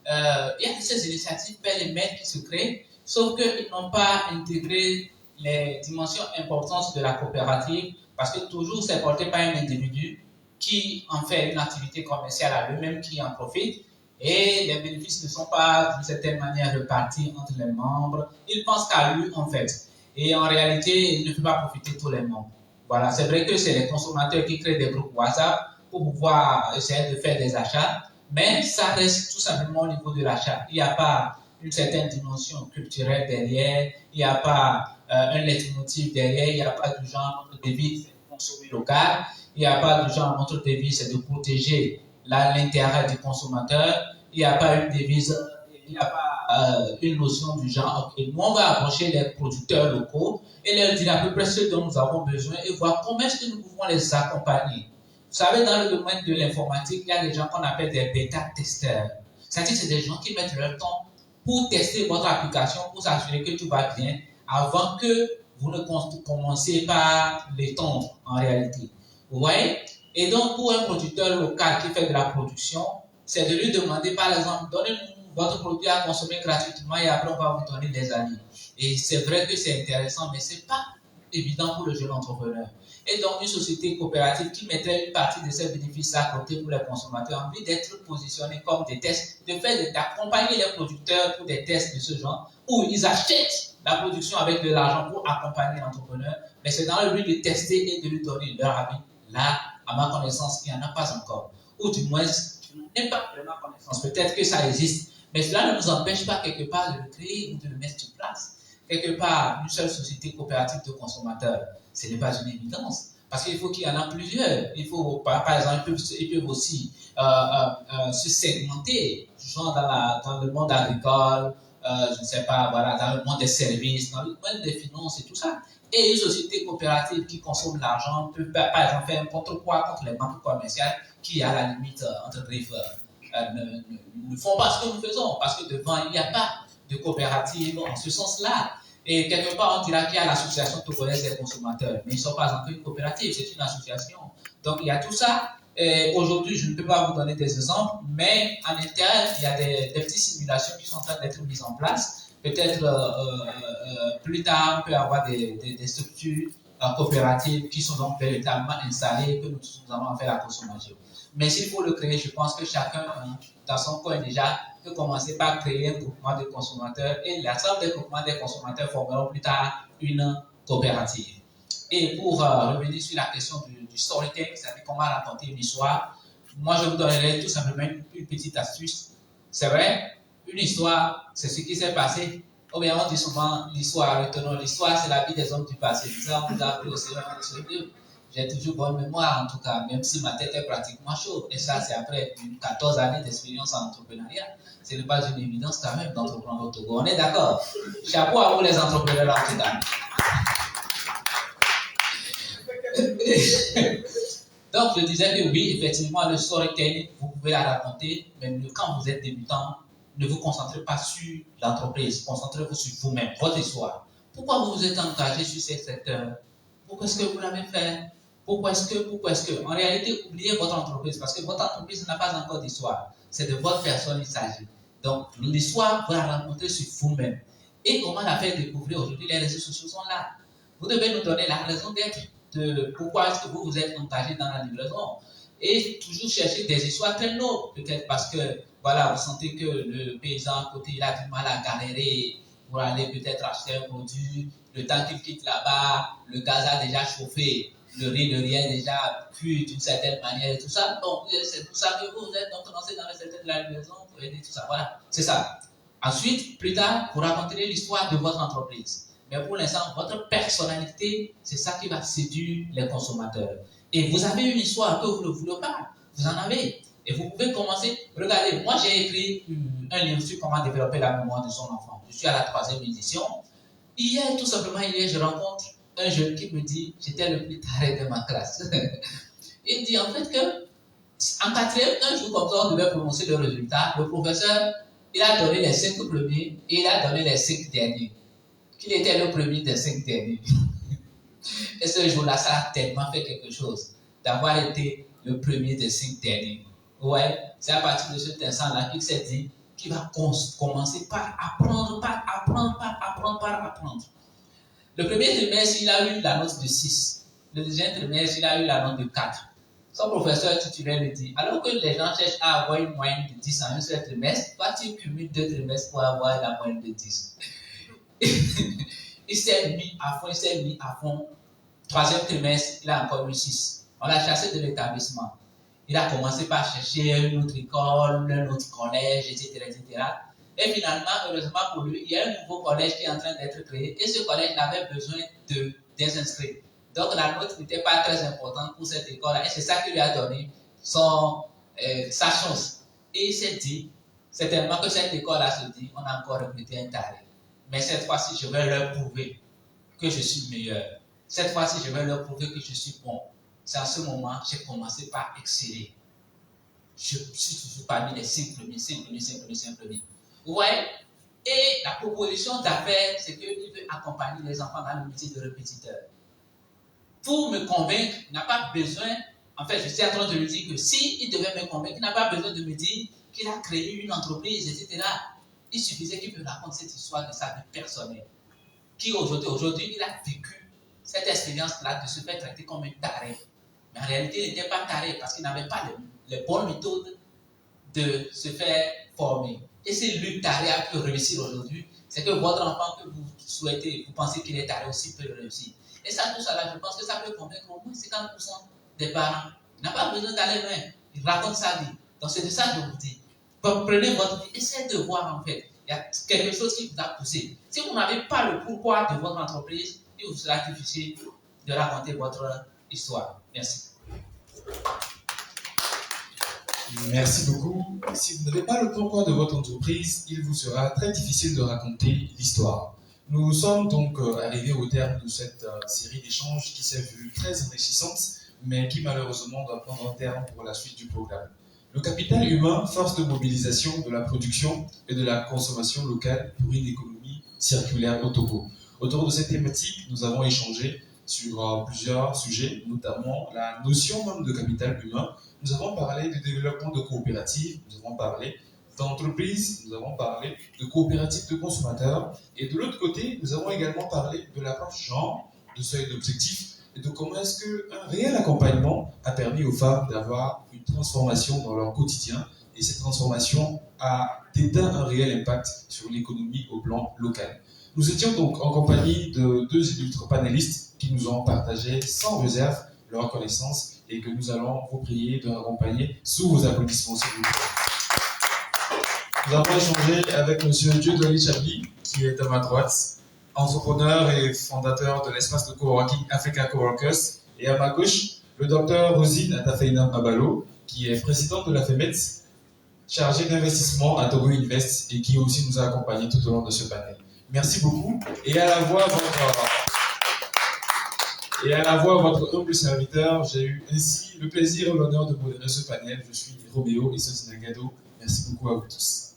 Speaker 4: Il y a ces initiatives pêle-mêle qui se créent, sauf qu'ils n'ont pas intégré les dimensions importantes de la coopérative, parce que toujours c'est porté par un individu qui en fait une activité commerciale à lui-même, qui en profite, et les bénéfices ne sont pas d'une certaine manière répartis entre les membres. Il pense qu'à lui en fait, et en réalité il ne peut pas profiter tous les membres. Voilà, c'est vrai que c'est les consommateurs qui créent des groupes WhatsApp pour pouvoir essayer de faire des achats, mais ça reste tout simplement au niveau de l'achat. Il n'y a pas une certaine dimension culturelle derrière, il n'y a pas un leitmotiv derrière, il n'y a pas du genre notre devise c'est de consommer local, il n'y a pas du genre notre devise c'est de protéger l'intérêt du consommateur, il n'y a pas une devise, il n'y a pas une notion du genre, ok, nous on va approcher les producteurs locaux et leur dire à peu près ce dont nous avons besoin et voir comment est-ce que nous pouvons les accompagner. Vous savez, dans le domaine de l'informatique, il y a des gens qu'on appelle des bêta-testeurs. C'est-à-dire que c'est des gens qui mettent leur temps pour tester votre application, pour s'assurer que tout va bien, avant que vous ne commenciez par l'étendre en réalité. Vous voyez? Et donc, pour un producteur local qui fait de la production, c'est de lui demander, par exemple, donnez-nous votre produit à consommer gratuitement et après on va vous donner des amis. Et c'est vrai que c'est intéressant, mais ce n'est pas évident pour le jeune entrepreneur. Et donc, une société coopérative qui mettrait une partie de ses bénéfices à côté pour les consommateurs, envie d'être positionnés comme des tests, d'accompagner les producteurs pour des tests de ce genre, où ils achètent la production avec de l'argent pour accompagner l'entrepreneur, mais c'est dans le but de tester et de lui donner leur avis. Là, à ma connaissance, il n'y en a pas encore. Ou du moins, je n'ai pas vraiment connaissance. Peut-être que ça existe, mais cela ne nous empêche pas quelque part de le créer ou de le mettre sur place. Quelque part, une seule société coopérative de consommateurs, ce n'est pas une évidence. Parce qu'il faut qu'il y en a plusieurs. Il faut, par exemple, ils peuvent aussi se segmenter, genre dans le monde agricole, je ne sais pas, voilà, dans le monde des services, dans le monde des finances et tout ça. Et une société coopérative qui consomme l'argent peut, par exemple, faire un contre-poids contre les banques commerciales qui, à la limite, entre griffes, ne font pas ce que nous faisons. Parce que devant, il n'y a pas de coopérative en ce sens-là. Et quelque part, on dira qu'il y a l'association togolaise des consommateurs, mais ils ne sont pas encore une coopérative, c'est une association. Donc, il y a tout ça. Aujourd'hui, je ne peux pas vous donner des exemples, mais en interne, il y a des petites simulations qui sont en train d'être mises en place. Peut-être plus tard, on peut avoir des structures coopératives qui sont donc véritablement installées, que nous allons en faire la consommation. Mais s'il faut le créer, je pense que chacun, dans son coin déjà, peut commencer par créer un groupement de consommateurs et l'ensemble des groupements des consommateurs formeront plus tard une coopérative. Et pour revenir sur la question du storytelling, c'est-à-dire comment raconter une histoire, moi je vous donnerai tout simplement une petite astuce. C'est vrai, une histoire, c'est ce qui s'est passé. Ou bien on dit souvent l'histoire, retenons l'histoire, c'est la vie des hommes du passé. Ça, on vous a appris au Seigneur de Dieu. J'ai toujours bonne mémoire, en tout cas, même si ma tête est pratiquement chaude. Et ça, c'est après 14 années d'expérience en entrepreneuriat. Ce n'est pas une évidence quand même d'entreprendre au Togo. On est d'accord? Chapeau à vous les entrepreneurs en tout cas. Donc, je disais que oui, effectivement, le storytelling, vous pouvez la raconter, mais quand vous êtes débutant, ne vous concentrez pas sur l'entreprise, concentrez-vous sur vous-même, votre histoire. Pourquoi vous vous êtes engagé sur ce secteur? Pourquoi est-ce que vous l'avez fait? Pourquoi est-ce que? En réalité, oubliez votre entreprise, parce que votre entreprise n'a pas encore d'histoire. C'est de votre personne il s'agit. Donc, l'histoire, vous la racontez sur vous-même. Et comment la faire découvrir aujourd'hui? Les réseaux sociaux sont là. Vous devez nous donner la raison d'être de pourquoi est-ce que vous vous êtes engagé dans la livraison. Et toujours chercher des histoires très nobles, peut-être parce que, voilà, vous sentez que le paysan à côté, il a du mal à galérer pour aller peut-être acheter un produit. Le temps qu'il quitte là-bas, le gaz a déjà chauffé, le riz est déjà cuit d'une certaine manière et tout ça. Donc, c'est pour ça que vous êtes donc lancé dans le secteur de la livraison pour aider tout ça. Voilà, c'est ça. Ensuite, plus tard, vous raconterez l'histoire de votre entreprise. Mais pour l'instant, votre personnalité, c'est ça qui va séduire les consommateurs. Et vous avez une histoire que vous ne voulez pas. Vous en avez. Et vous pouvez commencer. Regardez, moi j'ai écrit un livre sur comment développer la mémoire de son enfant. Je suis à la 3e édition. Hier, tout simplement, je rencontre un jeune qui me dit, j'étais le plus taré de ma classe. Il dit en fait que en 4e, un jour comme ça, on devait prononcer le résultat. Le professeur, il a donné les 5 premiers et il a donné les 5 derniers. Qu'il était le premier des 5 derniers. Et ce jour-là, ça a tellement fait quelque chose d'avoir été le premier des 5 derniers. Ouais, c'est à partir de cet instant-là qu'il s'est dit qu'il va commencer par apprendre. Le premier trimestre, il a eu la note de 6. Le deuxième trimestre, il a eu la note de 4. Son professeur titulaire lui dit, alors que les gens cherchent à avoir une moyenne de 10 en un seul trimestre, toi tu cumules 2 trimestres pour avoir la moyenne de 10. Il s'est mis à fond. 3e trimestre, il a encore eu 6. On l'a chassé de l'établissement. Il a commencé par chercher une autre école, un autre collège, etc., etc. Et finalement, heureusement pour lui, il y a un nouveau collège qui est en train d'être créé. Et ce collège avait besoin des inscrits. Donc la note n'était pas très importante pour cette école-là. Et c'est ça qui lui a donné sa chance. Et il s'est dit, c'est tellement que cette école-là se dit, on a encore recruté un taré. Mais cette fois-ci, je vais leur prouver que je suis meilleur. Cette fois-ci, je vais leur prouver que je suis bon. C'est à ce moment que j'ai commencé par exceller. Je suis toujours parmi les 5 premiers. Vous voyez? Et la proposition d'affaires, c'est qu'il veut accompagner les enfants dans le métier de répétiteur. Pour me convaincre, il n'a pas besoin, en fait, je suis en train de lui dire que s'il devait me convaincre, il n'a pas besoin de me dire qu'il a créé une entreprise, etc. Il suffisait qu'il me raconte cette histoire de sa vie personnelle. Qui aujourd'hui, il a vécu cette expérience-là de se faire traiter comme un taré. Mais en réalité, il n'était pas taré parce qu'il n'avait pas les bonnes méthodes de se faire former. Et si lui, taré, a pu réussir aujourd'hui, c'est que votre enfant que vous souhaitez, vous pensez qu'il est taré aussi, peut réussir. Et ça, tout ça là, je pense que ça peut convaincre au moins 50% des parents. Il n'a pas besoin d'aller loin. Il raconte sa vie. Donc c'est de ça que je vous dis. Prenez votre vie, essayez de voir en fait. Il y a quelque chose qui vous a poussé. Si vous n'avez pas le pourquoi de votre entreprise, il vous sera difficile de raconter votre histoire. Merci.
Speaker 2: Merci beaucoup. Si vous n'avez pas le pourquoi de votre entreprise, il vous sera très difficile de raconter l'histoire. Nous sommes donc arrivés au terme de cette série d'échanges qui s'est vue très enrichissante, mais qui malheureusement doit prendre un terme pour la suite du programme. Le capital humain, force de mobilisation de la production et de la consommation locale pour une économie circulaire au Togo. Autour de cette thématique, nous avons échangé sur plusieurs sujets, notamment la notion même de capital humain. Nous avons parlé du développement de coopératives, nous avons parlé d'entreprises, nous avons parlé de coopératives de consommateurs. Et de l'autre côté, nous avons également parlé de l'approche genre, de seuil d'objectifs, et de comment est-ce qu'un réel accompagnement a permis aux femmes d'avoir une transformation dans leur quotidien. Et cette transformation a déteint un réel impact sur l'économie au plan local. Nous étions donc en compagnie de 2 illustres panélistes qui nous ont partagé sans réserve leurs connaissances et que nous allons vous prier de accompagner sous vos applaudissements, s'il vous plaît. Nous avons échangé avec M. Dieudonné Chabli, qui est à ma droite, entrepreneur et fondateur de l'espace de coworking Africa Coworkers, et à ma gauche, le docteur Rosine Atafeina Abalo, qui est présidente de la FEMET, chargée d'investissement à Togo Invest et qui aussi nous a accompagnés tout au long de ce panel. Merci beaucoup et à la voix votre humble serviteur. J'ai eu ainsi le plaisir et l'honneur de modérer ce panel. Je suis Roméo Issotinagado. Merci beaucoup à vous tous.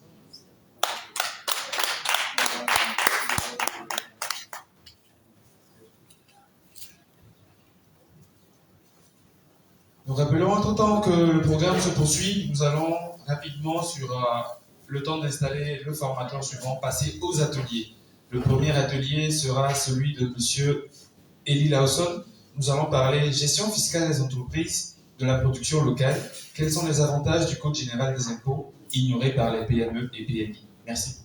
Speaker 2: Nous rappelons entre-temps que le programme se poursuit. Nous allons rapidement, sur le temps d'installer le formateur suivant, passer aux ateliers. Le premier atelier sera celui de M. Eli Lawson. Nous allons parler gestion fiscale des entreprises, de la production locale. Quels sont les avantages du Code général des impôts ignorés par les PME et PMI? Merci.